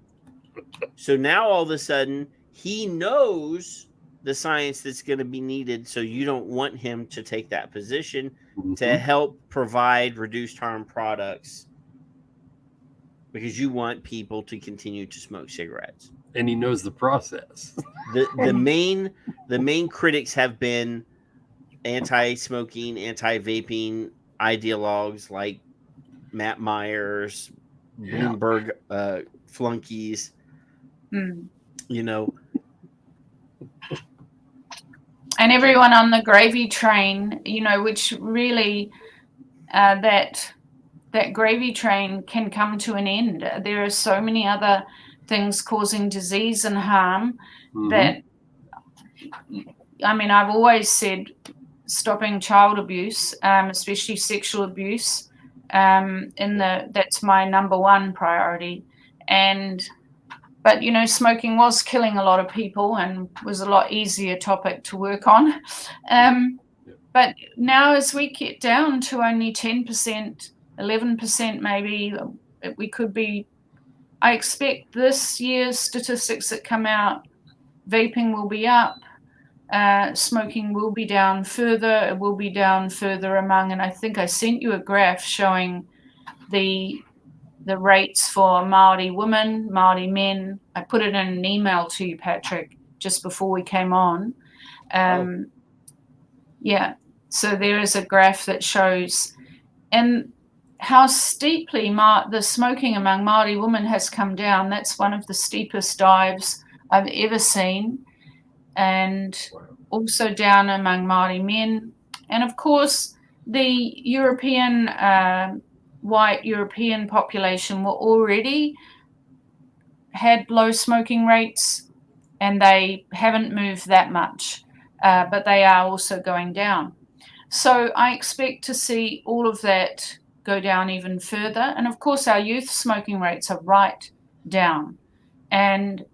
Speaker 3: So now all of a sudden he knows the science that's going to be needed. So you don't want him to take that position to help provide reduced harm products, because you want people to continue to smoke cigarettes.
Speaker 4: And he knows the process.
Speaker 3: The main critics have been anti-smoking, anti-vaping ideologues like Matt Myers, Bloomberg flunkies, you know.
Speaker 2: And everyone on the gravy train, you know, which really that gravy train can come to an end. There are so many other things causing disease and harm that, I mean, I've always said stopping child abuse, especially sexual abuse, that's my number one priority. But, you know, smoking was killing a lot of people and was a lot easier topic to work on. But now as we get down to only 10%, 11% maybe, we could be, I expect this year's statistics that come out, vaping will be up, smoking will be down further, it will be down further among, and I think I sent you a graph showing the rates for Māori women, Māori men. I put it in an email to you, Patrick, just before we came on. Yeah, so there is a graph that shows and how steeply the smoking among Māori women has come down. That's one of the steepest dives I've ever seen. And also down among Māori men. And of course, the European, white European population were already had low smoking rates, and they haven't moved that much, but they are also going down. So I expect to see all of that go down even further. And of course, our youth smoking rates are right down. And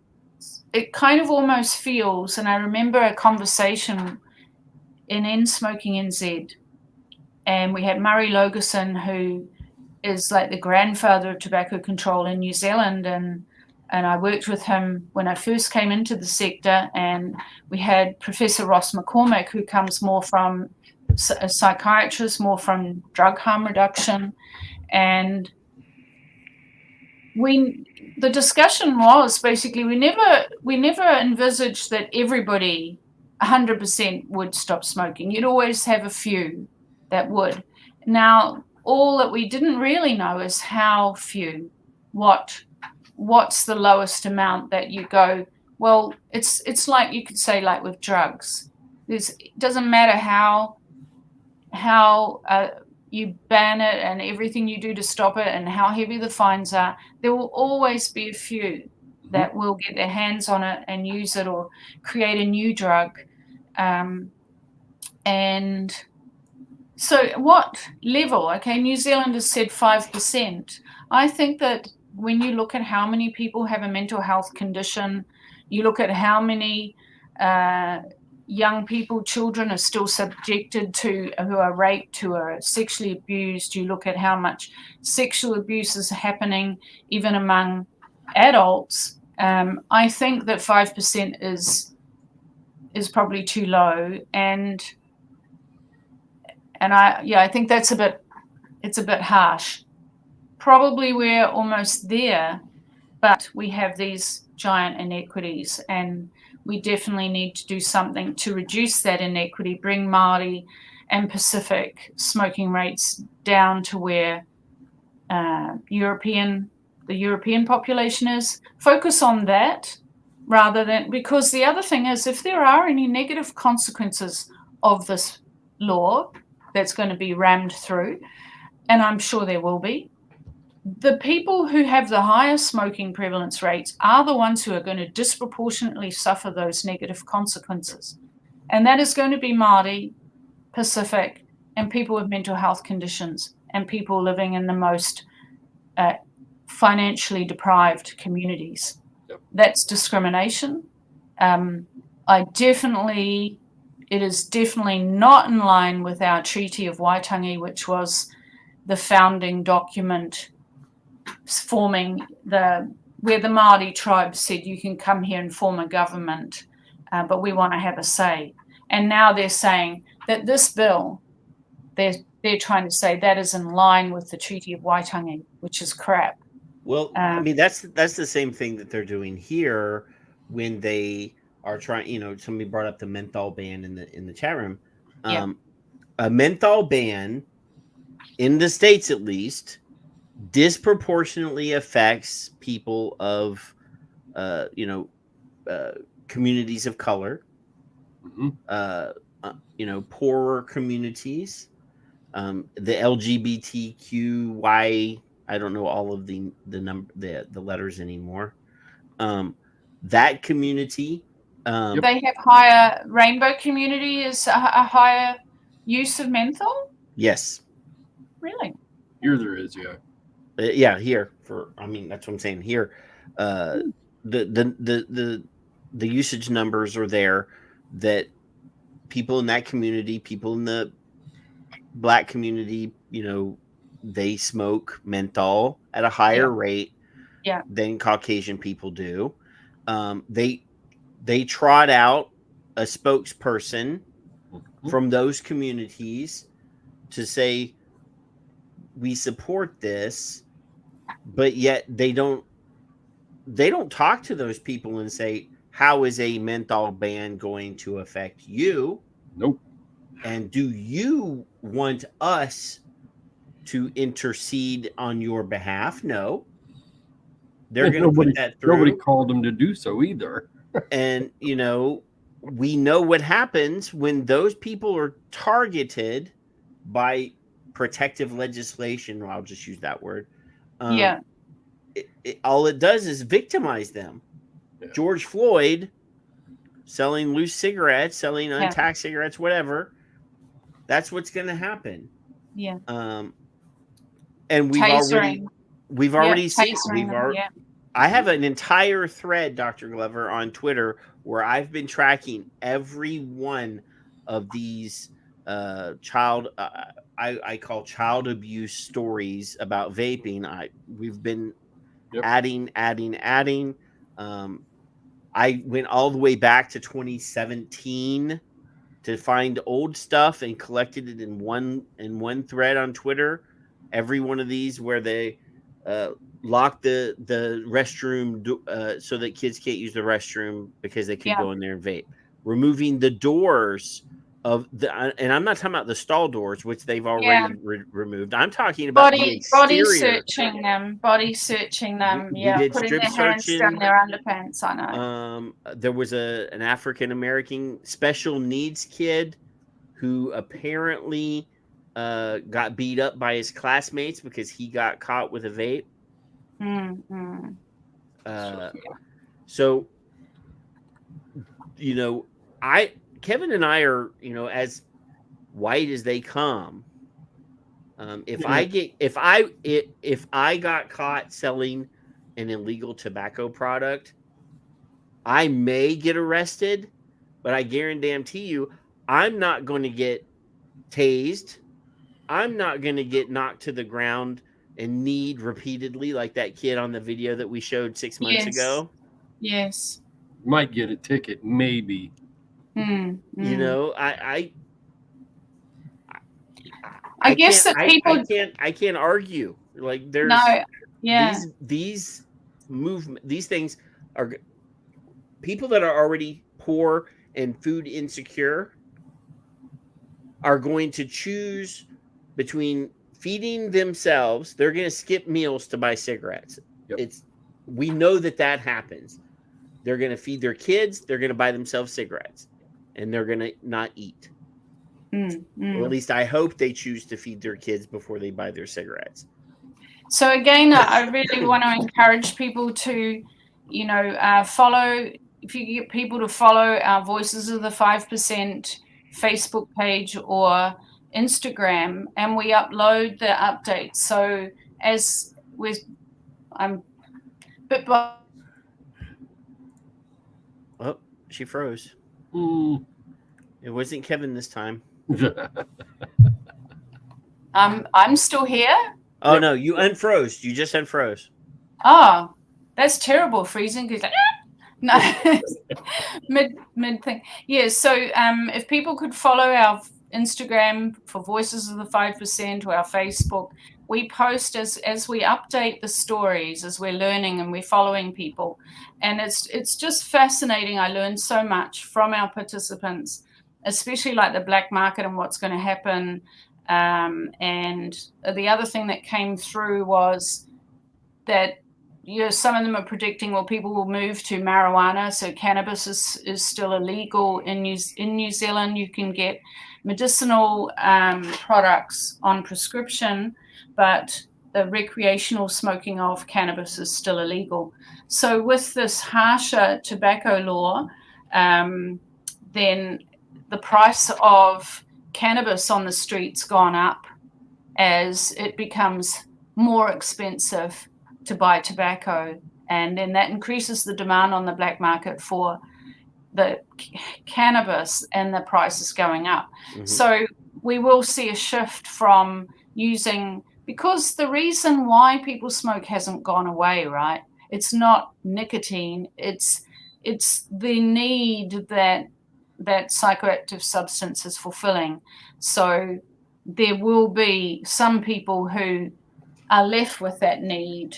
Speaker 2: it kind of almost feels, and I remember a conversation in Smoking NZ, and we had Murray Logerson, who is like the grandfather of tobacco control in New Zealand, and I worked with him when I first came into the sector, and we had Professor Ross McCormick, who comes more from a psychiatrist, more from drug harm reduction, and the discussion was basically we never envisaged that everybody 100% would stop smoking. You'd always have a few that would. Now, all that we didn't really know is how few, what's the lowest amount that you go, well, it's like you could say like with drugs. It doesn't matter how you ban it and everything you do to stop it and how heavy the fines are, there will always be a few that will get their hands on it and use it or create a new drug. And so what level? Okay, New Zealand has said 5%. I think that when you look at how many people have a mental health condition, you look at how many young people, children are still subjected to, who are raped, who are sexually abused. You look at how much sexual abuse is happening even among adults. I think that 5% is probably too low, and I think that's it's a bit harsh. Probably we're almost there, but we have these giant inequities, and we definitely need to do something to reduce that inequity, bring Māori and Pacific smoking rates down to where the European population is. Focus on that rather than, because the other thing is, if there are any negative consequences of this law that's going to be rammed through, and I'm sure there will be, the people who have the highest smoking prevalence rates are the ones who are going to disproportionately suffer those negative consequences. And that is going to be Māori, Pacific, and people with mental health conditions and people living in the most financially deprived communities.
Speaker 4: Yep.
Speaker 2: That's discrimination. It is definitely not in line with our Treaty of Waitangi, which was the founding document forming where the Māori tribe said you can come here and form a government, but we want to have a say. And now they're saying that this bill, they're trying to say that is in line with the Treaty of Waitangi, which is crap.
Speaker 3: Well, I mean, that's the same thing that they're doing here when they are trying. Somebody brought up the menthol ban in the chat room. A menthol ban in the States, at least, disproportionately affects people of communities of color, poorer communities, the LGBTQY. I don't know all of the letters anymore. That community.
Speaker 2: They have higher, rainbow community is a higher use of menthol?
Speaker 3: Yes.
Speaker 2: Really?
Speaker 4: Here there is, yeah.
Speaker 3: Here that's what I'm saying. Here, the usage numbers are there that people in that community, people in the Black community, they smoke menthol at a higher rate than Caucasian people do. They trot out a spokesperson from those communities to say we support this, but yet they don't talk to those people and say, how is a menthol ban going to affect you?
Speaker 4: Nope.
Speaker 3: And do you want us to intercede on your behalf? No. They're going to put that through.
Speaker 4: Nobody called them to do so either.
Speaker 3: And, we know what happens when those people are targeted by protective legislation. I'll just use that word. All it does is victimize them. Yeah. George Floyd selling loose cigarettes, selling untaxed cigarettes, whatever. That's what's going to happen.
Speaker 2: Yeah.
Speaker 3: And we've already seen. I have an entire thread, Dr. Glover, on Twitter where I've been tracking every one of these child. I call child abuse stories about vaping. We've been adding. I went all the way back to 2017 to find old stuff and collected it in one thread on Twitter. Every one of these where they lock the restroom so that kids can't use the restroom because they could go in there and vape. Removing the doors of and I'm not talking about the stall doors, which they've already removed. I'm talking about the exterior.
Speaker 2: Body searching them. Putting their hands down their underpants. I know.
Speaker 3: There was an African American special needs kid who apparently got beat up by his classmates because he got caught with a vape.
Speaker 2: Mm-hmm.
Speaker 3: So, Kevin and I are, as white as they come. If I got caught selling an illegal tobacco product, I may get arrested, but I guarantee you, I'm not going to get tased. I'm not going to get knocked to the ground and kneed repeatedly like that kid on the video that we showed 6 months ago.
Speaker 2: Yes.
Speaker 4: Might get a ticket, maybe.
Speaker 3: I guess that people I can't argue. Like there's these things are people that are already poor and food insecure are going to choose between feeding themselves. They're going to skip meals to buy cigarettes. Yep. We know that happens. They're going to feed their kids. They're going to buy themselves cigarettes, and they're going to not eat. Or at least I hope they choose to feed their kids before they buy their cigarettes.
Speaker 2: So again, I really want to encourage people to, follow. If you get people to follow our Voices of the 5% Facebook page or Instagram, and we upload the updates. So as I'm bit by.
Speaker 3: Oh, she froze.
Speaker 4: Mm.
Speaker 3: It wasn't Kevin this time.
Speaker 2: I'm still here.
Speaker 3: Oh
Speaker 4: Yep.
Speaker 3: no, you unfroze. You just unfroze.
Speaker 2: Oh, that's terrible. Freezing. Like, no, mid thing. Yeah. So if people could follow our Instagram for Voices of the 5% or our Facebook, we post as we update the stories, as we're learning and we're following people, and it's just fascinating. I learned so much from our participants, especially like the black market and what's going to happen. And the other thing that came through was that some of them are predicting, well, people will move to marijuana. So cannabis is still illegal in New Zealand. You can get medicinal products on prescription, but the recreational smoking of cannabis is still illegal. So with this harsher tobacco law, then the price of cannabis on the streets gone up as it becomes more expensive to buy tobacco, and then that increases the demand on the black market for the cannabis, and the price is going up. Mm-hmm. So we will see a shift from using, because the reason why people smoke hasn't gone away, right? It's not nicotine, it's the need that psychoactive substance is fulfilling. So there will be some people who are left with that need,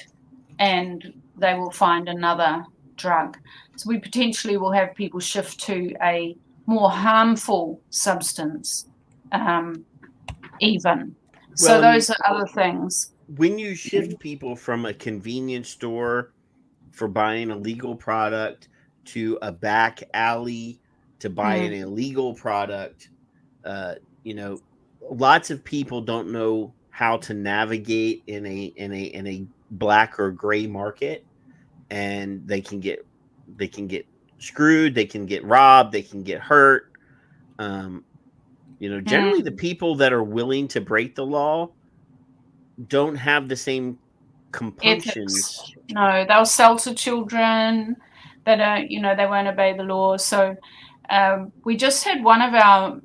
Speaker 2: and they will find another drug. So we potentially will have people shift to a more harmful substance, even. So those are other things.
Speaker 3: When you shift people from a convenience store for buying a legal product to a back alley to buy an illegal product, lots of people don't know how to navigate in a black or gray market, and they can get screwed, they can get robbed, they can get hurt. Generally the people that are willing to break the law don't have the same compunctions.
Speaker 2: No, they'll sell to children that are, they won't obey the law. So we just had one of our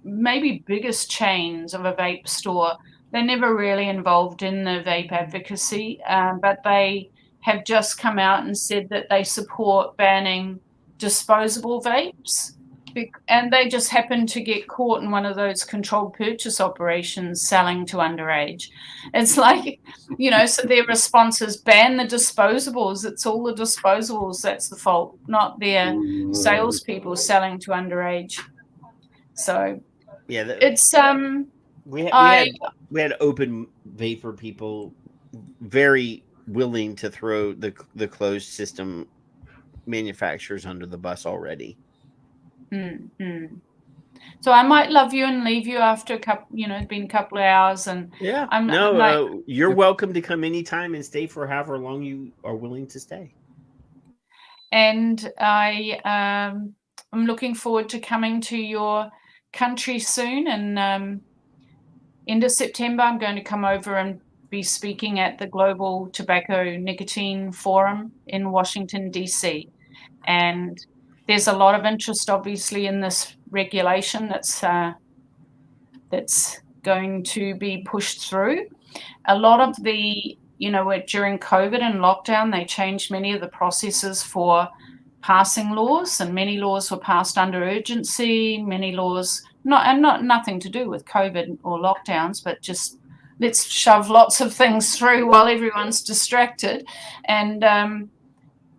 Speaker 2: maybe biggest chains of a vape store. They're never really involved in the vape advocacy, but they have just come out and said that they support banning disposable vapes. And they just happened to get caught in one of those controlled purchase operations selling to underage. It's like, so their response is ban the disposables. It's all the disposables that's the fault, not their salespeople selling to underage. So
Speaker 3: yeah,
Speaker 2: it's
Speaker 3: we had open vapor people very willing to throw the closed system manufacturers under the bus already.
Speaker 2: Mm-hmm. So I might love you and leave you after a couple, it's been a couple of hours, and
Speaker 3: you're welcome to come anytime and stay for however long you are willing to stay.
Speaker 2: And I'm looking forward to coming to your country soon, and end of September I'm going to come over and be speaking at the Global Tobacco Nicotine Forum in Washington, D.C. And there's a lot of interest, obviously, in this regulation that's going to be pushed through. A lot of the, during COVID and lockdown, they changed many of the processes for passing laws, and many laws were passed under urgency. Many laws, nothing to do with COVID or lockdowns, but just let's shove lots of things through while everyone's distracted. And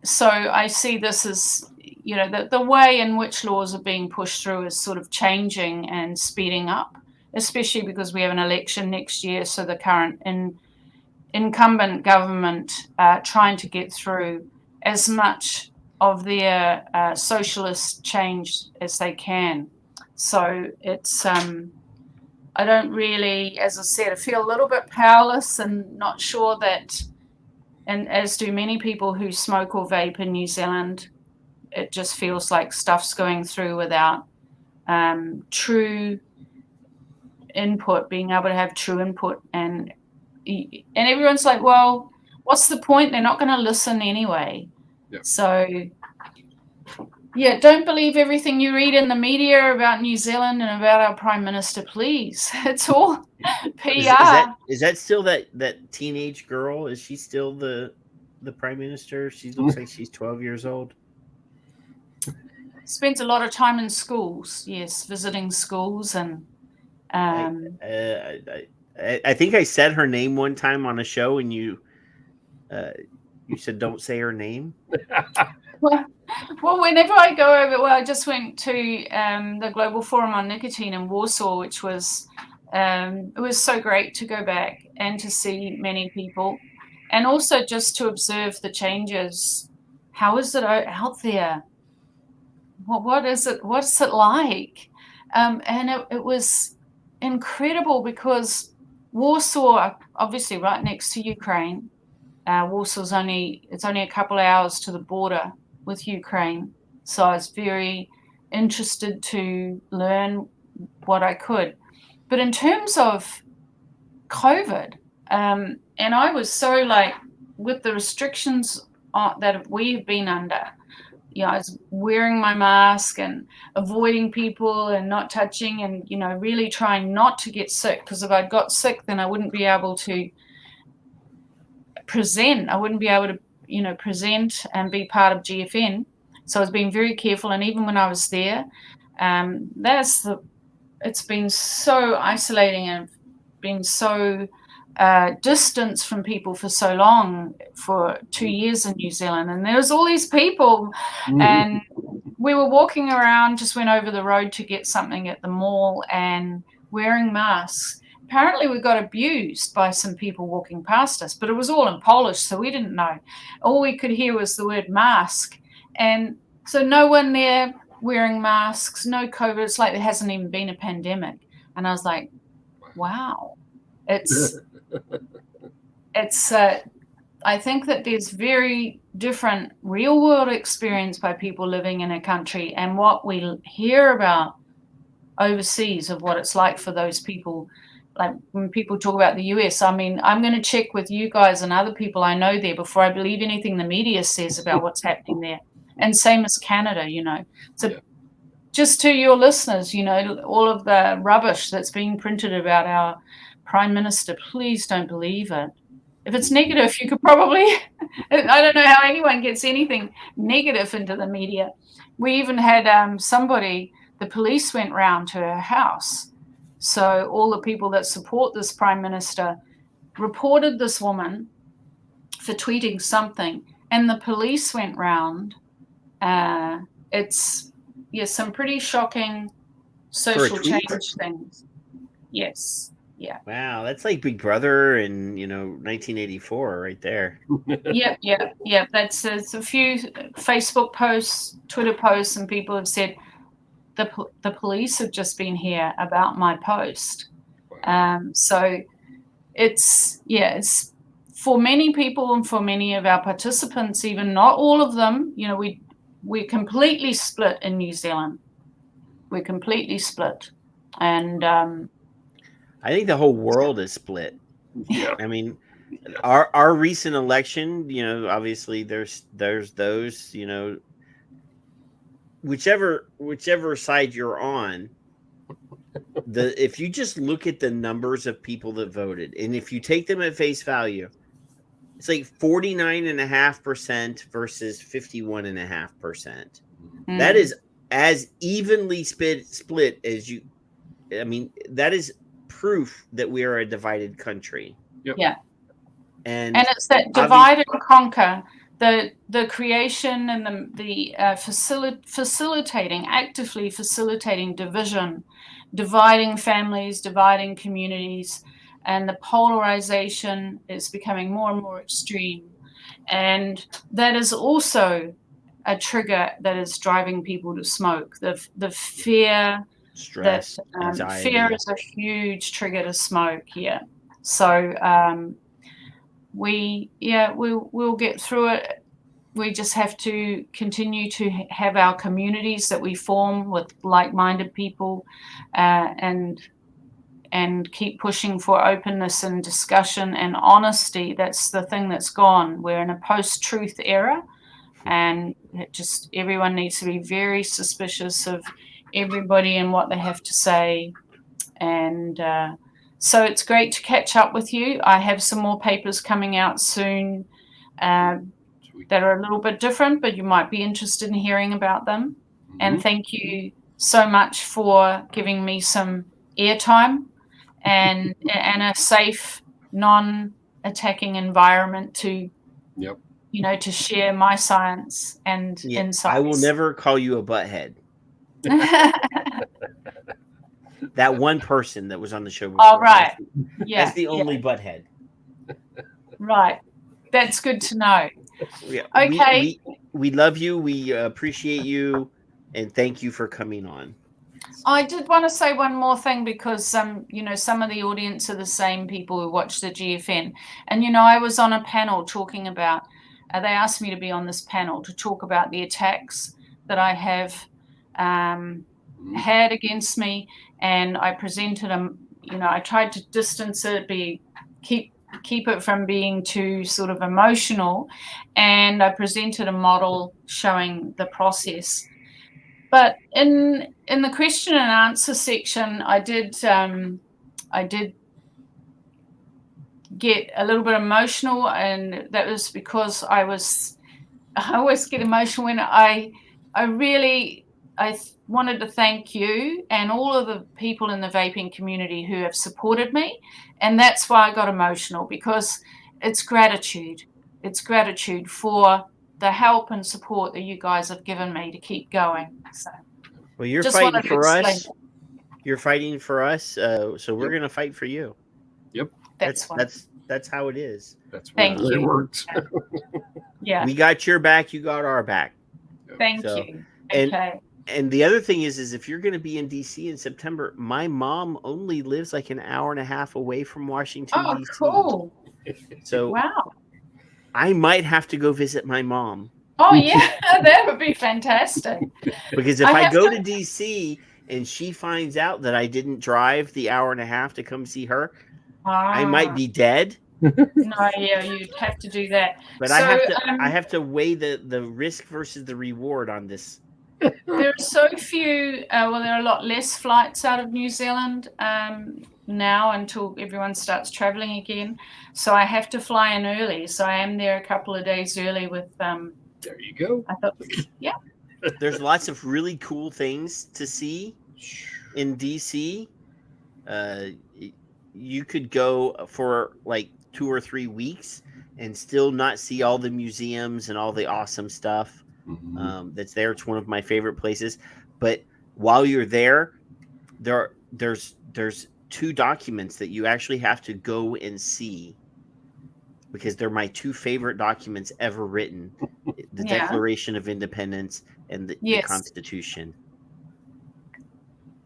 Speaker 2: so I see this as, the way in which laws are being pushed through is sort of changing and speeding up, especially because we have an election next year. So the current incumbent government trying to get through as much of their socialist change as they can. So it's, I don't really, as I said, I feel a little bit powerless and not sure that, and as do many people who smoke or vape in New Zealand, it just feels like stuff's going through without true input, being able to have true input, and everyone's like, well, what's the point? They're not going to listen anyway.
Speaker 4: Yeah.
Speaker 2: So yeah, don't believe everything you read in the media about New Zealand and about our Prime Minister, please. It's all PR.
Speaker 3: Is that still that teenage girl? Is she still the Prime Minister? She looks like she's 12 years old.
Speaker 2: Spends a lot of time in schools, yes, visiting schools. And
Speaker 3: I think I said her name one time on a show, and you said don't say her name.
Speaker 2: Well, whenever I go over, I just went to the Global Forum on Nicotine in Warsaw, which was it was so great to go back and to see many people, and also just to observe the changes. How is it out there? What is it? What's it like? And it was incredible, because Warsaw, obviously right next to Ukraine. Warsaw's only a couple of hours to the border with Ukraine. So I was very interested to learn what I could. But in terms of COVID, and I was so with the restrictions that we've been under, I was wearing my mask and avoiding people and not touching, and, really trying not to get sick, because if I got sick, then I wouldn't be able to present. I wouldn't be able to, present and be part of GFN. So I was being very careful. And even when I was there, it's been so isolating and been so distance from people for so long, for 2 years in New Zealand. And there was all these people, and we were walking around, just went over the road to get something at the mall, and wearing masks. Apparently we got abused by some people walking past us, but it was all in Polish, so we didn't know. All we could hear was the word mask. And so no one there wearing masks, no COVID. It's like there hasn't even been a pandemic. And I was like, wow. It's I think that there's very different real world experience by people living in a country, and what we hear about overseas of what it's like for those people. Like when people talk about the US, I mean, I'm going to check with you guys and other people I know there before I believe anything the media says about what's happening there. And same as Canada, So just to your listeners, all of the rubbish that's being printed about our Prime Minister, please don't believe it. If it's negative, you could probably, I don't know how anyone gets anything negative into the media. We even had the police went round to her house. So all the people that support this Prime Minister reported this woman for tweeting something, and the police went round. It's some pretty shocking social change things. Yes. Yeah.
Speaker 3: Wow, that's like Big Brother in 1984 right there.
Speaker 2: Yep. That's a few Facebook posts, Twitter posts, and people have said, the police have just been here about my post. So it's for many people, and for many of our participants, even not all of them, we're completely split in New Zealand. We're completely split. And
Speaker 3: I think the whole world is split.
Speaker 4: Yeah.
Speaker 3: I mean, our recent election, obviously there's those, whichever side you're on, if you just look at the numbers of people that voted, and if you take them at face value, it's like 49.5% versus 51.5%. That is as evenly split as you. I mean, that is proof that we are a divided country.
Speaker 4: Yep.
Speaker 2: Yeah.
Speaker 3: And
Speaker 2: it's that divide and conquer, the creation and the actively facilitating division, dividing families, dividing communities, and the polarization is becoming more and more extreme. And that is also a trigger that is driving people to smoke. The fear,
Speaker 3: stress, anxiety.
Speaker 2: Fear is a huge trigger to smoke. Yeah. So we'll get through it. We just have to continue to have our communities that we form with like-minded people, and and keep pushing for openness and discussion and honesty. That's the thing that's gone. We're in a post-truth era, and everyone needs to be very suspicious of everybody and what they have to say. And so it's great to catch up with you. I have some more papers coming out soon that are a little bit different, but you might be interested in hearing about them. Mm-hmm. And thank you so much for giving me some airtime and a safe, non-attacking environment to, to share my science and insights.
Speaker 3: I will never call you a butthead. That one person that was on the show before.
Speaker 2: Oh, right.
Speaker 3: That's the only butthead.
Speaker 2: Right. That's good to know.
Speaker 3: Yeah,
Speaker 2: okay.
Speaker 3: We love you. We appreciate you. And thank you for coming on.
Speaker 2: I did want to say one more thing because, some of the audience are the same people who watch the GFN. And, I was on a panel talking about, they asked me to be on this panel to talk about the attacks that I have had against me. And I presented them, I tried to distance it, keep it from being too sort of emotional. And I presented a model showing the process. But in the question and answer section, I did get a little bit emotional, and that was because I always get emotional when I wanted to thank you and all of the people in the vaping community who have supported me, and that's why I got emotional, because it's gratitude. It's gratitude for the help and support that you guys have given me to keep going. So,
Speaker 3: well, you're fighting for us. You're fighting for us. So we're going to fight for you.
Speaker 4: Yep.
Speaker 3: That's how it is.
Speaker 4: That's how it works.
Speaker 2: Yeah.
Speaker 3: We got your back. You got our back.
Speaker 2: Thank you. Okay.
Speaker 3: And the other thing is if you're going to be in DC in September, my mom only lives like an hour and a half away from Washington, DC.
Speaker 2: Cool.
Speaker 3: So
Speaker 2: wow.
Speaker 3: I might have to go visit my mom.
Speaker 2: Oh, yeah, that would be fantastic.
Speaker 3: Because if I go to DC and she finds out that I didn't drive the hour and a half to come see her, I might be dead.
Speaker 2: No, yeah, you'd have to do that.
Speaker 3: But I have to weigh the risk versus the reward on this.
Speaker 2: There are so few, there are a lot less flights out of New Zealand now until everyone starts traveling again. So I have to fly in early. So I am there a couple of days early with
Speaker 4: there you go.
Speaker 2: I thought, yeah.
Speaker 3: There's lots of really cool things to see in DC. You could go for like 2 or 3 weeks and still not see all the museums and all the awesome stuff that's there. It's one of my favorite places. But while you're there, there's 2 documents that you actually have to go and see, because they're my 2 favorite documents ever written: the Declaration of Independence and the Constitution.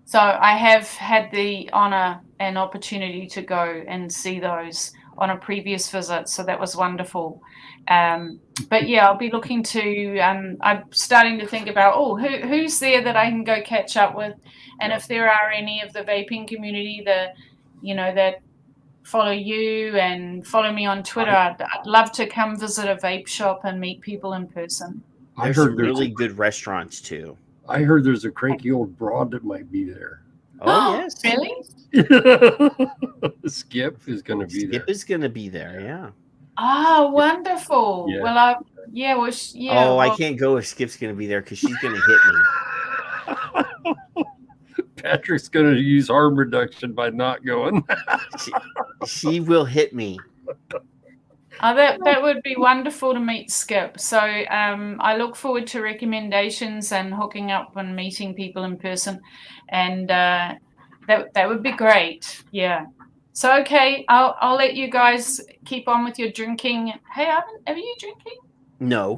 Speaker 2: So I have had the honor and opportunity to go and see those on a previous visit. So that was wonderful. But yeah, I'll be looking to, I'm starting to think about, who's there that I can go catch up with? And if there are any of the vaping community that follow you and follow me on Twitter, I'd love to come visit a vape shop and meet people in person.
Speaker 3: There's some really good restaurants too.
Speaker 4: I heard there's a cranky old broad that might be there.
Speaker 3: Oh, yes.
Speaker 2: Really?
Speaker 4: Skip is going to be there.
Speaker 3: Skip is going to be there, yeah.
Speaker 2: Oh, wonderful.
Speaker 4: Yeah.
Speaker 2: Well,
Speaker 3: I can't go if Skip's going to be there because she's going to hit me.
Speaker 4: Patrick's going to use harm reduction by not going.
Speaker 3: she will hit me.
Speaker 2: Oh, that would be wonderful to meet Skip. So I look forward to recommendations and hooking up and meeting people in person, and that would be great. Yeah. So okay, I'll let you keep on with your drinking. Hey, are you drinking?
Speaker 3: No,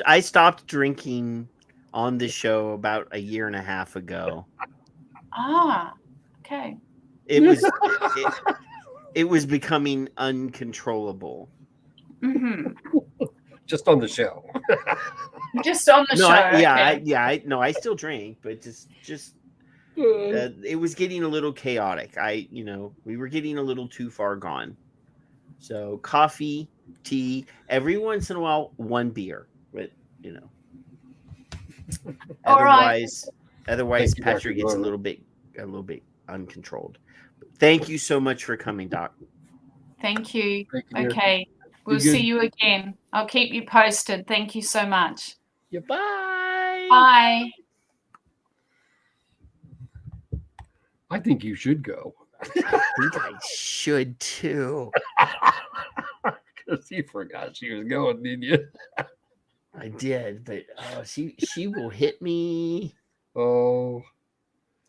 Speaker 3: I stopped drinking on the show about 1.5 years ago.
Speaker 2: Ah, okay.
Speaker 3: It was becoming uncontrollable.
Speaker 2: Mm-hmm.
Speaker 4: Just on the show.
Speaker 2: Just on the show.
Speaker 3: I still drink, but just It was getting a little chaotic. We were getting a little too far gone. So coffee, tea, every once in a while, one beer. But
Speaker 2: All right.
Speaker 3: otherwise,
Speaker 4: you,
Speaker 3: Patrick
Speaker 4: Dr.
Speaker 3: gets a
Speaker 4: Glover.
Speaker 3: little bit uncontrolled. But thank you so much for coming, Doc.
Speaker 2: Thank you.
Speaker 4: Thank you, dear.
Speaker 2: Okay. We'll
Speaker 4: Be good.
Speaker 2: see you again. I'll keep you posted. Thank you so much.
Speaker 3: Yeah, bye.
Speaker 2: Bye.
Speaker 4: I think you should go.
Speaker 3: I think I should too.
Speaker 4: Because you forgot she was going, didn't you?
Speaker 3: I did, but she will hit me
Speaker 4: Oh,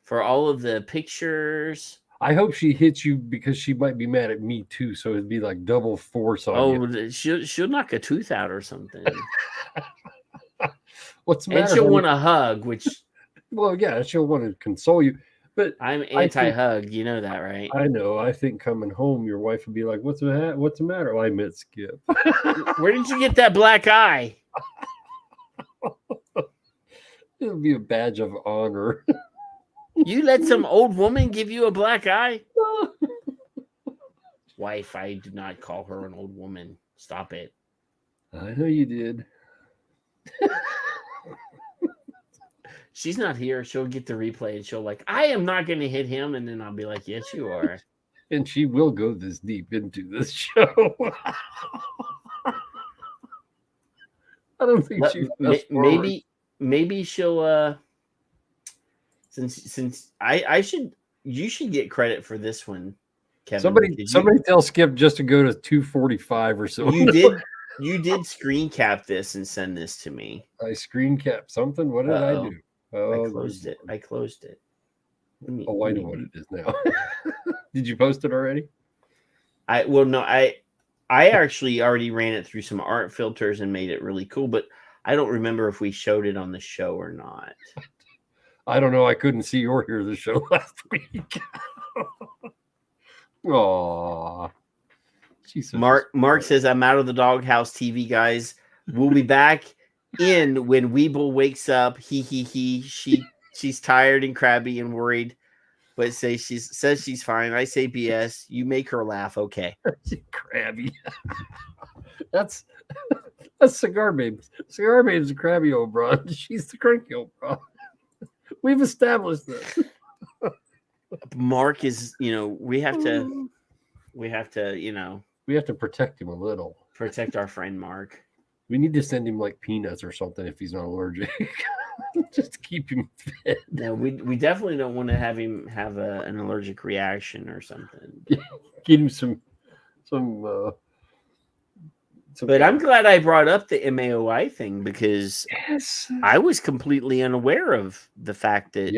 Speaker 3: for all of the pictures.
Speaker 4: I hope she hits you because she might be mad at me too. So it'd be like double force on you.
Speaker 3: She'll knock a tooth out or something.
Speaker 4: What's the matter?
Speaker 3: And she'll want a hug, which
Speaker 4: well, yeah, she'll want to console you. But
Speaker 3: I'm anti-hug. You know that, right?
Speaker 4: I know. I think coming home, your wife would be like, "What's the matter?" Well, I met Skip.
Speaker 3: Where did you get that black eye?
Speaker 4: It'll be a badge of honor.
Speaker 3: You let some old woman give you a black eye? Wife, I did not call her an old woman. Stop it.
Speaker 4: I know you did.
Speaker 3: She's not here. She'll get the replay and she'll like, I am not going to hit him. And then I'll be like, yes, you are.
Speaker 4: And she will go this deep into this show. I don't think she
Speaker 3: maybe she'll since you should get credit for this one, Kevin.
Speaker 4: Somebody tell Skip just to go to 245 or so.
Speaker 3: You did screen cap this and send this to me.
Speaker 4: I screen cap something. What did I do?
Speaker 3: I closed it.
Speaker 4: I know what it is now. Did you post it already?
Speaker 3: I actually already ran it through some art filters and made it really cool, but I don't remember if we showed it on the show or not.
Speaker 4: I don't know. I couldn't see or hear the show last week. Aw.
Speaker 3: Mark says, I'm out of the doghouse TV, guys. We'll be back in when Weeble wakes up. She's tired and crabby and worried, but says she's fine. I say BS. You make her laugh, okay?
Speaker 4: Crabby. That's Cigar Babe. Cigar Babe's a crabby old broad. She's the cranky old broad. We've established this.
Speaker 3: Mark is, we have to, we have to
Speaker 4: protect him a little.
Speaker 3: Protect our friend Mark.
Speaker 4: We need to send him like peanuts or something if he's not allergic. Just to keep him fed.
Speaker 3: No, we definitely don't want to have him have an allergic reaction or something.
Speaker 4: Get him some.
Speaker 3: But I'm glad I brought up the MAOI thing because I was completely unaware of the fact that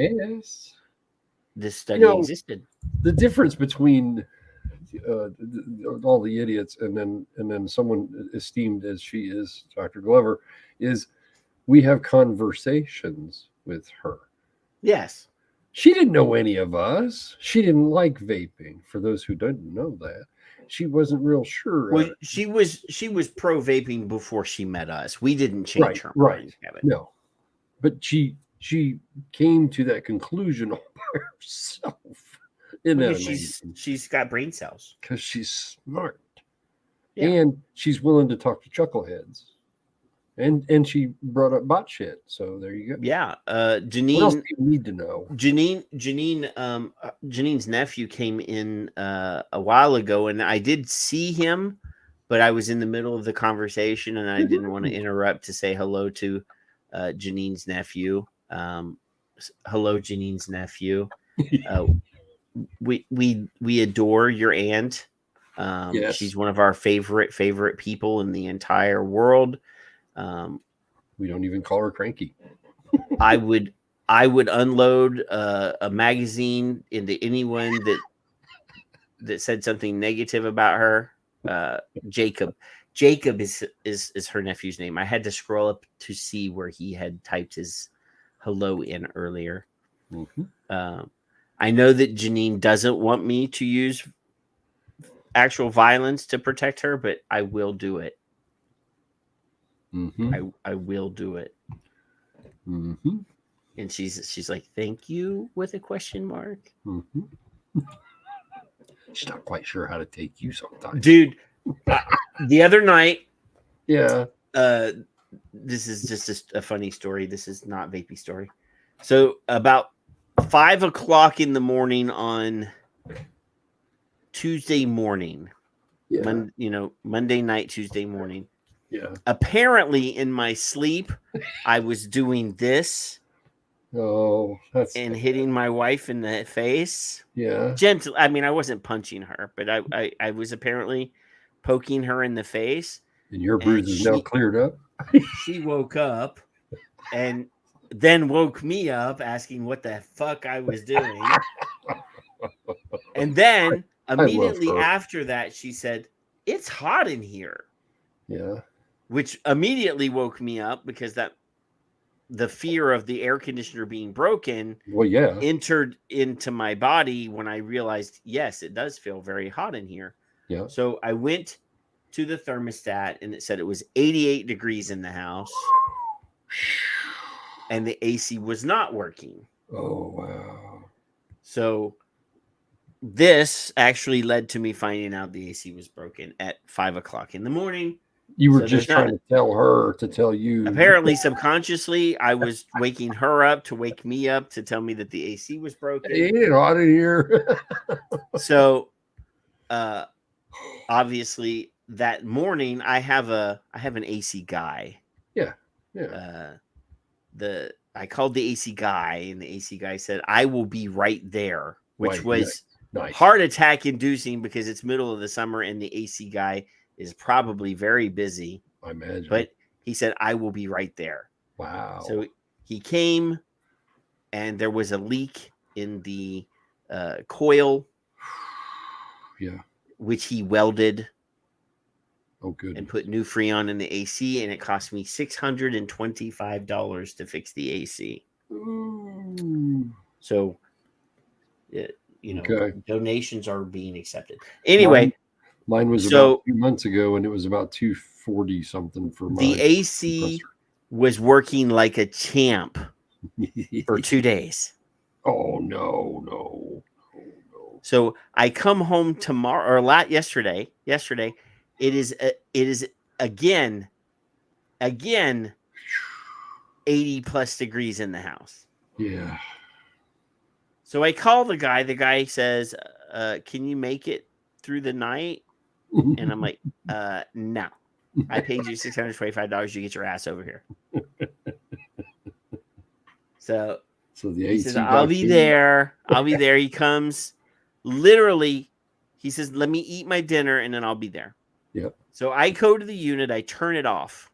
Speaker 3: this study existed.
Speaker 4: The difference between all the idiots and then someone esteemed as she is, Dr. Glover, is we have conversations with her.
Speaker 3: Yes.
Speaker 4: She didn't know any of us. She didn't like vaping. For those who didn't know that, she wasn't real sure.
Speaker 3: Well, she was pro vaping before she met us. We didn't change her mind, Kevin.
Speaker 4: No, but she came to that conclusion all by herself.
Speaker 3: She's got brain cells
Speaker 4: because she's smart, and she's willing to talk to chuckleheads, and she brought up bot shit. So there you go.
Speaker 3: Yeah, Janine.
Speaker 4: What else do you need to know?
Speaker 3: Janine's nephew came in a while ago, and I did see him, but I was in the middle of the conversation, and I didn't want to interrupt to say hello to Janine's nephew. Hello, Janine's nephew. We adore your aunt. She's one of our favorite people in the entire world.
Speaker 4: We don't even call her cranky.
Speaker 3: I would unload a magazine into anyone that said something negative about her. Jacob is her nephew's name. I had to scroll up to see where he had typed his hello in earlier.
Speaker 4: Mm-hmm.
Speaker 3: I know that Janine doesn't want me to use actual violence to protect her, but I will do it.
Speaker 4: Mm-hmm.
Speaker 3: I will do it.
Speaker 4: Mm-hmm.
Speaker 3: And she's like, thank you with a question mark.
Speaker 4: Mm-hmm. She's not quite sure how to take you sometimes.
Speaker 3: Dude, the other night.
Speaker 4: Yeah.
Speaker 3: This is just a funny story. This is not vapey story. So about 5 o'clock in the morning on Tuesday morning, Monday night, Tuesday morning.
Speaker 4: Yeah.
Speaker 3: Apparently in my sleep, I was doing this.
Speaker 4: Oh,
Speaker 3: and hitting my wife in the face.
Speaker 4: Yeah.
Speaker 3: Gentle. I mean, I wasn't punching her, but I was apparently poking her in the face.
Speaker 4: And your bruise is now cleared up?
Speaker 3: She woke up and then woke me up asking what the fuck I was doing. And then immediately after that, she said, it's hot in here.
Speaker 4: Yeah.
Speaker 3: Which immediately woke me up because the fear of the air conditioner being broken entered into my body when I realized, yes, it does feel very hot in here.
Speaker 4: Yeah.
Speaker 3: So I went to the thermostat and it said it was 88 degrees in the house and the AC was not working.
Speaker 4: Oh, wow.
Speaker 3: So this actually led to me finding out the AC was broken at 5 o'clock in the morning.
Speaker 4: You were just trying to tell her to tell you.
Speaker 3: Apparently, subconsciously, I was waking her up to wake me up to tell me that the AC was broken.
Speaker 4: Hey, it's hot in here.
Speaker 3: So, obviously, that morning I have an AC guy.
Speaker 4: Yeah, yeah.
Speaker 3: I called the AC guy, and the AC guy said, "I will be right there," which was heart attack inducing because it's middle of the summer and the AC guy is probably very busy.
Speaker 4: I imagine.
Speaker 3: But he said, I will be right there.
Speaker 4: Wow.
Speaker 3: So he came and there was a leak in the coil.
Speaker 4: Yeah.
Speaker 3: Which he welded.
Speaker 4: Oh, good.
Speaker 3: And put new Freon in the AC. And it cost me $625 to fix the AC.
Speaker 4: Ooh.
Speaker 3: So, donations are being accepted. Anyway.
Speaker 4: Mine was about 2 months ago, and it was about $240 something for my
Speaker 3: the AC compressor. Was working like a champ for 2 days.
Speaker 4: Oh no.
Speaker 3: So I come home tomorrow or yesterday. It is again 80 plus degrees in the house.
Speaker 4: Yeah.
Speaker 3: So I call the guy. The guy says, "Can you make it through the night?" And I'm like, no. I paid you $625. You get your ass over here. So
Speaker 4: the
Speaker 3: he says, I'll be there. He comes. Literally, he says, let me eat my dinner and then I'll be there.
Speaker 4: Yep.
Speaker 3: So I go to the unit. I turn it off.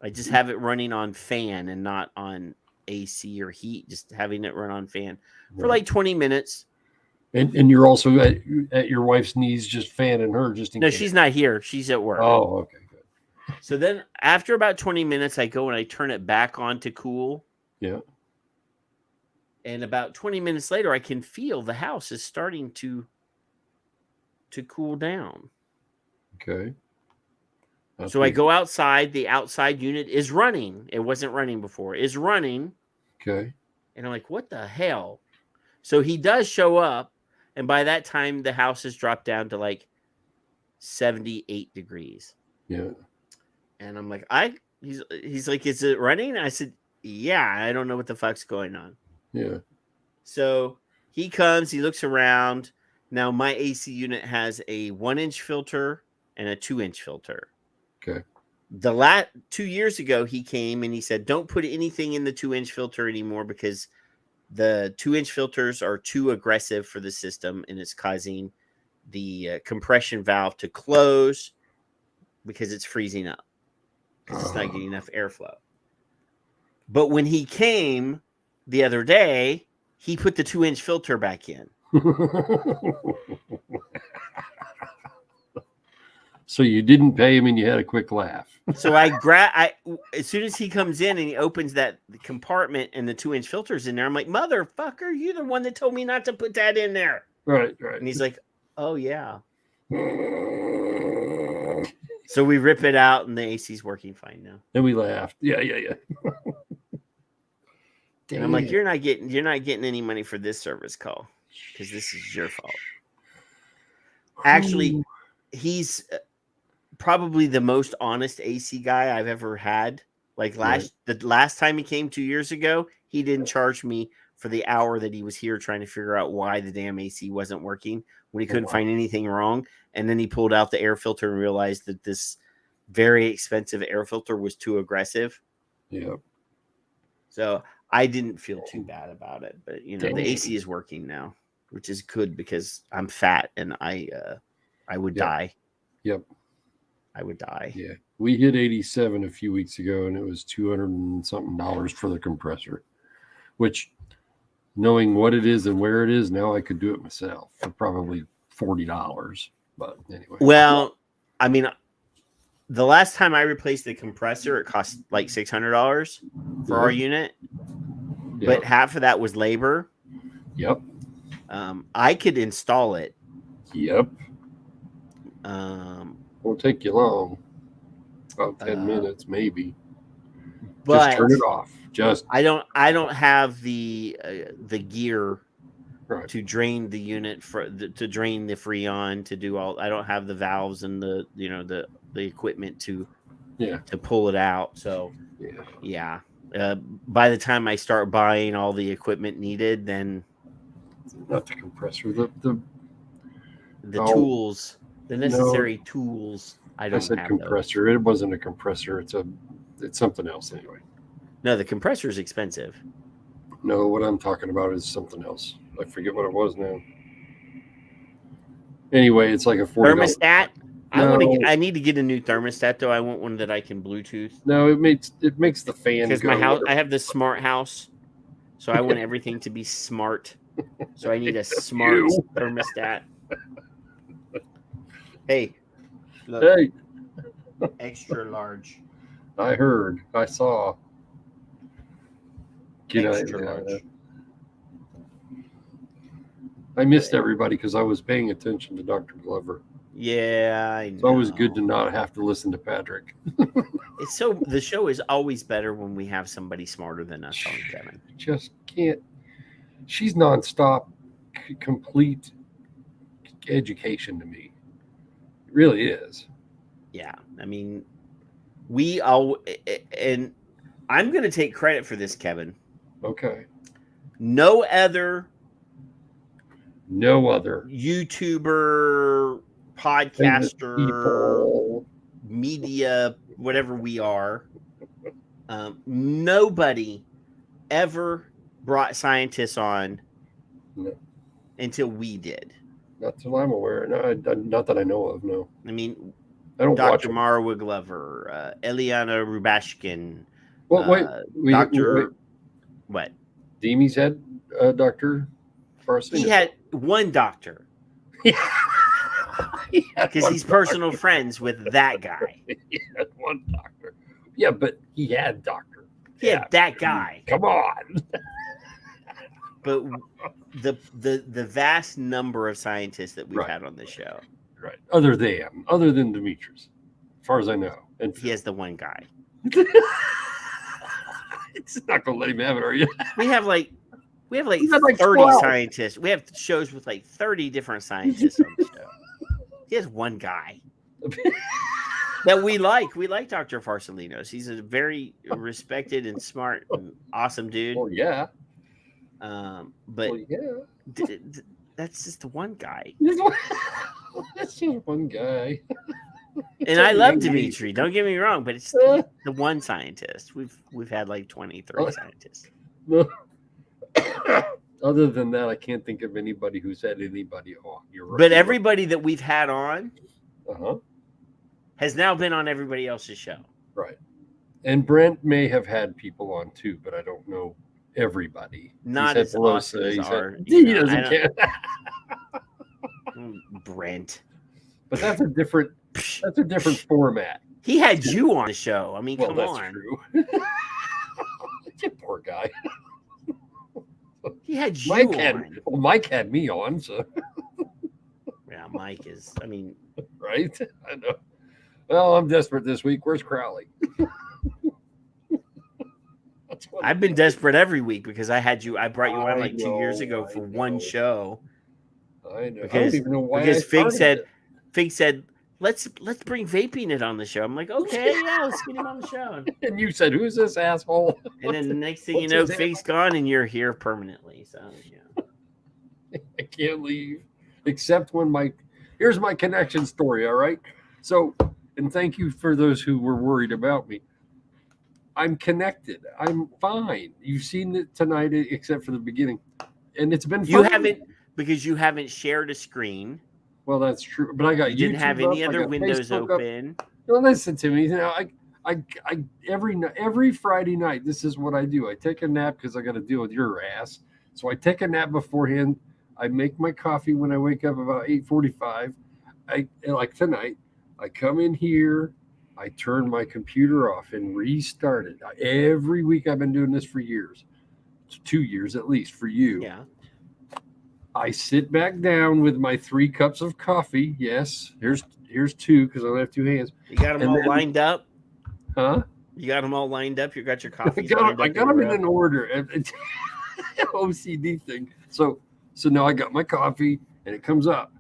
Speaker 3: I just have it running on fan and not on AC or heat. Just having it run on fan for like 20 minutes.
Speaker 4: And you're also at your wife's knees, just fanning her, just in case.
Speaker 3: No, she's not here. She's at work.
Speaker 4: Oh, okay, good.
Speaker 3: So then, after about 20 minutes, I go and I turn it back on to cool.
Speaker 4: Yeah.
Speaker 3: And about 20 minutes later, I can feel the house is starting to cool down.
Speaker 4: Okay.
Speaker 3: So I go outside. The outside unit is running. It wasn't running before. It's running.
Speaker 4: Okay.
Speaker 3: And I'm like, what the hell? So he does show up. And by that time, the house has dropped down to like 78 degrees.
Speaker 4: Yeah.
Speaker 3: And I'm like, he's like, is it running? And I said, yeah, I don't know what the fuck's going on.
Speaker 4: Yeah.
Speaker 3: So he comes, he looks around. Now my AC unit has a 1-inch filter and a 2-inch filter.
Speaker 4: Okay.
Speaker 3: 2 years ago, he came and he said, don't put anything in the 2-inch filter anymore because the 2-inch filters are too aggressive for the system and it's causing the compression valve to close because it's freezing up because it's not getting enough airflow. But when he came the other day, he put the 2-inch filter back in.
Speaker 4: So you didn't pay him and you had a quick laugh.
Speaker 3: So as soon as he comes in and he opens that compartment and the 2-inch filter's in there, I'm like, motherfucker, you're the one that told me not to put that in there.
Speaker 4: Right.
Speaker 3: And he's like, oh, yeah. So we rip it out and the AC's working fine now.
Speaker 4: And we laughed. Yeah.
Speaker 3: And I'm like, you're not getting any money for this service call because this is your fault. Actually, he's probably the most honest AC guy I've ever had. Like the last time he came 2 years ago, he didn't charge me for the hour that he was here trying to figure out why the damn AC wasn't working when he couldn't find anything wrong. And then he pulled out the air filter and realized that this very expensive air filter was too aggressive.
Speaker 4: Yeah.
Speaker 3: So I didn't feel too bad about it, but the AC is working now, which is good because I'm fat and I would die.
Speaker 4: Yep.
Speaker 3: I would die.
Speaker 4: Yeah. We hit 87 a few weeks ago and it was $200 and something for the compressor, which, knowing what it is and where it is, now I could do it myself for probably $40. But anyway.
Speaker 3: Well, I mean, the last time I replaced the compressor, it cost like $600 for our unit, but half of that was labor.
Speaker 4: Yep.
Speaker 3: I could install it.
Speaker 4: Yep. Won't take you long. About 10 minutes, maybe.
Speaker 3: But
Speaker 4: just turn it off.
Speaker 3: I don't have the gear to drain the unit to drain the Freon to do all. I don't have the valves and the equipment to pull it out. So yeah. By the time I start buying all the equipment needed, then
Speaker 4: not the compressor, the
Speaker 3: tools, the necessary tools. I said have
Speaker 4: compressor.
Speaker 3: Those.
Speaker 4: It wasn't a compressor. It's something else anyway.
Speaker 3: No, the compressor is expensive.
Speaker 4: No, what I'm talking about is something else. I forget what it was now. Anyway, it's like a $40
Speaker 3: thermostat. I need to get a new thermostat though. I want one that I can Bluetooth.
Speaker 4: No, it makes the fan
Speaker 3: because my house. I have this smart house, so I want everything to be smart. So I need a smart thermostat. Hey, look,
Speaker 4: hey,
Speaker 3: extra large.
Speaker 4: I heard. I saw.
Speaker 3: Extra large.
Speaker 4: I missed everybody because I was paying attention to Dr. Glover.
Speaker 3: Yeah, I know.
Speaker 4: It's always good to not have to listen to Patrick.
Speaker 3: The show is always better when we have somebody smarter than us on, Kevin.
Speaker 4: Just can't. She's nonstop, complete education to me. It really is.
Speaker 3: Yeah, I mean, and I'm going to take credit for this, Kevin.
Speaker 4: Okay.
Speaker 3: No other YouTuber, podcaster, media, whatever we are, nobody ever brought scientists on until we did.
Speaker 4: Not till I'm aware. No, not that I know of. No.
Speaker 3: I mean,
Speaker 4: I don't
Speaker 3: Dr. Marewa Glover, Eliana Rubashkin.
Speaker 4: Wait.
Speaker 3: Dr. What?
Speaker 4: Demis had Dr. Farsi.
Speaker 3: He had one doctor. Because he's personal friends with that guy.
Speaker 4: He had one doctor. Yeah, but he had doctor.
Speaker 3: He had that guy.
Speaker 4: Come on.
Speaker 3: But the vast number of scientists that we've had on this show.
Speaker 4: Right. Other than Demetrius, as far as I know. And
Speaker 3: he has the one guy.
Speaker 4: It's not gonna let him have it, are you?
Speaker 3: We have like 30 scientists. We have shows with like 30 different scientists on the show. He has one guy that we like. We like Dr. Farsalinos. He's a very respected and smart and awesome dude.
Speaker 4: Oh yeah.
Speaker 3: But that's just the one guy.
Speaker 4: That's just one guy.
Speaker 3: And I love Dimitri. Don't get me wrong, but it's the one scientist. We've had like 23 scientists.
Speaker 4: Other than that, I can't think of anybody who's had anybody on. You're right.
Speaker 3: But everybody that we've had on
Speaker 4: Uh-huh.
Speaker 3: has now been on everybody else's show.
Speaker 4: Right. And Brent may have had people on too, but I don't know everybody.
Speaker 3: Not as awesome as our.
Speaker 4: He doesn't care.
Speaker 3: Brent.
Speaker 4: But that's a different format.
Speaker 3: He had you on the show. I mean, come
Speaker 4: that's
Speaker 3: on.
Speaker 4: True. You poor guy.
Speaker 3: He had you on.
Speaker 4: Well, Mike had me on, so.
Speaker 3: Yeah, Mike is, I mean.
Speaker 4: Right? I know. Well, I'm desperate this week. Where's Crowley?
Speaker 3: I've been desperate every week because I brought you on like 2 years ago for one show.
Speaker 4: I know.
Speaker 3: Because,
Speaker 4: I don't even know why.
Speaker 3: Because Fig said, let's bring Vaping It on the show. I'm like, okay, yeah, let's get him on the show.
Speaker 4: And you said, who's this asshole?
Speaker 3: And then the next thing you know, Fig's gone and you're here permanently. So yeah.
Speaker 4: I can't leave except when here's my connection story. All right. So, and thank you for those who were worried about me. I'm connected. I'm fine. You've seen it tonight, except for the beginning, and it's been fun.
Speaker 3: You haven't, because you haven't shared a screen.
Speaker 4: Well, that's true, but I got.
Speaker 3: You didn't
Speaker 4: YouTube
Speaker 3: have any
Speaker 4: up,
Speaker 3: other windows
Speaker 4: Facebook
Speaker 3: open.
Speaker 4: Well, listen to me. You know, I every Friday night, this is what I do. I take a nap because I got to deal with your ass. So I take a nap beforehand. I make my coffee when I wake up about 8:45. Like tonight, I come in here. I turn my computer off and restart it. Every week I've been doing this for years. 2 years at least for you.
Speaker 3: Yeah.
Speaker 4: I sit back down with my 3 cups of coffee. Yes, here's 2 because I don't have 2 hands.
Speaker 3: You got them all lined up?
Speaker 4: Huh?
Speaker 3: You got them all lined up? You got your coffee?
Speaker 4: I got them in an order. OCD thing. So now I got my coffee and it comes up.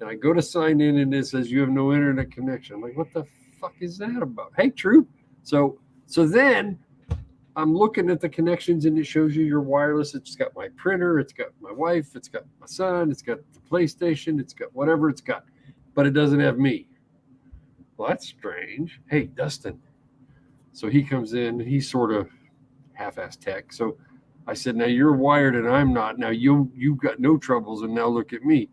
Speaker 4: And I go to sign in and it says you have no internet connection. I'm like, what the fuck is that about? Hey, true. So then I'm looking at the connections and it shows you your wireless. It's got my printer, it's got my wife, it's got my son, it's got the PlayStation, it's got whatever it's got, but it doesn't have me. Well, that's strange. Hey, Dustin. So he comes in, he's sort of half-ass tech. So I said, now you're wired and I'm not. Now you've got no troubles and now look at me.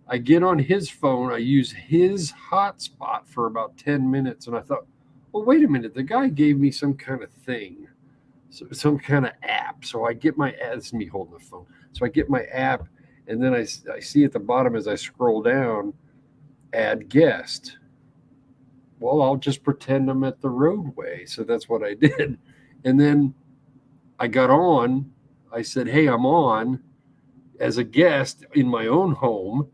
Speaker 4: I get on his phone. I use his hotspot for about 10 minutes. And I thought, well, wait a minute. The guy gave me some kind of thing, some kind of app. So I get my app. This is me holding the phone. So I get my app. And then I see at the bottom as I scroll down, add guest. Well, I'll just pretend I'm at the roadway. So that's what I did. And then I got on. I said, hey, I'm on as a guest in my own home.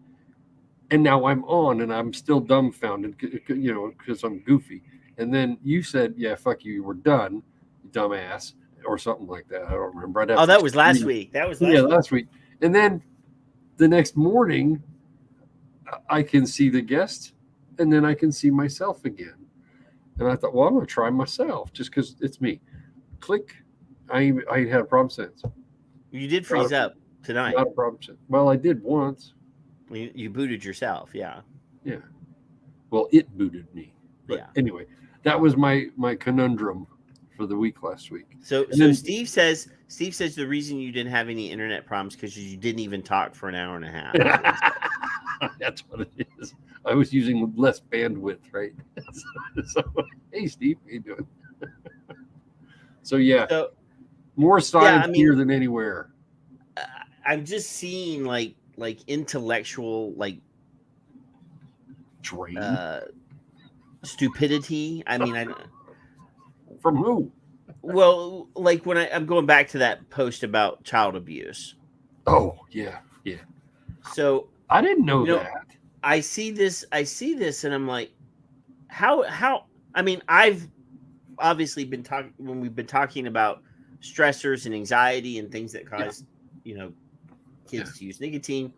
Speaker 4: And now I'm on and I'm still dumbfounded, because I'm goofy. And then you said, yeah, fuck you, we're done, you dumbass, or something like that. I don't remember.
Speaker 3: That was last week.
Speaker 4: Last week. And then the next morning, I can see the guest and then I can see myself again. And I thought, well, I'm going to try myself just because it's me. Click. I ain't had a problem since.
Speaker 3: You did freeze up tonight.
Speaker 4: Not a problem since. Well, I did once.
Speaker 3: You booted yourself, yeah.
Speaker 4: Yeah. Well, it booted me. But
Speaker 3: yeah.
Speaker 4: Anyway, that was my conundrum for the week last week.
Speaker 3: So then, Steve says the reason you didn't have any internet problems because you didn't even talk for an hour and a half.
Speaker 4: That's what it is. I was using less bandwidth, right? So hey, Steve, how you doing? So more science here than anywhere.
Speaker 3: I'm just seeing like intellectual
Speaker 4: drain,
Speaker 3: stupidity. I mean,
Speaker 4: from who?
Speaker 3: Well, like when I'm going back to that post about child abuse.
Speaker 4: Oh yeah.
Speaker 3: So
Speaker 4: I didn't know that.
Speaker 3: I see this, and I'm like, how? I mean, I've obviously been talking when we've been talking about stressors and anxiety and things that cause, kids to use nicotine.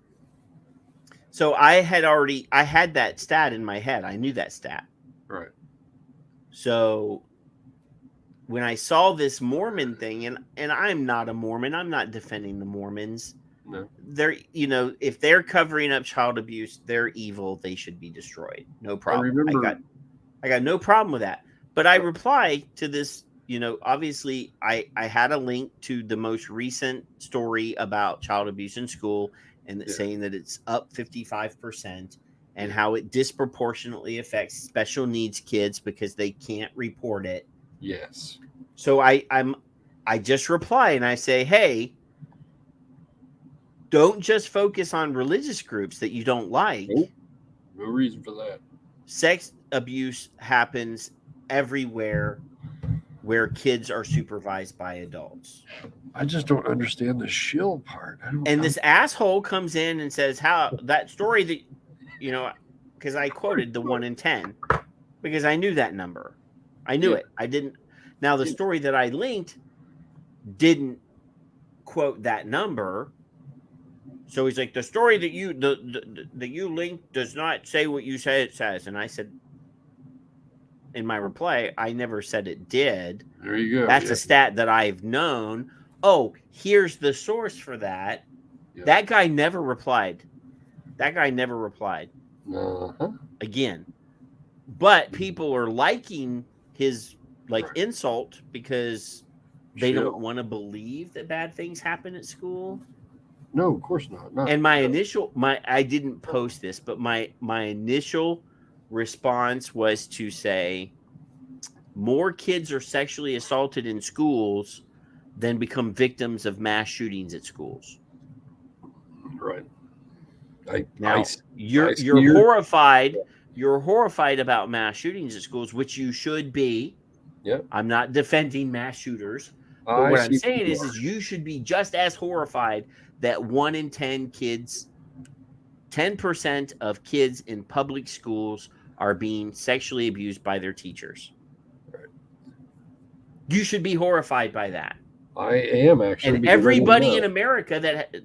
Speaker 3: So I had that stat in my head. I knew that stat.
Speaker 4: Right.
Speaker 3: So when I saw this Mormon thing, and I'm not a Mormon, I'm not defending the Mormons.
Speaker 4: No.
Speaker 3: They're, if they're covering up child abuse, they're evil. They should be destroyed. No problem. I got no problem with that. But I reply to this, obviously I had a link to the most recent story about child abuse in school and saying that it's up 55% and how it disproportionately affects special needs kids because they can't report it.
Speaker 4: Yes.
Speaker 3: So I just reply and I say, hey, don't just focus on religious groups that you don't like.
Speaker 4: Nope. No reason for that.
Speaker 3: Sex abuse happens everywhere where kids are supervised by adults.
Speaker 4: I just don't understand the shill part.
Speaker 3: This asshole comes in and says how that story that, because I quoted the 1 in 10 because I knew that number. I knew it. I didn't. Now the story that I linked didn't quote that number. So he's like, the story that you linked does not say what you say it says. And I said, in my reply, I never said it did.
Speaker 4: There you go.
Speaker 3: That's a stat that I've known. Oh, here's the source for that. Yeah. That guy never replied. Again. But people are liking his insult because they don't want to believe that bad things happen at school.
Speaker 4: No, of course not.
Speaker 3: And I didn't post this, but my initial response was to say more kids are sexually assaulted in schools than become victims of mass shootings at schools.
Speaker 4: Right.
Speaker 3: You're horrified. You're horrified about mass shootings at schools, which you should be.
Speaker 4: Yep.
Speaker 3: I'm not defending mass shooters. But what I'm saying is you should be just as horrified that 1 in 10 kids, 10% of kids in public schools are being sexually abused by their teachers. Right. You should be horrified by that.
Speaker 4: I am actually.
Speaker 3: And everybody in America that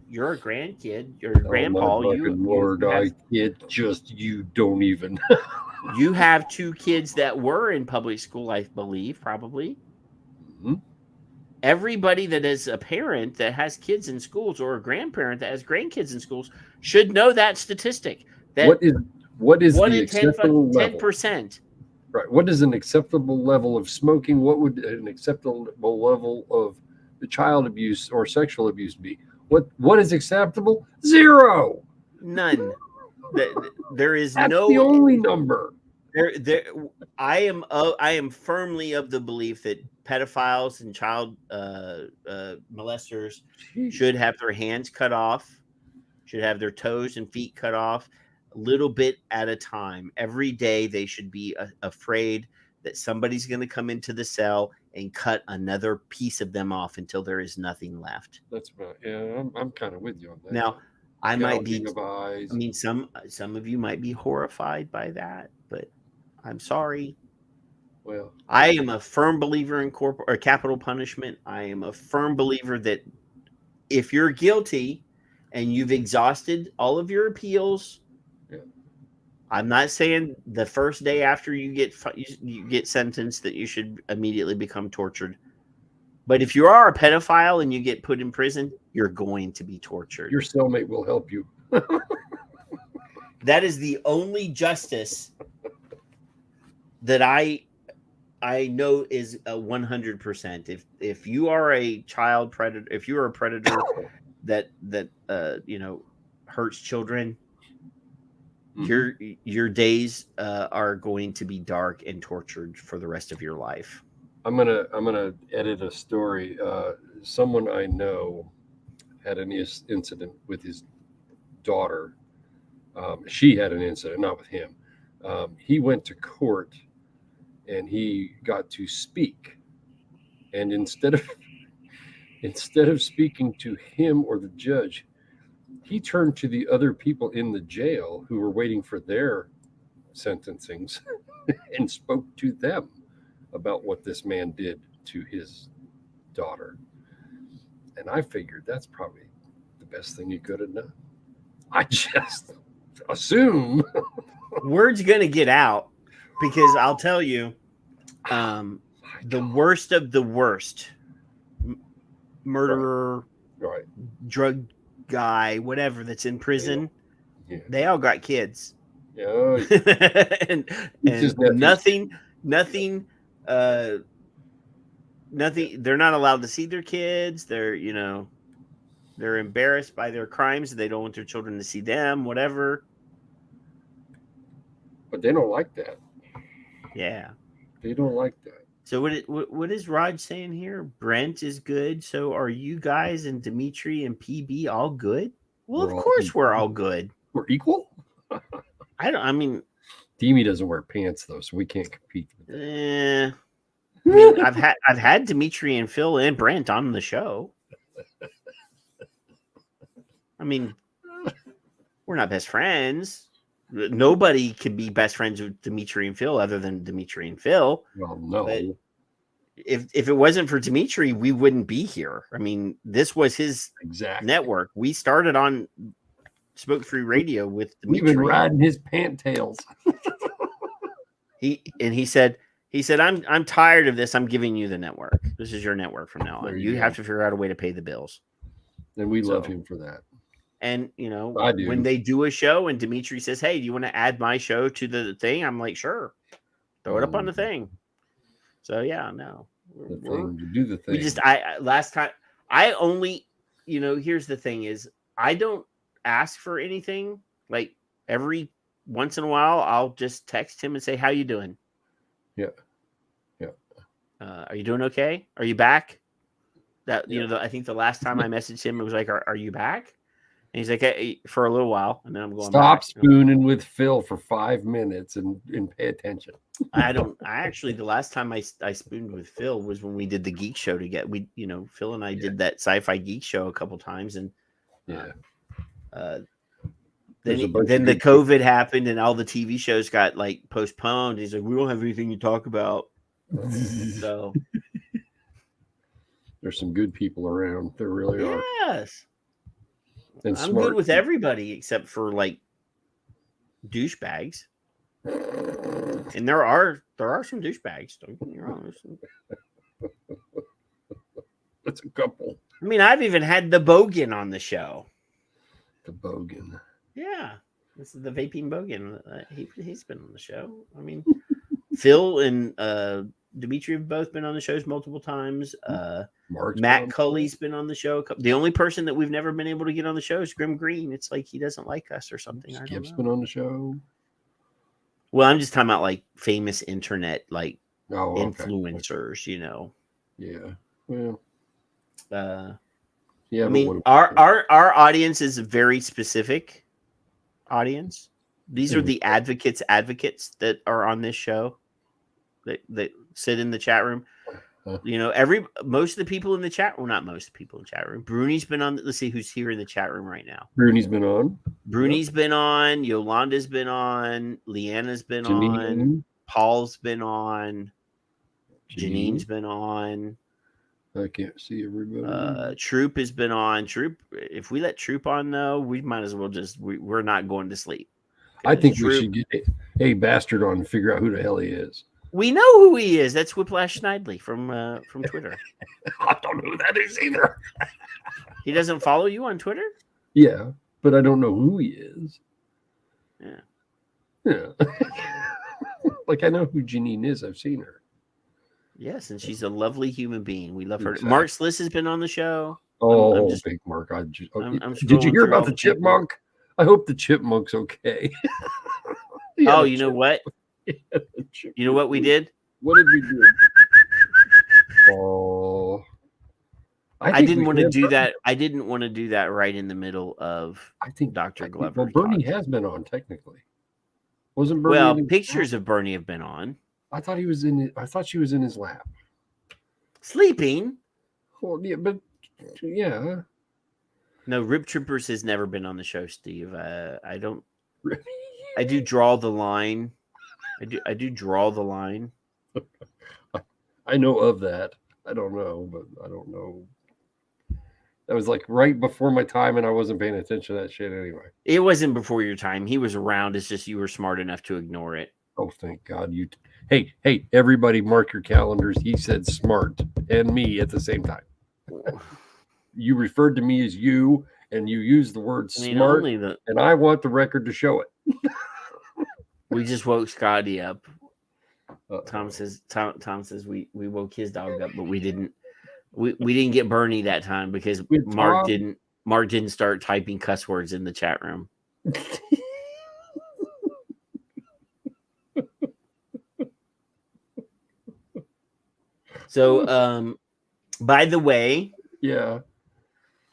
Speaker 3: you're a grandkid, you're a grandpa.
Speaker 4: You don't even.
Speaker 3: You have 2 kids that were in public school, I believe, probably. Mm-hmm. Everybody that is a parent that has kids in schools or a grandparent that has grandkids in schools should know that statistic. That
Speaker 4: what is the acceptable level?
Speaker 3: 10%.
Speaker 4: Right. What is an acceptable level of smoking? What would an acceptable level of the child abuse or sexual abuse be? What is acceptable? 0.
Speaker 3: None. There is
Speaker 4: That's the only number.
Speaker 3: I am firmly of the belief that pedophiles and child molesters should have their hands cut off, should have their toes and feet cut off a little bit at a time. Every day they should be afraid that somebody's going to come into the cell and cut another piece of them off until there is nothing left.
Speaker 4: That's right. Yeah, I'm kind of with you on that.
Speaker 3: Now, I might be. I mean, some of you might be horrified by that, but I'm sorry.
Speaker 4: Well,
Speaker 3: I am a firm believer in capital punishment. I am a firm believer that if you're guilty and you've exhausted all of your appeals, I'm not saying the first day after you get sentenced that you should immediately become tortured. But if you are a pedophile and you get put in prison, you're going to be tortured.
Speaker 4: Your cellmate will help you.
Speaker 3: That is the only justice that I know is a 100%. If you are a child predator, if you are a predator that hurts children, your days are going to be dark and tortured for the rest of your life.
Speaker 4: I'm gonna edit a story. Someone I know had an incident with his daughter. She had an incident, not with him. He went to court and he got to speak. And instead of speaking to him or the judge, he turned to the other people in the jail who were waiting for their sentencings and spoke to them about what this man did to his daughter. And I figured that's probably the best thing you could have done. I just assume.
Speaker 3: Word's going to get out because I'll tell you, the worst of the worst murderer,
Speaker 4: right.
Speaker 3: Drug guy, whatever that's in prison, they all got kids.
Speaker 4: Yeah.
Speaker 3: and nothing, they're not allowed to see their kids. They're embarrassed by their crimes. They don't want their children to see them, whatever.
Speaker 4: But they don't like that.
Speaker 3: Yeah.
Speaker 4: They don't like that.
Speaker 3: So what is Raj saying here? Brent is good. So are you guys and Dimitri and PB all good? Well, of course we're all good.
Speaker 4: We're equal?
Speaker 3: Demi
Speaker 4: doesn't wear pants though, so we can't compete with
Speaker 3: that. I've had Dimitri and Phil and Brent on the show. We're not best friends. Nobody could be best friends with Dimitri and Phil other than Dimitri and Phil.
Speaker 4: Well, no.
Speaker 3: But, if it wasn't for Dimitri, we wouldn't be here. I mean, this was his network. We started on Smoke Free Radio with Dimitri.
Speaker 4: We've been riding his pantails.
Speaker 3: He said, I'm tired of this. I'm giving you the network. This is your network from now on. You have to figure out a way to pay the bills.
Speaker 4: And we love him for that.
Speaker 3: And, you know, when they do a show and Dimitri says, hey, do you want to add my show to the thing? I'm like, sure. Throw it up on the thing. So, yeah, no.
Speaker 4: Do the thing.
Speaker 3: We just, last time, I only, you know, here's the thing is, I don't ask for anything. Like, every once in a while, I'll just text him and say, how you doing?
Speaker 4: Yeah.
Speaker 3: Are you doing okay? Are you back? You know, I think the last time I messaged him, it was like, are you back? And he's like, hey, for a little while, and then I'm going.
Speaker 4: Stop spooning with Phil for 5 minutes and pay attention.
Speaker 3: The last time I spooned with Phil was when we did the Geek Show together. Phil and I did that Sci-Fi Geek Show a couple times, and then the COVID happened, and all the TV shows got like postponed. He's like, we don't have anything to talk about. So
Speaker 4: there's some good people around. There really are.
Speaker 3: Yes.
Speaker 4: And
Speaker 3: I'm good with everybody except for like douchebags. And there are some douchebags. Don't get me wrong.
Speaker 4: That's a couple.
Speaker 3: I mean, I've even had the Bogan on the show.
Speaker 4: The Bogan.
Speaker 3: Yeah. This is the vaping Bogan. He's been on the show. I mean, Phil and Dimitri have both been on the shows multiple times. Matt Cully's been on the show. The only person that we've never been able to get on the show is Grim Green. It's like he doesn't like us or something.
Speaker 4: Skip's been on the show.
Speaker 3: Well, I'm just talking about like famous internet influencers, you know.
Speaker 4: Yeah. Well.
Speaker 3: I mean, our audience is a very specific audience. These are the advocates that are on this show that sit in the chat room. You know, most of the people in the chat room, not most people in the chat room. Bruni's been on. Let's see who's here in the chat room right now.
Speaker 4: Bruni's been on.
Speaker 3: Been on. Yolanda's been on. Leanna's been on. Paul's been on. Janine's been on.
Speaker 4: I can't see everybody.
Speaker 3: Troop has been on. Troop. If we let Troop on though, we might as well we're not going to sleep.
Speaker 4: I think we should get a bastard on and figure out who the hell he is.
Speaker 3: We know who he is. That's Whiplash Snidely from Twitter.
Speaker 4: I don't know who that is either.
Speaker 3: He doesn't follow you on Twitter?
Speaker 4: Yeah, but I don't know who he is. Yeah. Like I know who Janine is. I've seen her.
Speaker 3: Yes, and she's a lovely human being. We love her. Mark Sliss has been on the show.
Speaker 4: Oh, big Mark. Did you hear about the chipmunk? I hope the chipmunk's okay.
Speaker 3: Oh, you know what? You know what we did?
Speaker 4: What did we do? Oh,
Speaker 3: I didn't want to do that. I didn't want to do that right in the middle of Dr. Glover.
Speaker 4: Well, Bernie has been on technically. Wasn't Bernie?
Speaker 3: Well, pictures of Bernie have been on.
Speaker 4: I thought he was in. I thought she was in his lap,
Speaker 3: sleeping.
Speaker 4: Well, yeah, but yeah.
Speaker 3: No, Rip Troopers has never been on the show, Steve. I don't. I do draw the line. I do draw the line.
Speaker 4: I know of that. I don't know, but I don't know. That was like right before my time, and I wasn't paying attention to that shit anyway.
Speaker 3: It wasn't before your time. He was around. It's just you were smart enough to ignore it.
Speaker 4: Oh, thank God! Hey, everybody, mark your calendars. He said smart and me at the same time. You referred to me as you, and you used the word smart, and I want the record to show it.
Speaker 3: We just woke Scotty up. Tom says we woke his dog up, but we didn't get Bernie that time because Mark didn't start typing cuss words in the chat room. So by the way,
Speaker 4: yeah.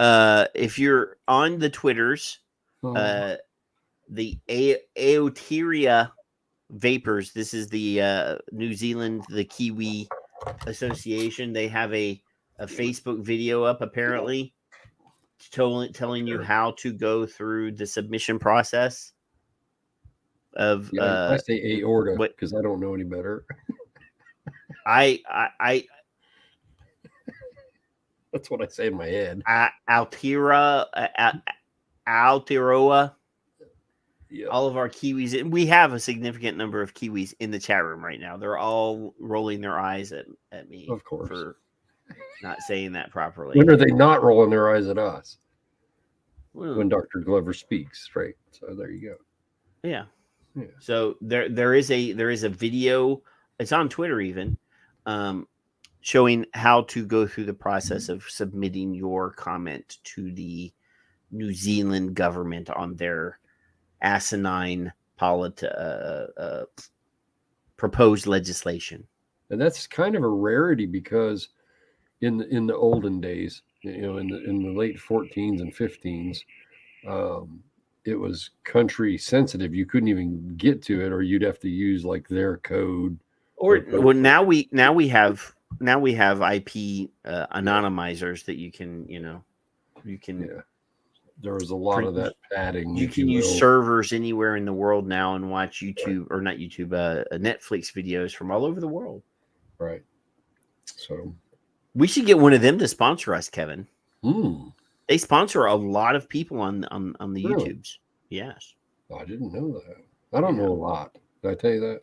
Speaker 3: If you're on the Twitters, the Aoteria Vapors, this is the New Zealand, the Kiwi Association. They have a Facebook video up apparently telling you how to go through the submission process of
Speaker 4: I say aorta because I don't know any better.
Speaker 3: I
Speaker 4: That's what I say in my head.
Speaker 3: Aotearoa.
Speaker 4: Yeah.
Speaker 3: All of our Kiwis, and we have a significant number of Kiwis in the chat room right now. They're all rolling their eyes at me,
Speaker 4: of course,
Speaker 3: for not saying that properly.
Speaker 4: When are they not rolling their eyes at us?
Speaker 3: Well,
Speaker 4: when Dr. Glover speaks, right? So there you go.
Speaker 3: Yeah. So there is a video. It's on Twitter even, showing how to go through the process of submitting your comment to the New Zealand government on their asinine proposed legislation.
Speaker 4: And that's kind of a rarity because in the olden days, in the late 14s and 15s, it was country sensitive. You couldn't even get to it, or you'd have to use like their code.
Speaker 3: Or now we have IP anonymizers that you can.
Speaker 4: Yeah. There was a lot of that padding.
Speaker 3: You can use servers anywhere in the world now and watch YouTube, or not YouTube, Netflix videos from all over the world.
Speaker 4: Right. So
Speaker 3: we should get one of them to sponsor us, Kevin. They sponsor a lot of people on the
Speaker 4: Really?
Speaker 3: YouTubes. Yes.
Speaker 4: I didn't know that. I don't know a lot. Did I tell you that?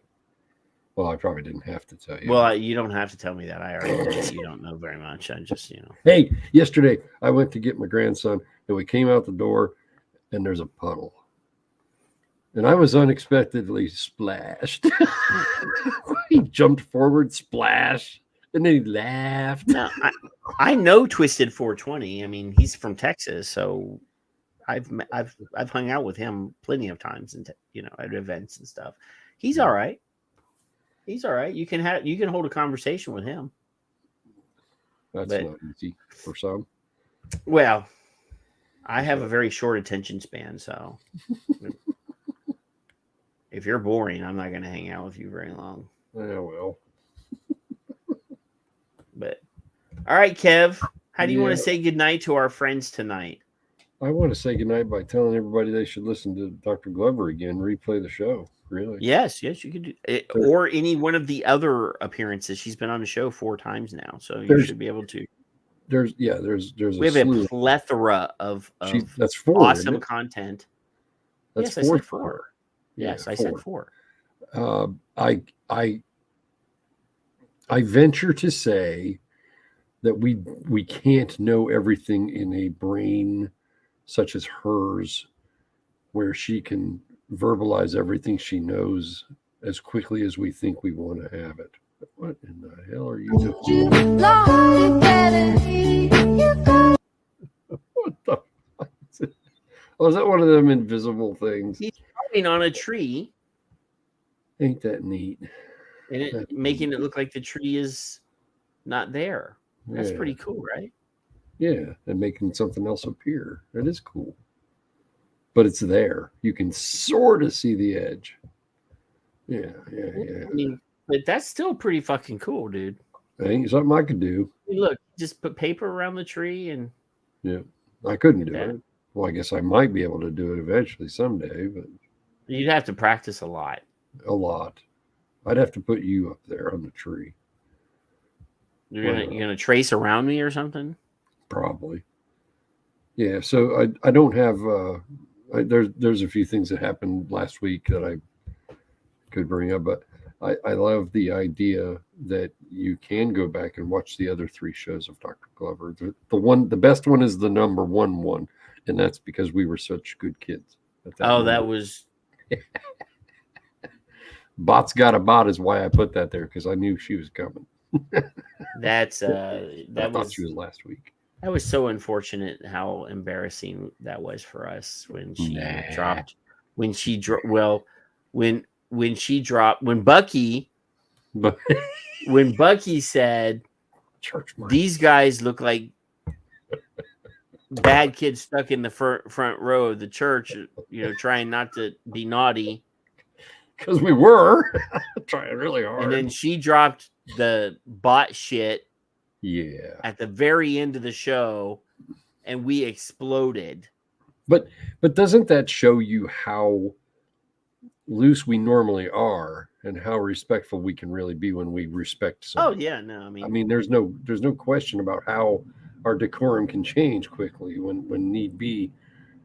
Speaker 4: Well, I probably didn't have to tell you.
Speaker 3: Well, you don't have to tell me that. I already know that you don't know very much. I just,
Speaker 4: Hey, yesterday I went to get my grandson, and we came out the door, and there's a puddle. And I was unexpectedly splashed. He jumped forward, splash, and then he laughed.
Speaker 3: No, I know Twisted 420. I mean, he's from Texas, so I've hung out with him plenty of times, and at events and stuff. He's all right. He's all right. You can hold a conversation with him.
Speaker 4: That's not easy for some.
Speaker 3: Well, I have a very short attention span, so if you're boring, I'm not going to hang out with you very long.
Speaker 4: Yeah, well.
Speaker 3: But all right, Kev, how do you want to say goodnight to our friends tonight?
Speaker 4: I want to say goodnight by telling everybody they should listen to Dr. Glover again, replay the show. Really?
Speaker 3: Yes, you could do it, or any one of the other appearances. She's been on the show 4 times now, so you should be able to.
Speaker 4: We have
Speaker 3: a plethora of
Speaker 4: that's 4,
Speaker 3: awesome content.
Speaker 4: That's
Speaker 3: yes,
Speaker 4: 4.
Speaker 3: I said 4. Yes, I said 4.
Speaker 4: I venture to say that we can't know everything in a brain such as hers, where she can verbalize everything she knows as quickly as we think we want to have it. What in the hell are you doing? What the fuck is it? Oh, is that one of them invisible things?
Speaker 3: He's climbing on a tree.
Speaker 4: Ain't that neat?
Speaker 3: And making it look like the tree is not there. That's pretty cool, right?
Speaker 4: Yeah, and making something else appear. That is cool. But it's there. You can sort of see the edge. Yeah.
Speaker 3: I mean, but that's still pretty fucking cool, dude.
Speaker 4: Ain't something I could do.
Speaker 3: Look, just put paper around the tree and.
Speaker 4: Yeah, I couldn't do it. Well, I guess I might be able to do it eventually someday, but.
Speaker 3: You'd have to practice a lot.
Speaker 4: A lot. I'd have to put you up there on the tree.
Speaker 3: You're gonna trace around me or something?
Speaker 4: Probably. Yeah, so I don't have there's a few things that happened last week that I could bring up, but I love the idea that you can go back and watch the other 3 shows of Dr. Glover. The best one is the number 1, and that's because we were such good kids.
Speaker 3: That was
Speaker 4: Bots Got a Bot is why I put that there, because I knew she was coming.
Speaker 3: I
Speaker 4: thought she was last week.
Speaker 3: That was so unfortunate how embarrassing that was for us when she dropped. When Bucky said, "These guys look like bad kids stuck in the front row of the church, trying not to be naughty."
Speaker 4: Because we were trying really hard.
Speaker 3: And then she dropped the bot shit.
Speaker 4: Yeah.
Speaker 3: At the very end of the show, and we exploded.
Speaker 4: But doesn't that show you how loose we normally are and how respectful we can really be when we respect someone?
Speaker 3: Oh yeah, no,
Speaker 4: I mean there's no question about how our decorum can change quickly when need be,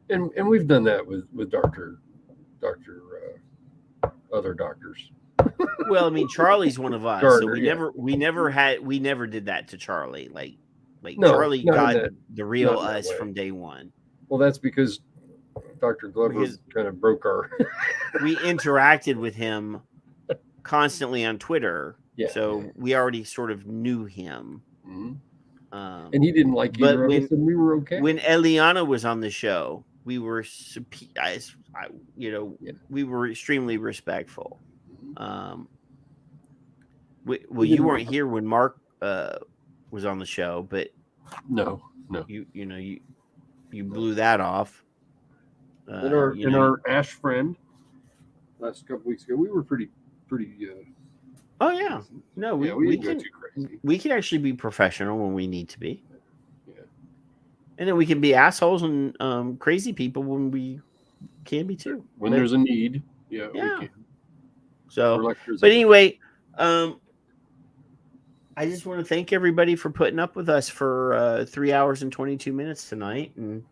Speaker 4: and we've done that with other doctors.
Speaker 3: Well, I mean, Charlie's one of us,
Speaker 4: Gardner,
Speaker 3: so we never did that to Charlie. Like
Speaker 4: No,
Speaker 3: Charlie
Speaker 4: not in
Speaker 3: got
Speaker 4: that-
Speaker 3: the real
Speaker 4: not in that
Speaker 3: us
Speaker 4: way.
Speaker 3: from day one.
Speaker 4: Well, that's because Dr. Glover
Speaker 3: Because-
Speaker 4: kind of broke our.
Speaker 3: We interacted with him constantly on Twitter, so we already sort of knew him.
Speaker 4: Mhm.
Speaker 3: And
Speaker 4: And he didn't like either of us, and we were okay.
Speaker 3: When Eliana was on the show, we were, we were extremely respectful. You weren't here when Mark was on the show, but
Speaker 4: no,
Speaker 3: you blew that off.
Speaker 4: And our Ash friend last couple weeks ago, we were pretty.
Speaker 3: Oh yeah, no, we
Speaker 4: didn't
Speaker 3: can
Speaker 4: go too crazy.
Speaker 3: we can actually be professional when we need to be.
Speaker 4: Yeah.
Speaker 3: And then we can be assholes and crazy people when we can be too.
Speaker 4: When there's a need,
Speaker 3: Yeah.
Speaker 4: we can.
Speaker 3: So, but anyway, I just want to thank everybody for putting up with us for 3 hours and 22 minutes tonight. And,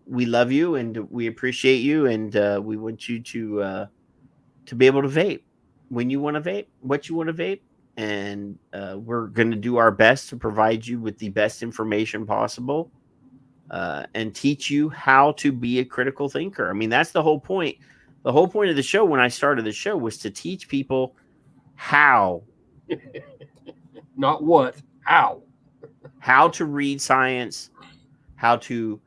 Speaker 3: we love you and we appreciate you. And we want you to be able to vape when you want to vape, what you want to vape. And we're going to do our best to provide you with the best information possible and teach you how to be a critical thinker. I mean, that's the whole point. The whole point of the show when I started the show was to teach people how.
Speaker 4: Not what, how
Speaker 3: to read science, how to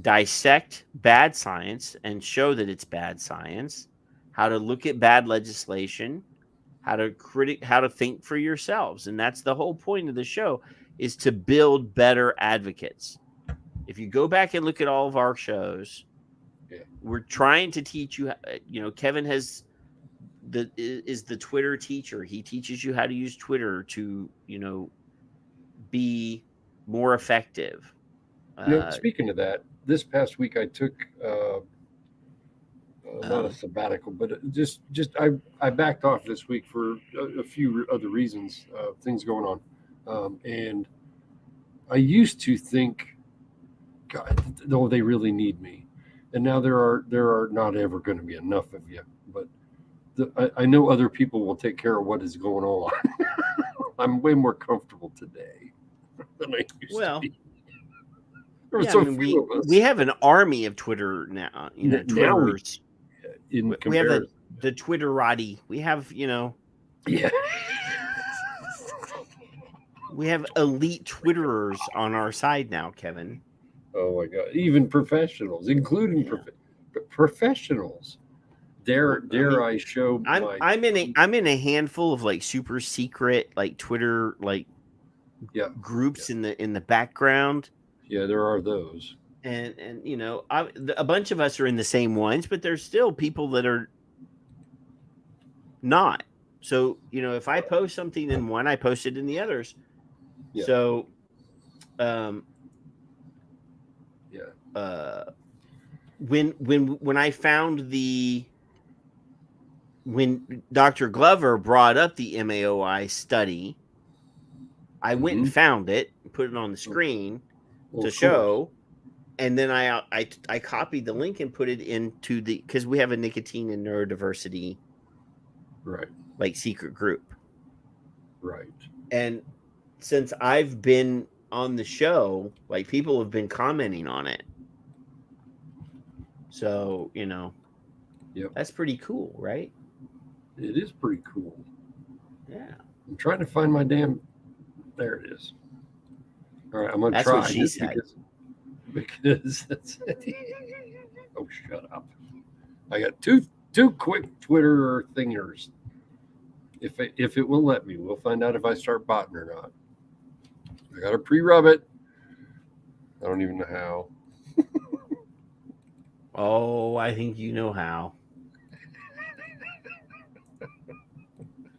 Speaker 3: dissect bad science and show that it's bad science, how to look at bad legislation, how to think for yourselves. And that's the whole point of the show, is to build better advocates. If you go back and look at all of our shows, we're trying to teach you, Kevin is the Twitter teacher. He teaches you how to use Twitter to, be more effective.
Speaker 4: Speaking of that, this past week I took not a sabbatical, but I backed off this week for a few other reasons, things going on, and I used to think, God, no, they really need me, and now there are not ever going to be enough of you, but I know other people will take care of what is going on. I'm way more comfortable today than I used to be.
Speaker 3: We have an army of Twitter now. Twitters. We have the Twitterati. We have, we have elite Twitterers on our side now, Kevin.
Speaker 4: Oh my God! Even professionals, including professionals. Dare I show?
Speaker 3: I'm in a handful of like super secret like Twitter groups in the background.
Speaker 4: Yeah, there are those.
Speaker 3: And a bunch of us are in the same ones, but there's still people that are not. So, if I post something in one, I post it in the others. Yeah. So, when I found when Dr. Glover brought up the MAOI study, I went and found it, put it on the screen to show. And then I copied the link and put it into because we have a nicotine and neurodiversity, like secret group.
Speaker 4: Right.
Speaker 3: And since I've been on the show, like people have been commenting on it. So, that's pretty cool, right?
Speaker 4: It is pretty cool.
Speaker 3: Yeah.
Speaker 4: I'm trying to find my damn, there it is. All right, I'm going to try.
Speaker 3: That's what she said.
Speaker 4: Because that's oh, shut up! I got two quick Twitter thingers. If it will let me, we'll find out if I start botting or not. I got to pre-rub it. I don't even know how.
Speaker 3: Oh, I think you know how.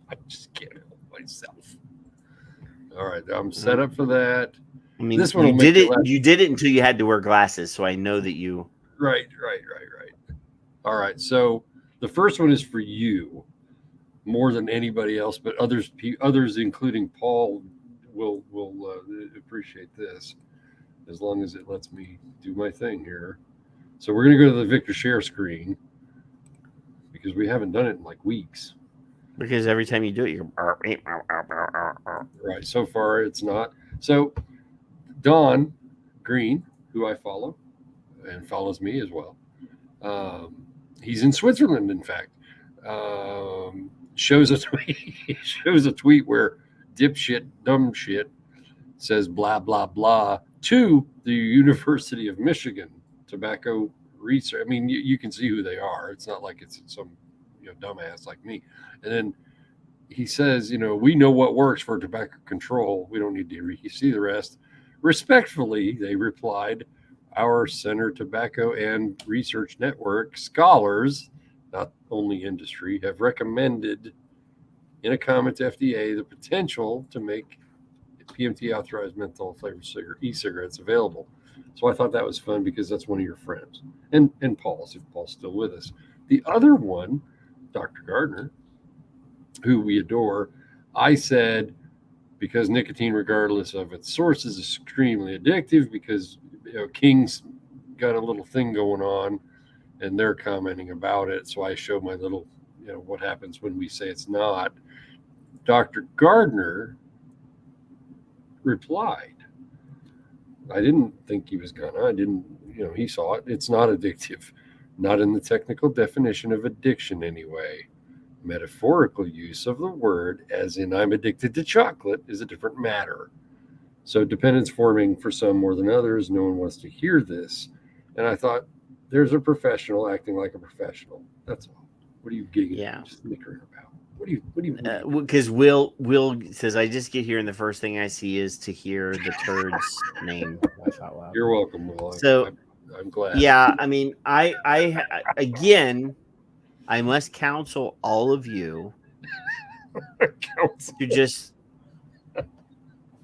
Speaker 4: I just can't help myself. All right, I'm set up for that.
Speaker 3: I mean, this one you did it until you had to wear glasses, so I know that you.
Speaker 4: Right. All right, so the first one is for you, more than anybody else, but others, including Paul will appreciate this as long as it lets me do my thing here. So we're going to go to the Victor share screen because we haven't done it in like weeks.
Speaker 3: Because every time you do it, you're
Speaker 4: right. So far, it's not. So Don Green, who I follow and follows me as well, he's in Switzerland, in fact. Shows a tweet where dipshit, dumb shit says blah blah blah to the University of Michigan tobacco research. I mean, you can see who they are. It's not like it's some dumbass like me. And then he says, we know what works for tobacco control. We don't need to see the rest. Respectfully, they replied, our Center Tobacco and Research Network scholars, not only industry, have recommended in a comment to FDA the potential to make PMT authorized menthol flavored e-cigarettes available. So I thought that was fun because that's one of your friends. And Paul's, if Paul's still with us. The other one, Dr. Gardner, who we adore, I said, because nicotine, regardless of its source, is extremely addictive because King's got a little thing going on and they're commenting about it. So I show my little, what happens when we say it's not. Dr. Gardner replied, I didn't think he was gonna. I didn't, he saw it. It's not addictive, not in the technical definition of addiction anyway. Metaphorical use of the word, as in I'm addicted to chocolate, is a different matter. So dependence forming for some more than others. No one wants to hear this. And I thought, there's a professional acting like a professional. That's all. What are you giggling? Just snickering about? What do you?
Speaker 3: Because Will says, I just get here and the first thing I see is to hear the turd's name.
Speaker 4: You're welcome, Will.
Speaker 3: So
Speaker 4: I'm glad.
Speaker 3: Yeah, I mean, I again, I must counsel all of you to just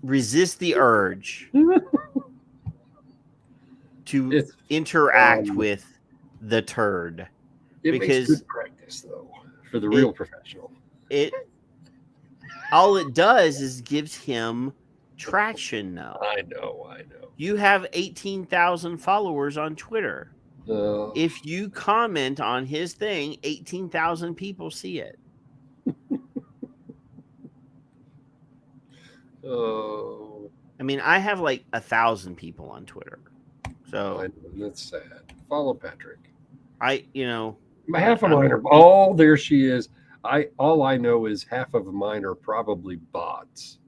Speaker 3: resist the urge to interact with the turd.
Speaker 4: It makes good practice, though, for the real professional.
Speaker 3: All it does is gives him traction now.
Speaker 4: I know.
Speaker 3: You have 18,000 followers on Twitter. If you comment on his thing, 18,000 people see it. I mean, I have like 1,000 people on Twitter. So
Speaker 4: that's sad. Follow Patrick.
Speaker 3: Half
Speaker 4: of mine are there she is. All I know is half of mine are probably bots.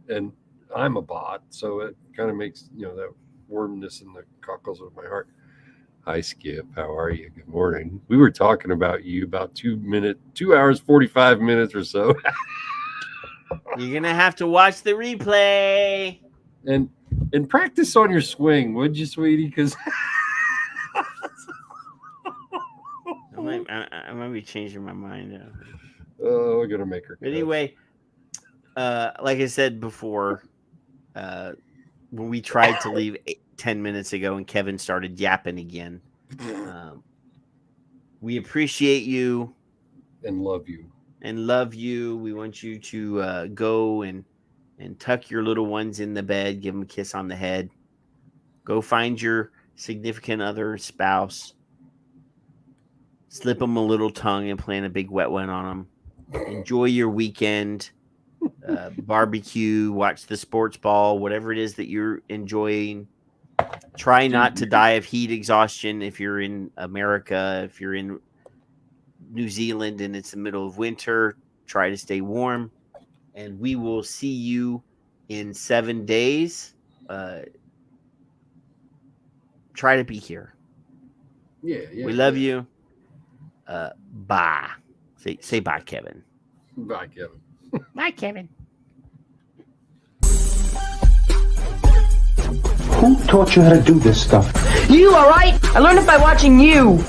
Speaker 4: And I'm a bot, so it kind of makes that warmness in the cockles of my heart. Hi Skip, how are you? Good morning. We were talking about you about 2 hours 45 minutes or so.
Speaker 3: You're gonna have to watch the replay
Speaker 4: and practice on your swing, would you, sweetie? Because
Speaker 3: I might be changing my mind.
Speaker 4: We're gonna make her.
Speaker 3: Anyway, like I said before, when we tried to leave 10 minutes ago and Kevin started yapping again, we appreciate you
Speaker 4: and love you.
Speaker 3: We want you to go and tuck your little ones in the bed, give them a kiss on the head. Go find your significant other, spouse, slip them a little tongue and plant a big wet one on them. Enjoy your weekend. Barbecue, watch the sports ball, whatever it is that you're enjoying. Try not to die of heat exhaustion if you're in America. If you're in New Zealand and it's the middle of winter, try to stay warm. And we will see you in 7 days. Try to be here.
Speaker 4: Yeah.
Speaker 3: We love you. Bye. Say bye, Kevin.
Speaker 4: Bye, Kevin.
Speaker 3: Bye, Kevin.
Speaker 5: Who taught you how to do this stuff?
Speaker 6: You, all right? I learned it by watching you.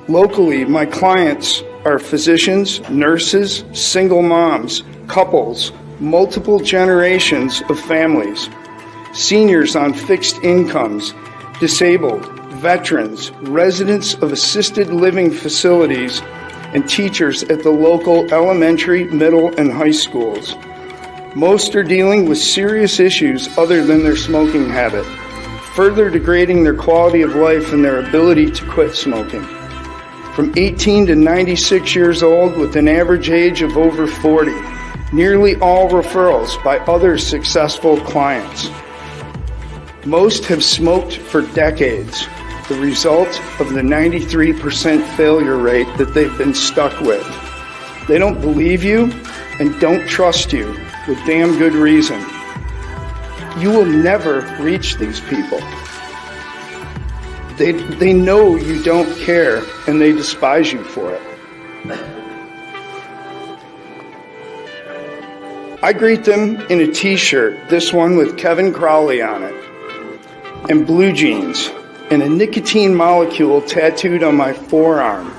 Speaker 7: Locally, my clients are physicians, nurses, single moms, couples, multiple generations of families, seniors on fixed incomes, disabled, veterans, residents of assisted living facilities, and teachers at the local elementary, middle, and high schools. Most are dealing with serious issues other than their smoking habit, further degrading their quality of life and their ability to quit smoking. From 18 to 96 years old with an average age of over 40, nearly all referrals by other successful clients. Most have smoked for decades, the result of the 93% failure rate that they've been stuck with. They don't believe you and don't trust you with damn good reason. You will never reach these people. They know you don't care and they despise you for it. I greet them in a t-shirt, this one with Kevin Crowley on it, and blue jeans, and a nicotine molecule tattooed on my forearm.